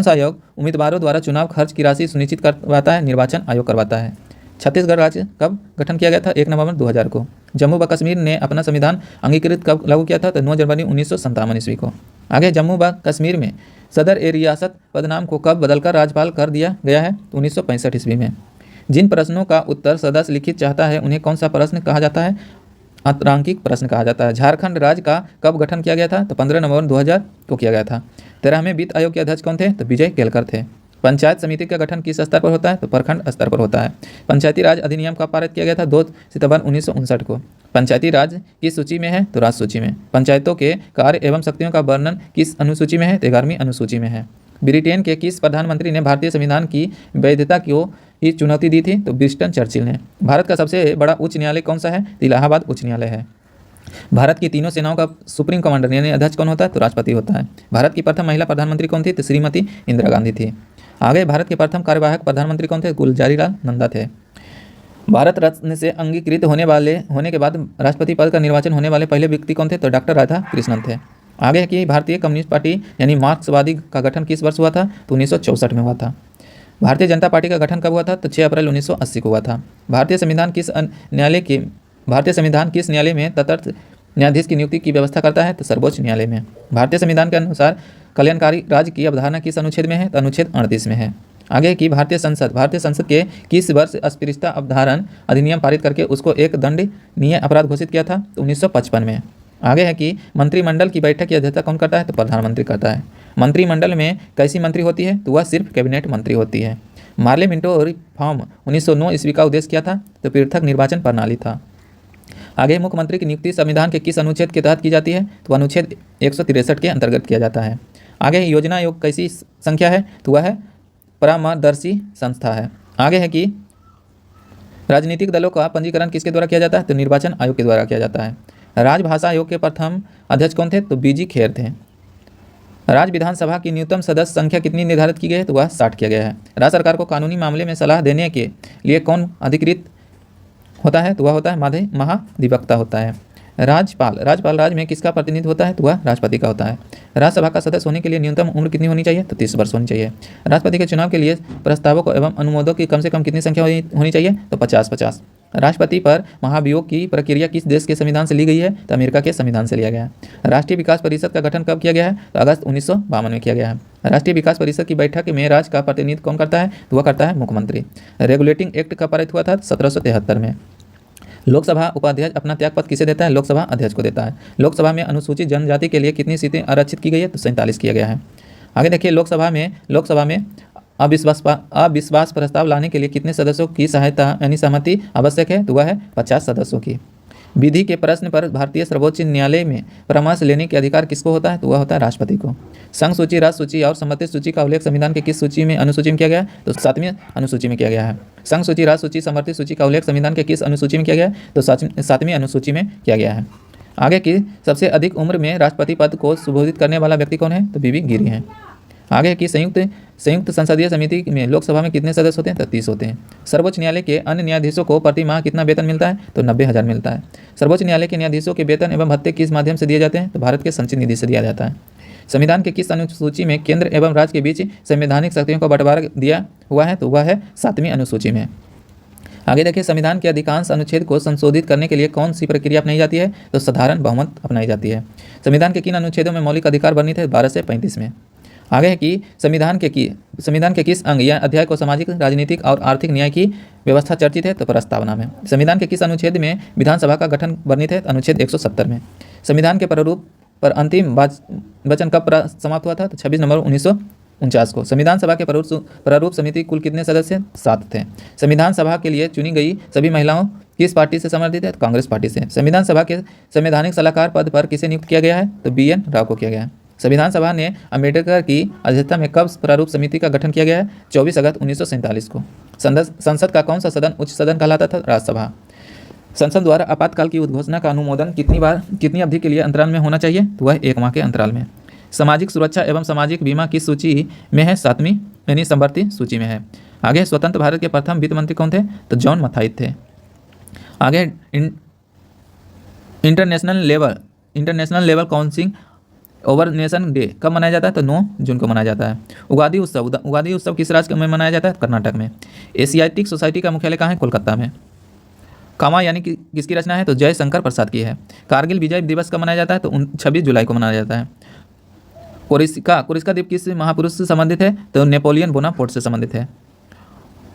S1: सा आयोग उम्मीदवारों द्वारा चुनाव खर्च की राशि सुनिश्चित करवाता है? निर्वाचन आयोग करवाता है। छत्तीसगढ़ राज्य कब गठन किया गया था? 1 नवंबर 2000 को। जम्मू व कश्मीर ने अपना संविधान अंगीकृत कब लागू किया था? तो 9 जनवरी 1957 ईस्वी को। आगे जम्मू व कश्मीर में सदर ए रियासत पदनाम को कब बदलकर राज्यपाल कर दिया गया है? तो 1965 ईस्वी में। जिन प्रश्नों का उत्तर सदस्य लिखित चाहता है उन्हें कौन सा प्रश्न कहा जाता है? अंतरांकिक प्रश्न कहा जाता है। झारखंड राज्य का कब गठन किया गया था? तो 15 नवंबर 2000 को किया गया था। 13वें वित्त आयोग के अध्यक्ष कौन थे? तो विजय केलकर थे। पंचायत समिति का गठन किस स्तर पर होता है? तो प्रखंड स्तर पर होता है। पंचायती राज अधिनियम कब पारित किया गया था? 2 सितंबर 1959 को। पंचायती राज किस सूची में है? तो राज सूची में। पंचायतों के कार्य एवं शक्तियों का वर्णन किस अनुसूची में है? तो 11वीं अनुसूची में है। ब्रिटेन के किस प्रधानमंत्री ने भारतीय संविधान की वैधता को ही चुनौती दी थी? तो विंस्टन चर्चिल ने। भारत का सबसे बड़ा उच्च न्यायालय कौन सा है? तो इलाहाबाद उच्च न्यायालय है। भारत की तीनों सेनाओं का सुप्रीम कमांडर यानी अध्यक्ष कौन होता है? तो राष्ट्रपति होता है। भारत की प्रथम महिला प्रधानमंत्री कौन थी? तो श्रीमती इंदिरा गांधी थी। आगे भारत के प्रथम कार्यवाहक प्रधानमंत्री कौन थे? गुलजारीलाल नंदा थे। भारत रत्न से अंगीकृत होने के बाद राष्ट्रपति पद का निर्वाचन होने वाले पहले व्यक्ति कौन थे? तो डॉक्टर राधा कृष्णन थे। आगे है कि भारतीय कम्युनिस्ट पार्टी यानी मार्क्सवादी का गठन किस वर्ष हुआ था? तो 1964 में हुआ था। भारतीय जनता पार्टी का गठन कब हुआ था? तो 6 अप्रैल 1980 को हुआ था। भारतीय संविधान किस न्यायालय में तटस्थ न्यायाधीश की नियुक्ति की व्यवस्था करता है? तो सर्वोच्च न्यायालय में। भारतीय संविधान के अनुसार कल्याणकारी राज्य की अवधारणा किस अनुच्छेद में है? तो अनुच्छेद 38 में है। आगे की भारतीय संसद के किस वर्ष अस्पृश्यता अपधारण अधिनियम पारित करके उसको एक दंडनीय अपराध घोषित किया था? तो 1955 में। आगे है कि मंत्रिमंडल की बैठक की अध्यक्षता कौन करता है? तो प्रधानमंत्री करता है। मंत्रिमंडल में कैसी मंत्री होती है? तो वह सिर्फ कैबिनेट मंत्री होती है। मार्ले मिंटो रिफॉर्म 1909 ईस्वी का उद्देश्य क्या था? तो पृथक निर्वाचन प्रणाली था। आगे मुख्यमंत्री की नियुक्ति संविधान के किस अनुच्छेद के तहत की जाती है? तो अनुच्छेद 163 के अंतर्गत किया जाता है। आगे योजना आयोग कैसी संख्या है? तो वह है परामर्शी संस्था है। आगे है कि राजनीतिक दलों का पंजीकरण किसके द्वारा किया जाता है? तो निर्वाचन आयोग के द्वारा किया जाता है। राजभाषा आयोग के प्रथम अध्यक्ष कौन थे? तो बीजी खेर थे। राज्य विधानसभा की न्यूनतम सदस्य संख्या कितनी निर्धारित की गई है? तो वह 60 किया गया है। राज्य सरकार को कानूनी मामले में सलाह देने के लिए कौन अधिकृत होता है? तो वह होता है महाधिवक्ता होता है। राज्यपाल राज्य में किसका प्रतिनिधित्व होता है? तो वह राष्ट्रपति का होता है। राज्यसभा का सदस्य होने के लिए न्यूनतम उम्र कितनी होनी चाहिए? तो 30 वर्ष होनी चाहिए। राष्ट्रपति के चुनाव के लिए प्रस्तावकों एवं अनुमोदकों की कम से कम कितनी संख्या होनी चाहिए? तो 50-50। राष्ट्रपति पर महाभियोग की प्रक्रिया किस देश के संविधान से ली गई है? तो अमेरिका के संविधान से लिया गया है। राष्ट्रीय विकास परिषद का गठन कब किया गया है? तो अगस्त 1952 में किया गया है। राष्ट्रीय विकास परिषद की बैठक में राज्य का प्रतिनिधित्व कौन करता है? तो वह करता है मुख्यमंत्री। रेगुलेटिंग एक्ट कब पारित हुआ था? 1773 में। लोकसभा उपाध्यक्ष अपना त्यागपत्र किसे देता है? लोकसभा अध्यक्ष को देता है। लोकसभा में अनुसूचित जनजाति के लिए कितनी सीटें आरक्षित की गई है? तो 47 किया गया है। आगे देखिए लोकसभा में अविश्वास प्रस्ताव लाने के लिए कितने सदस्यों की सहायता यानी सहमति आवश्यक है? तो वह है 50 सदस्यों की। विधि के प्रश्न पर भारतीय सर्वोच्च न्यायालय में परामर्श लेने के अधिकार किसको होता है? तो वह होता है राष्ट्रपति को। संघ सूची, राज्य सूची और सम्मति सूची का उल्लेख संविधान के किस अनुसूची में किया गया है? तो 7वीं अनुसूची में किया गया है। संघ सूची, राज्य सूची, सम्मति सूची का उल्लेख संविधान के किस अनुसूची में किया गया है? तो 7वीं अनुसूची में किया गया है। आगे की सबसे अधिक उम्र में राष्ट्रपति पद को संबोधित करने वाला व्यक्ति कौन है? तो बीबी गिरी है। आगे की संयुक्त संसदीय समिति में लोकसभा में कितने सदस्य होते हैं? तो 30 होते हैं। सर्वोच्च न्यायालय के अन्य न्यायाधीशों को प्रति माह कितना वेतन मिलता है? तो 90,000 मिलता है। सर्वोच्च न्यायालय के न्यायाधीशों के वेतन एवं भत्ते किस माध्यम से दिए जाते हैं? तो भारत के संचित निधि से दिया जाता है। संविधान के किस अनुसूची में केंद्र एवं राज्य के बीच संवैधानिक शक्तियों का बंटवारा दिया हुआ है? तो वह है 7वीं अनुसूची में। आगे देखिए संविधान के अधिकांश अनुच्छेद को संशोधित करने के लिए कौन सी प्रक्रिया अपनाई जाती है? तो साधारण बहुमत अपनाई जाती है। संविधान के किन अनुच्छेदों में मौलिक अधिकार वर्णित है? 12 से 35 में। आगे है कि संविधान के किस अंग या अध्याय को सामाजिक, राजनीतिक और आर्थिक न्याय की व्यवस्था चर्चित है? तो प्रस्तावना में। संविधान के किस अनुच्छेद में विधानसभा का गठन वर्णित है? अनुच्छेद 170 में। संविधान के प्रारूप पर अंतिम वचन कब समाप्त हुआ था? तो 26 नवंबर 1949 को। संविधान सभा के प्रारूप समिति कुल कितने सदस्य? 7 थे। संविधान सभा के लिए चुनी गई सभी महिलाओं किस पार्टी से समर्थित है? तो कांग्रेस पार्टी से। संविधान सभा के संवैधानिक सलाहकार पद पर किसे नियुक्त किया गया है? तो BN राव को किया गया है। संविधान सभा ने अम्बेडकर की अध्यक्षता में कब प्रारूप समिति का गठन किया गया है? 24 अगस्त 1947 को। संसद का कौन सा सदन उच्च सदन कहलाता था? राज्यसभा। संसद द्वारा आपातकाल की उद्घोषणा का अनुमोदन कितनी अवधि के लिए अंतराल में होना चाहिए? तो वह 1 माह के अंतराल में। सामाजिक सुरक्षा एवं सामाजिक बीमा किस सूची में है? 7वीं यानी समवर्ती सूची में है। आगे स्वतंत्र भारत के प्रथम वित्त मंत्री कौन थे? तो जॉन मथाई थे। आगे international level council over nation day कब मनाया जाता है? तो 9 जून को मनाया जाता है। उगादी उत्सव किस राज्य में मनाया जाता है? कर्नाटक में। एशियाटिक सोसाइटी का मुख्यालय कहाँ है? कोलकाता में। कामा यानी कि किसकी रचना है? तो जयशंकर प्रसाद की है। कारगिल विजय दिवस कब मनाया जाता है? तो 26 जुलाई को मनाया जाता है। कोरिस्का द्वीप किस महापुरुष से संबंधित है? तो नेपोलियन बोनापार्ट से संबंधित है।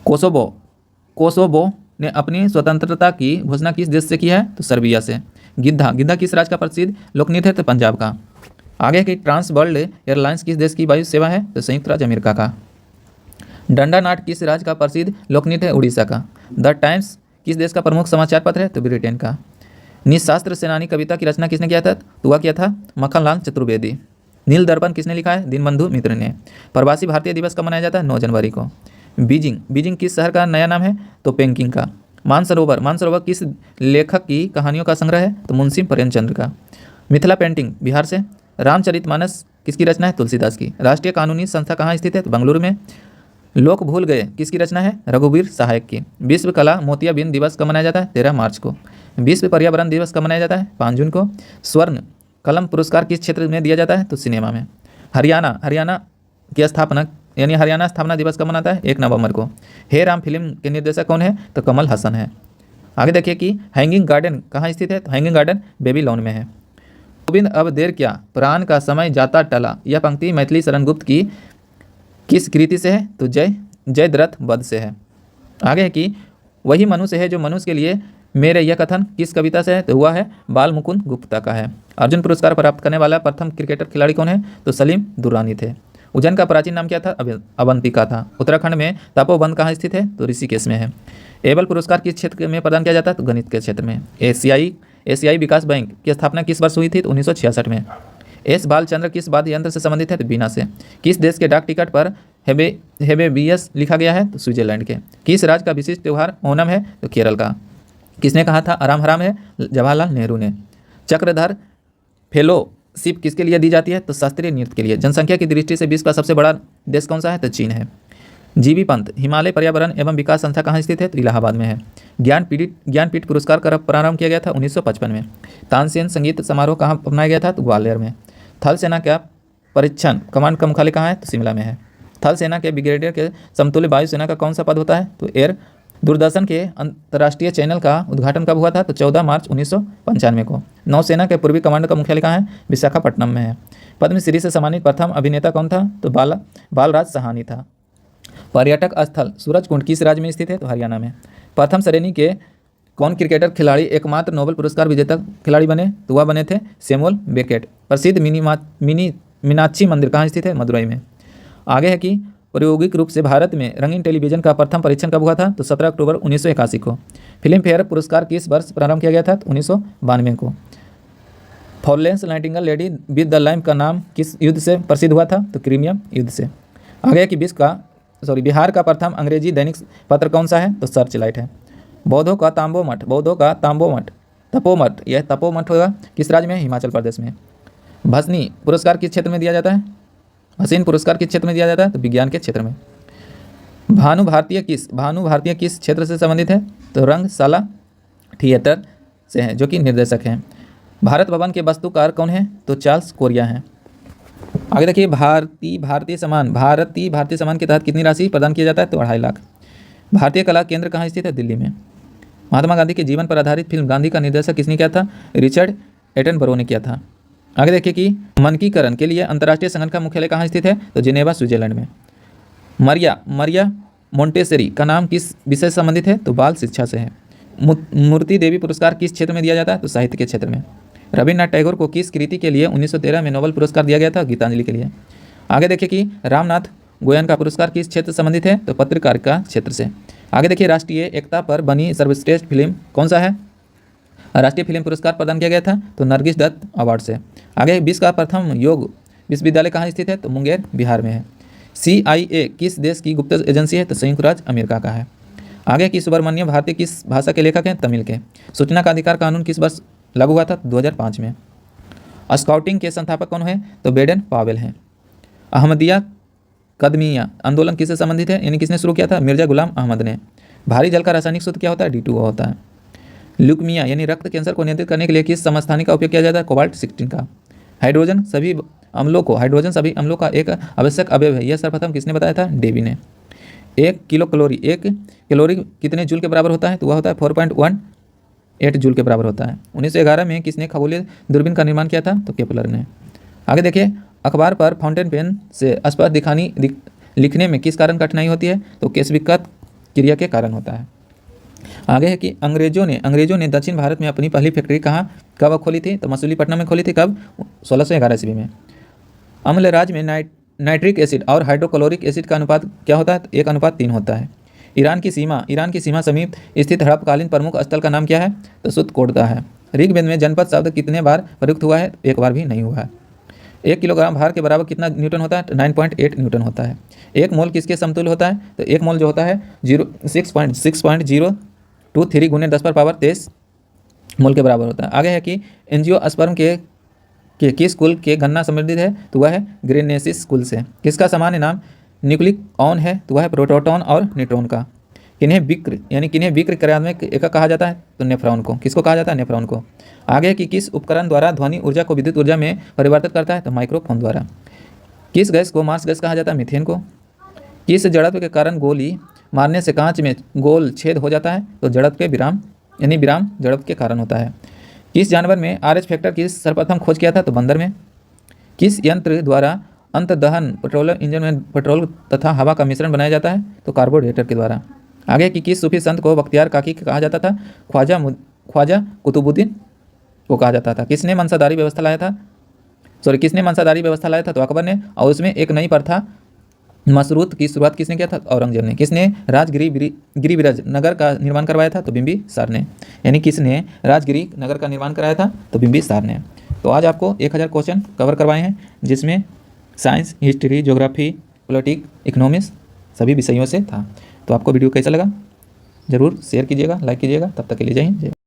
S1: कोसोवो ने अपनी स्वतंत्रता की घोषणा किस देश से की है? तो सर्बिया से। गिद्धा किस राज्य का प्रसिद्ध लोकनृत्य है? तो पंजाब का। आगे की ट्रांस वर्ल्ड एयरलाइंस किस देश की वायु सेवा है? तो संयुक्त राज्य अमेरिका का। डंडा नाट किस राज्य का प्रसिद्ध लोकनृत्य है? उड़ीसा का। द टाइम्स किस देश का प्रमुख समाचार पत्र है? तो ब्रिटेन का। निशास्त्र सेनानी कविता की रचना किसने किया था? तो वह किया था मक्खनलाल चतुर्वेदी। नील दर्पण किसने लिखा है? दीनबंधु मित्र ने। प्रवासी भारतीय दिवस कब मनाया जाता है? 9 जनवरी को। बीजिंग, बीजिंग किस शहर का नया नाम है? तो पेकिंग का। मानसरोवर, मानसरोवर किस लेखक की कहानियों का संग्रह है? तो मुंशी प्रेमचंद्र का। मिथिला पेंटिंग बिहार से। रामचरितमानस किसकी रचना है? तुलसीदास की। राष्ट्रीय कानूनी संस्था कहाँ स्थित है? तो बेंगलुरु में। लोक भूल गए किसकी रचना है? रघुवीर सहायक की। विश्व कला मोतियाबिंद दिवस कब मनाया जाता है? 13 मार्च को। विश्व पर्यावरण दिवस कब मनाया जाता है? 5 जून को। स्वर्ण कलम पुरस्कार किस क्षेत्र में दिया जाता है? तो सिनेमा में। हरियाणा, हरियाणा की स्थापना यानी हरियाणा स्थापना दिवस कब मनाता है? 1 नवंबर को। हे राम फिल्म के निर्देशक कौन है? तो कमल हसन है। आगे देखिए कि हैंगिंग गार्डन कहाँ स्थित है? तो हैंगिंग गार्डन बेबीलोन में है। गोविंद अब देर क्या, प्राण का समय जाता टला, यह पंक्ति मैथिली शरण गुप्त की किस कृति से है? तो जयद्रथ वध से है। आगे है कि वही मनुष्य है जो मनुष्य के लिए मेरे, यह कथन किस कविता से है? तो हुआ है बाल मुकुंद गुप्ता का है। अर्जुन पुरस्कार प्राप्त करने वाला प्रथम क्रिकेटर खिलाड़ी कौन है? तो सलीम दुर्रानी थे। उज्जैन का प्राचीन नाम क्या था? अवंतिका था। उत्तराखंड में तपोवन कहाँ स्थित है? तो ऋषिकेश में है। एबल पुरस्कार किस क्षेत्र में प्रदान किया जाता है? तो गणित के क्षेत्र में। एशियाई विकास बैंक की स्थापना किस वर्ष हुई थी? तो 1966 में। एस बालचंद्र किस वाद्य यंत्र से संबंधित है? तो बीना से। किस देश के डाक टिकट पर हेबेबियस लिखा गया है? तो स्विट्जरलैंड के। किस राज्य का विशिष्ट त्यौहार ओणम है? तो केरल का। किसने कहा था आराम हराम है? जवाहरलाल नेहरू ने। चक्रधर फेलोशिप किसके लिए दी जाती है? तो शास्त्रीय नृत्य के लिए। जनसंख्या की दृष्टि से विश्व का सबसे बड़ा देश कौन सा है? तो चीन है। जीबी पंत हिमालय पर्यावरण एवं विकास संस्था कहाँ स्थित है? तो इलाहाबाद में है। ज्ञानपीठ पुरस्कार का प्रारंभ किया गया था 1955 में। तानसेन संगीत समारोह कहाँ अपनाया गया था? तो ग्वालियर में। थल सेना का परीक्षण कमांड का मुख्यालय कहाँ है? तो शिमला में है। थल सेना के ब्रिगेडियर के समतुल्य वायुसेना का कौन सा पद होता है? तो एयर। दूरदर्शन के अंतर्राष्ट्रीय चैनल का उद्घाटन कब हुआ था? तो 14 मार्च 1995 को। नौसेना के पूर्वी कमांड का मुख्यालय कहाँ है? विशाखापट्टनम में है। पद्मश्री से सम्मानित प्रथम अभिनेता कौन था? तो बालराज साहनी था। पर्यटक स्थल सूरजकुंड किस राज्य में स्थित है? तो हरियाणा में। प्रथम श्रेणी के कौन क्रिकेटर खिलाड़ी एकमात्र नोबेल पुरस्कार विजेता खिलाड़ी बने? तो वह बने थे सैमुअल बेकेट। प्रसिद्ध मीनाक्षी मंदिर कहाँ स्थित है? मदुरई में। आगे है कि प्रायोगिक रूप से भारत में रंगीन टेलीविजन का प्रथम परीक्षण कब हुआ था? तो 17 अक्टूबर 1981 को। फिल्म फेयर पुरस्कार किस वर्ष प्रारंभ किया गया था? तो 1992 को। Florence Nightingale lady with the lamp का नाम किस युद्ध से प्रसिद्ध हुआ था? तो क्रीमिया युद्ध से। आगे है कि बिहार का प्रथम अंग्रेजी दैनिक पत्र कौन सा है? तो सर्चलाइट है। बौद्धों का तपोमठ, यह तपोमठ होगा किस राज्य में? हिमाचल प्रदेश में। भसनी पुरस्कार किस क्षेत्र में दिया जाता है? हसीन पुरस्कार किस क्षेत्र में दिया जाता है? तो विज्ञान के क्षेत्र में। भानु भारतीय किस क्षेत्र से संबंधित है? तो रंगशाला थिएटर से है, जो कि निर्देशक हैं। भारत भवन के वास्तुकार कौन है? तो चार्ल्स कोरिया हैं। आगे देखिए भारतीय सम्मान के तहत कितनी राशि प्रदान किया जाता है? तो 2.5 लाख। भारतीय कला केंद्र कहाँ स्थित है? दिल्ली में। महात्मा गांधी के जीवन पर आधारित फिल्म गांधी का निर्देशक किसने किया था? रिचर्ड एटनबरो ने किया था। आगे देखिए कि मानकीकरण के लिए अंतर्राष्ट्रीय संगठन का मुख्यालय कहाँ स्थित है? तो जिनेवा स्विट्जरलैंड में। मरिया मोंटेसेरी का नाम किस विषय से संबंधित है? तो बाल शिक्षा से है। मूर्ति देवी पुरस्कार किस क्षेत्र में दिया जाता है? तो साहित्य के क्षेत्र में। रविन्द्रनाथ टैगोर को किस कृति के लिए 1913 में नोबेल पुरस्कार दिया गया था? गीतांजलि के लिए। आगे देखिए कि रामनाथ गोयन का पुरस्कार किस क्षेत्र से संबंधित है? तो पत्रकारिता क्षेत्र से। आगे देखिए राष्ट्रीय एकता पर बनी सर्वश्रेष्ठ फिल्म कौन सा है? राष्ट्रीय फिल्म पुरस्कार प्रदान किया गया था तो नरगिस दत्त अवार्ड से। आगे विश्व का प्रथम योग विश्वविद्यालय कहाँ स्थित है? तो मुंगेर बिहार में है। CIA किस देश की गुप्त एजेंसी है? तो संयुक्त राज्य अमेरिका का है। आगे की सुब्रमण्यम भारती किस भाषा के लेखक हैं? तमिल के। सूचना का अधिकार कानून किस वर्ष लागू हुआ था? 2005 में। स्काउटिंग के संस्थापक कौन है? तो बेडन पावेल हैं। अहमदिया कदमिया आंदोलन किससे संबंधित है, यानी किसने शुरू किया था? मिर्जा गुलाम अहमद ने। भारी जल का रासायनिक सूत्र क्या होता है? D2O होता है। ल्यूकीमिया यानी रक्त कैंसर को नियंत्रित करने के लिए किस समस्थानिक का उपयोग किया जाता है? कोबाल्ट 16 का। हाइड्रोजन सभी अम्लों का एक आवश्यक अवयव है, यह सर्वप्रथम किसने बताया था? डेवी ने। 1 कैलोरी कितने जूल के बराबर होता है? तो वह होता है 4.18 जूल के बराबर होता है। 1911 में किसने खगोलीय दूरबीन का निर्माण किया था? तो केपलर ने। आगे देखिए अखबार पर फाउंटेन पेन से स्पष्ट लिखने में किस कारण कठिनाई होती है? तो केशविकत क्रिया के कारण होता है। आगे है कि अंग्रेजों ने दक्षिण भारत में अपनी पहली फैक्ट्री कब खोली थी? तो मसूलीपट्टनम में खोली थी। कब? 1611 ईस्वी में। अम्ल राज्य में नाइट्रिक एसिड और हाइड्रोक्लोरिक एसिड का अनुपात क्या होता है? 1:3 होता है। ईरान की सीमा समीप स्थित हड़प्पकालीन प्रमुख स्थल का नाम क्या है? तो सुत्तकोटा है। ऋग्वेद में जनपद शब्द कितने बार प्रयुक्त हुआ है? एक बार भी नहीं हुआ है। 1 किलोग्राम भार के बराबर कितना न्यूटन होता है? 9.8 न्यूटन होता है। 1 मोल किसके समतुल्य होता है? तो 1 मोल जो होता है 6.023 गुने 10⁻23 मोल के बराबर होता है। आगे है कि एंजियोस्पर्म के किस कुल के गणना संबंधित है? तो वह है ग्रेनेसिस कुल से। किसका सामान्य नाम न्यूक्लिक ऑन है? तो वह है प्रोटॉन और न्यूट्रॉन का। किन्हें विक्र क्रियात्मक एकक कहा जाता है? तो नेफ्रॉन को। किसको कहा जाता है? नेफ्रॉन को। आगे कि किस उपकरण द्वारा ध्वनि ऊर्जा को विद्युत ऊर्जा में परिवर्तित करता है? तो माइक्रोफोन द्वारा। किस गैस को मार्स गैस कहा जाता है? मीथेन को। किस जड़त्व के कारण गोली मारने से कांच में गोल छेद हो जाता है? तो जड़त्व के विराम जड़त्व के कारण होता है। किस जानवर में RH फैक्टर की सर्वप्रथम खोज किया था? तो बंदर में। किस यंत्र द्वारा अंतर्दहन पेट्रोलियम इंजन में पेट्रोल तथा हवा का मिश्रण बनाया जाता है? तो कार्बोरेटर के द्वारा। आगे कि किस सूफी संत को बख्तियार काकी कहा जाता था? ख्वाजा कुतुबुद्दीन को कहा जाता था। किसने मंसादारी व्यवस्था लाया था? तो अकबर ने। और उसमें एक नई प्रथा मशरूत की शुरुआत किसने किया था? औरंगजेब ने। किसने गिरिब्रज नगर का निर्माण करवाया था? तो बिंबिसार ने। यानी किसने राजगिरी नगर का निर्माण कराया था? तो बिंबिसार ने। तो आज आपको 1000 क्वेश्चन कवर करवाए हैं, जिसमें science, history, geography, politics, economics सभी विषयों से था। तो आपको वीडियो कैसा लगा? ज़रूर शेयर कीजिएगा, लाइक कीजिएगा। तब तक के लिए जय हिंद, जय।